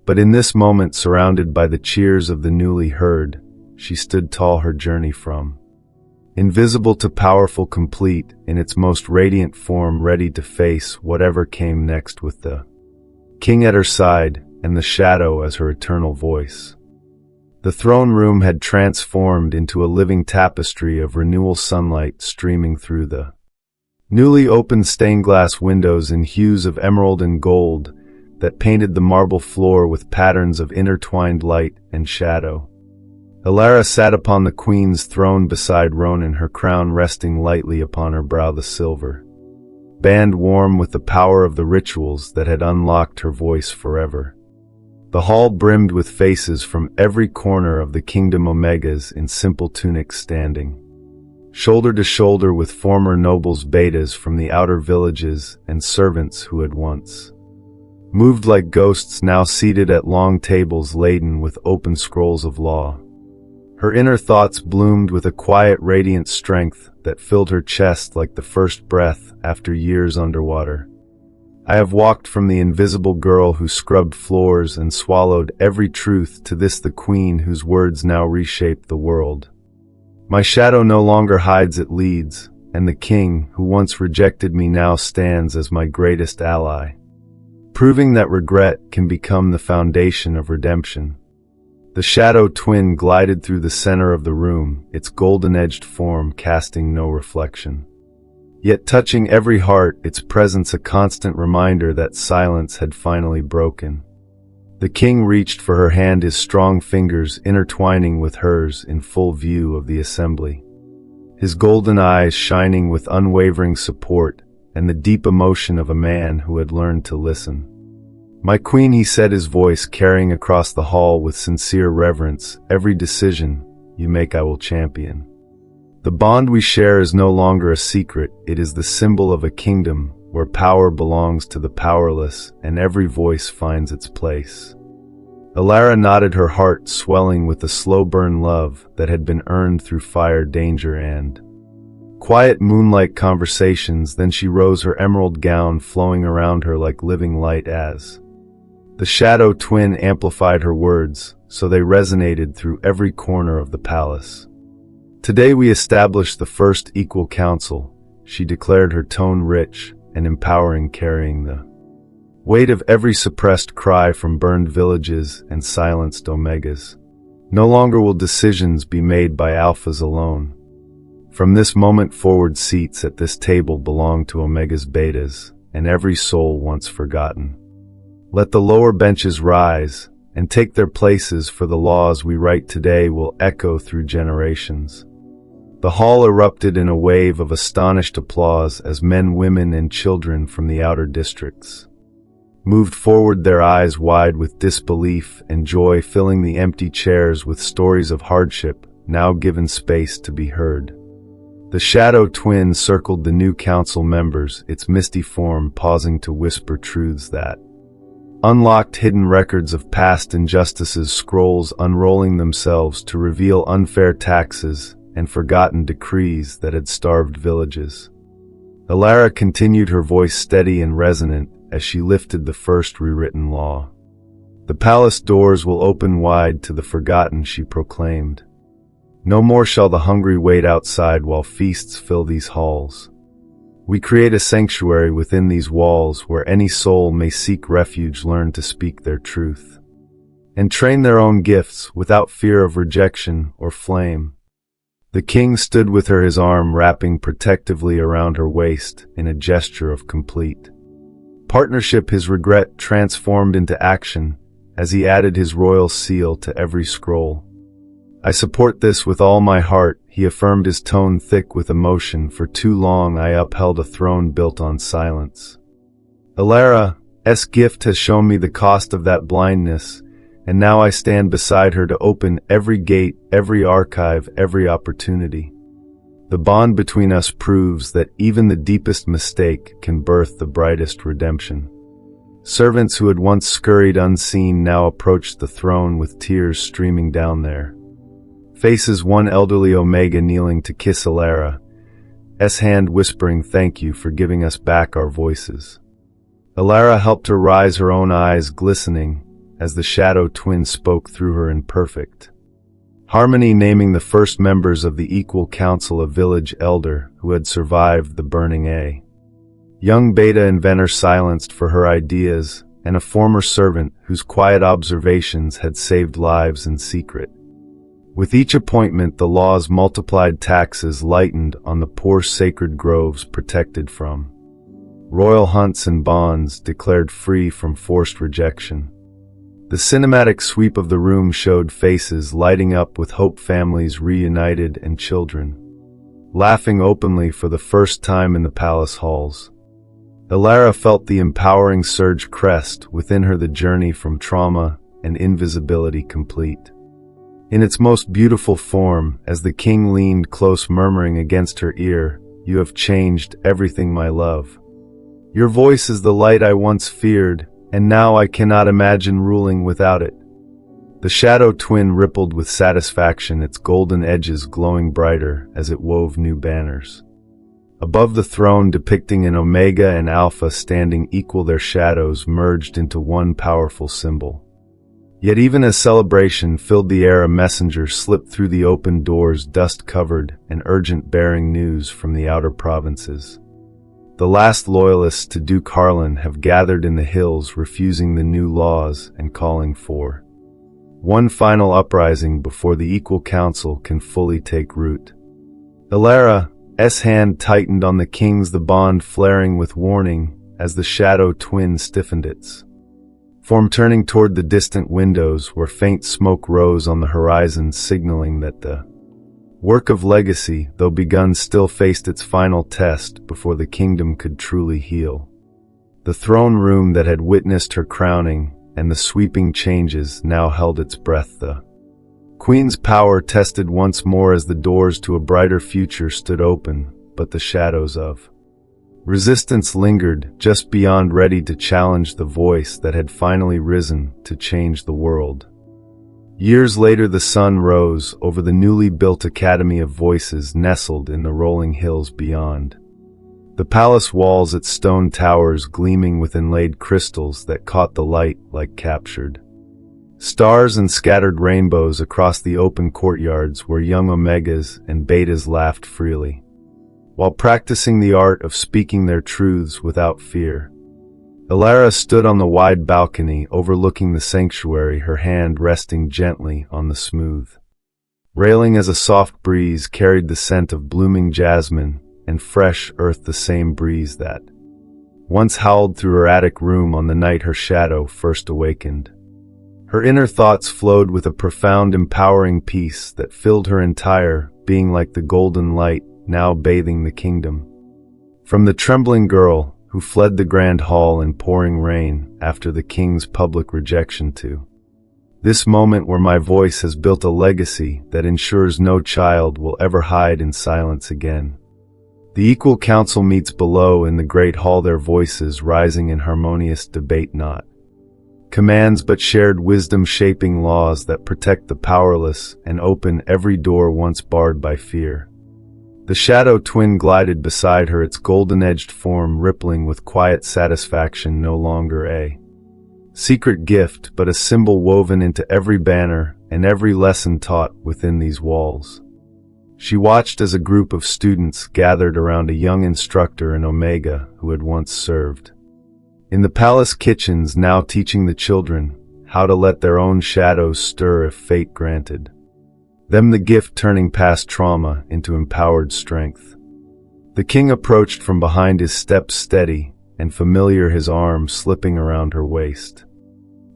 But in this moment, surrounded by the cheers of the newly heard, she stood tall, her journey from invisible to powerful, complete in its most radiant form, ready to face whatever came next, with the king at her side and the shadow as her eternal voice. The throne room had transformed into a living tapestry of renewal, sunlight streaming through the newly opened stained glass windows in hues of emerald and gold that painted the marble floor with patterns of intertwined light and shadow. Elara sat upon the queen's throne beside Ronan, her crown resting lightly upon her brow, the silver band warm with the power of the rituals that had unlocked her voice forever. The hall brimmed with faces from every corner of the kingdom, omegas in simple tunics standing shoulder to shoulder with former nobles, betas from the outer villages, and servants who had once moved like ghosts, now seated at long tables laden with open scrolls of law. Her inner thoughts bloomed with a quiet, radiant strength that filled her chest like the first breath after years underwater. I have walked from the invisible girl who scrubbed floors and swallowed every truth to this, the queen whose words now reshape the world. My shadow no longer hides, it leads, and the king who once rejected me now stands as my greatest ally, proving that regret can become the foundation of redemption. The shadow twin glided through the center of the room, its golden-edged form casting no reflection, yet touching every heart, its presence a constant reminder that silence had finally broken. The king reached for her hand, his strong fingers intertwining with hers in full view of the assembly, his golden eyes shining with unwavering support and the deep emotion of a man who had learned to listen. My queen, he said, his voice carrying across the hall with sincere reverence, every decision you make I will champion. The bond we share is no longer a secret, it is the symbol of a kingdom where power belongs to the powerless and every voice finds its place. Elara nodded, her heart swelling with the slow burn love that had been earned through fire, danger, and quiet moonlight conversations. Then she rose, her emerald gown flowing around her like living light as the shadow twin amplified her words, so they resonated through every corner of the palace. Today we establish the first equal council, she declared, her tone rich and empowering, carrying the weight of every suppressed cry from burned villages and silenced omegas. No longer will decisions be made by alphas alone. From this moment forward, seats at this table belong to omegas, betas, and every soul once forgotten. Let the lower benches rise and take their places, for the laws we write today will echo through generations. The hall erupted in a wave of astonished applause as men, women, and children from the outer districts moved forward, their eyes wide with disbelief and joy, filling the empty chairs with stories of hardship now given space to be heard. The shadow twin circled the new council members, its misty form pausing to whisper truths that unlocked hidden records of past injustices, scrolls unrolling themselves to reveal unfair taxes and forgotten decrees that had starved villages. Elara continued, her voice steady and resonant as she lifted the first rewritten law. The palace doors will open wide to the forgotten, she proclaimed. No more shall the hungry wait outside while feasts fill these halls. We create a sanctuary within these walls where any soul may seek refuge, learn to speak their truth, and train their own gifts without fear of rejection or flame. The king stood with her, his arm wrapping protectively around her waist in a gesture of complete partnership. His regret transformed into action as he added his royal seal to every scroll. "I support this with all my heart," he affirmed, his tone thick with emotion. "For too long I upheld a throne built on silence. Elara's gift has shown me the cost of that blindness, and now I stand beside her to open every gate, every archive, every opportunity. The bond between us proves that even the deepest mistake can birth the brightest redemption." Servants who had once scurried unseen now approached the throne with tears streaming down their faces. One elderly Omega kneeling to kiss Elara's hand, whispering, "Thank you for giving us back our voices." Elara helped her rise, her own eyes glistening as the shadow twin spoke through her in perfect harmony, naming the first members of the Equal Council, a village elder who had survived the burning A young beta inventor silenced for her ideas, and a former servant whose quiet observations had saved lives in secret. With each appointment, the laws multiplied, taxes lightened on the poor, sacred groves protected from royal hunts, and bonds declared free from forced rejection. The cinematic sweep of the room showed faces lighting up with hope, families reunited, and children laughing openly for the first time in the palace halls. Elara felt the empowering surge crest within her, the journey from trauma and invisibility complete. In its most beautiful form, as the king leaned close, murmuring against her ear, "You have changed everything, my love. Your voice is the light I once feared, and now I cannot imagine ruling without it." The shadow twin rippled with satisfaction, its golden edges glowing brighter as it wove new banners above the throne, depicting an Omega and Alpha standing equal. Their shadows merged into one powerful symbol. Yet even as celebration filled the air, a messenger slipped through the open doors, dust-covered and urgent, bearing news from the outer provinces. "The last loyalists to Duke Harlan have gathered in the hills, refusing the new laws and calling for one final uprising before the Equal Council can fully take root." Elara's hand tightened on the king's, the bond flaring with warning as the shadow twin stiffened its form, turning toward the distant windows where faint smoke rose on the horizon, signaling that the work of legacy, though begun, still faced its final test before the kingdom could truly heal. The throne room that had witnessed her crowning and the sweeping changes now held its breath. The queen's power tested once more as the doors to a brighter future stood open, but the shadows of resistance lingered just beyond, ready to challenge the voice that had finally risen to change the world. Years later, the sun rose over the newly built Academy of Voices, nestled in the rolling hills beyond the palace walls, its stone towers gleaming with inlaid crystals that caught the light like captured stars, and scattered rainbows across the open courtyards where young Omegas and Betas laughed freely, while practicing the art of speaking their truths without fear. Elara stood on the wide balcony overlooking the sanctuary, her hand resting gently on the smooth railing as a soft breeze carried the scent of blooming jasmine and fresh earth, the same breeze that once howled through her attic room on the night her shadow first awakened. Her inner thoughts flowed with a profound, empowering peace that filled her entire being, like the golden light now bathing the kingdom. From the trembling girl who fled the grand hall in pouring rain after the king's public rejection, to this moment where my voice has built a legacy that ensures no child will ever hide in silence again. The Equal Council meets below in the great hall, their voices rising in harmonious debate, not commands but shared wisdom, shaping laws that protect the powerless and open every door once barred by fear. The shadow twin glided beside her, its golden-edged form rippling with quiet satisfaction, no longer a secret gift but a symbol woven into every banner and every lesson taught within these walls. She watched as a group of students gathered around a young instructor in Omega who had once served. In the palace kitchens, now teaching the children how to let their own shadows stir if fate granted them the gift, turning past trauma into empowered strength. The king approached from behind, his steps steady and familiar, his arm slipping around her waist,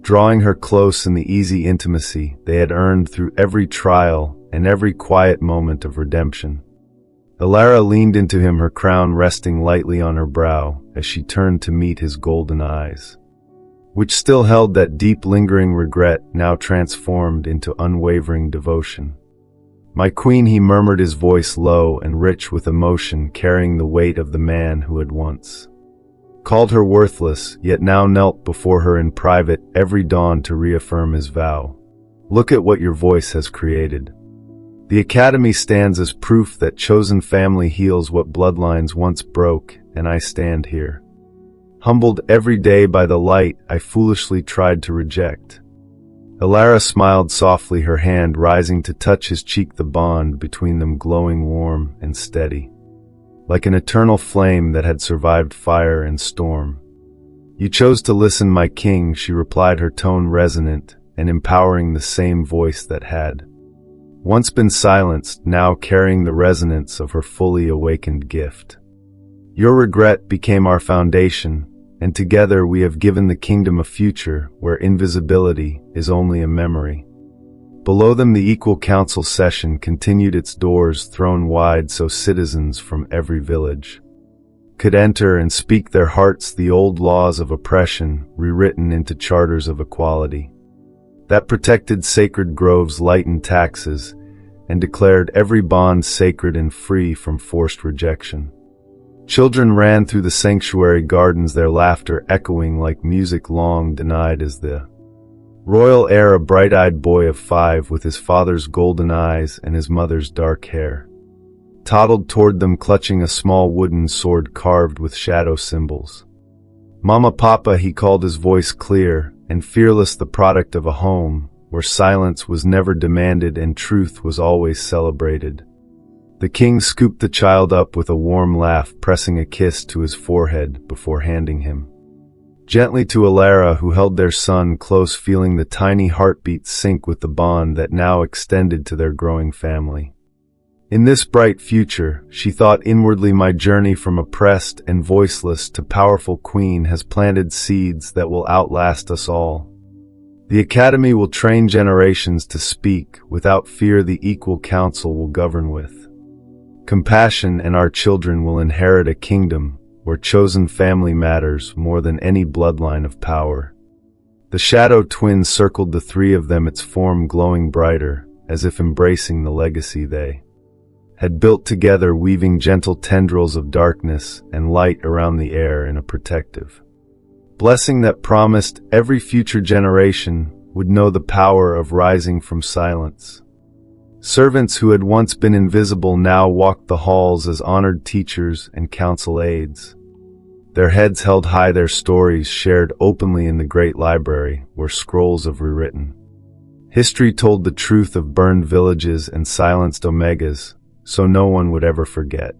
drawing her close in the easy intimacy they had earned through every trial and every quiet moment of redemption. Elara leaned into him, her crown resting lightly on her brow as she turned to meet his golden eyes, which still held that deep lingering regret, now transformed into unwavering devotion. "My queen," he murmured, his voice low and rich with emotion, carrying the weight of the man who had once called her worthless, yet now knelt before her in private every dawn to reaffirm his vow. "Look at what your voice has created. The Academy stands as proof that chosen family heals what bloodlines once broke, and I stand here, humbled every day by the light I foolishly tried to reject." Elara smiled softly, her hand rising to touch his cheek, the bond between them glowing warm and steady, like an eternal flame that had survived fire and storm. "You chose to listen, my king," she replied, her tone resonant and empowering, the same voice that had once been silenced, now carrying the resonance of her fully awakened gift. "Your regret became our foundation, and together we have given the kingdom a future where invisibility is only a memory." Below them, the Equal Council session continued, its doors thrown wide so citizens from every village could enter and speak their hearts, the old laws of oppression rewritten into charters of equality that protected sacred groves, lightened taxes, and declared every bond sacred and free from forced rejection. Children ran through the sanctuary gardens, their laughter echoing like music long denied as the royal heir, a bright-eyed boy of 5 with his father's golden eyes and his mother's dark hair, toddled toward them clutching a small wooden sword carved with shadow symbols. "Mama, Papa," he called, his voice clear and fearless, the product of a home where silence was never demanded and truth was always celebrated. The king scooped the child up with a warm laugh, pressing a kiss to his forehead before handing him gently to Elara, who held their son close, feeling the tiny heartbeats sync with the bond that now extended to their growing family. In this bright future, she thought inwardly, my journey from oppressed and voiceless to powerful queen has planted seeds that will outlast us all. The Academy will train generations to speak without fear, the Equal Council will govern with compassion, and our children will inherit a kingdom where chosen family matters more than any bloodline of power. The shadow twins circled the three of them, its form glowing brighter, as if embracing the legacy they had built together, weaving gentle tendrils of darkness and light around the air in a protective blessing that promised every future generation would know the power of rising from silence. Servants who had once been invisible now walked the halls as honored teachers and council aides, their heads held high, their stories shared openly in the great library where scrolls of rewritten history told the truth of burned villages and silenced Omegas, so no one would ever forget.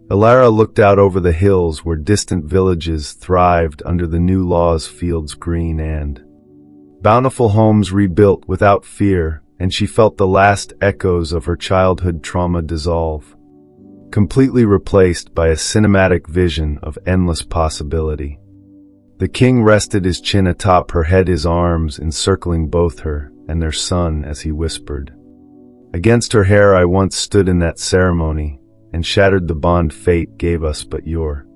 Elara looked out over the hills where distant villages thrived under the new laws, fields green and bountiful, homes rebuilt without fear, and she felt the last echoes of her childhood trauma dissolve, completely replaced by a cinematic vision of endless possibility. The king rested his chin atop her head, his arms encircling both her and their son as he whispered, "Against her hair I once stood in that ceremony and shattered the bond fate gave us, but your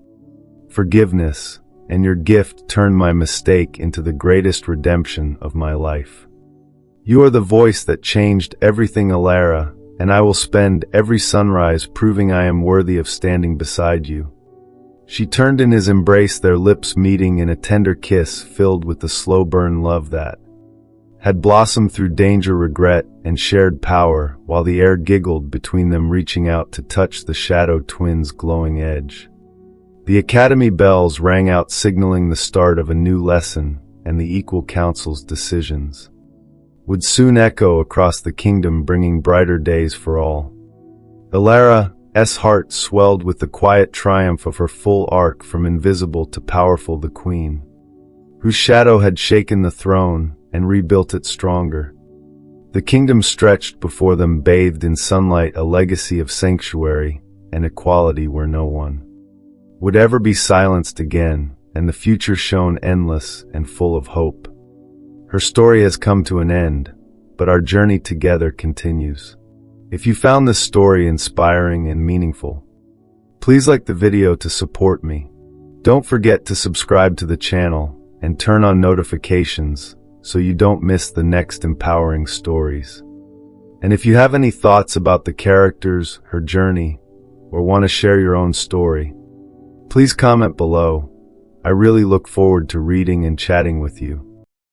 forgiveness and your gift turned my mistake into the greatest redemption of my life. You are the voice that changed everything, Elara, and I will spend every sunrise proving I am worthy of standing beside you." She turned in his embrace, their lips meeting in a tender kiss filled with the slow burn love that had blossomed through danger, regret, and shared power, while the air giggled between them, reaching out to touch the shadow twins' glowing edge. The Academy bells rang out, signaling the start of a new lesson, and the Equal Council's decisions would soon echo across the kingdom, bringing brighter days for all. Elara's heart swelled with the quiet triumph of her full arc from invisible to powerful, the queen, whose shadow had shaken the throne and rebuilt it stronger. The kingdom stretched before them, bathed in sunlight, a legacy of sanctuary and equality where no one would ever be silenced again, and the future shone endless and full of hope. Her story has come to an end, but our journey together continues. If you found this story inspiring and meaningful, please like the video to support me. Don't forget to subscribe to the channel and turn on notifications so you don't miss the next empowering stories. And if you have any thoughts about the characters, her journey, or want to share your own story, please comment below. I really look forward to reading and chatting with you.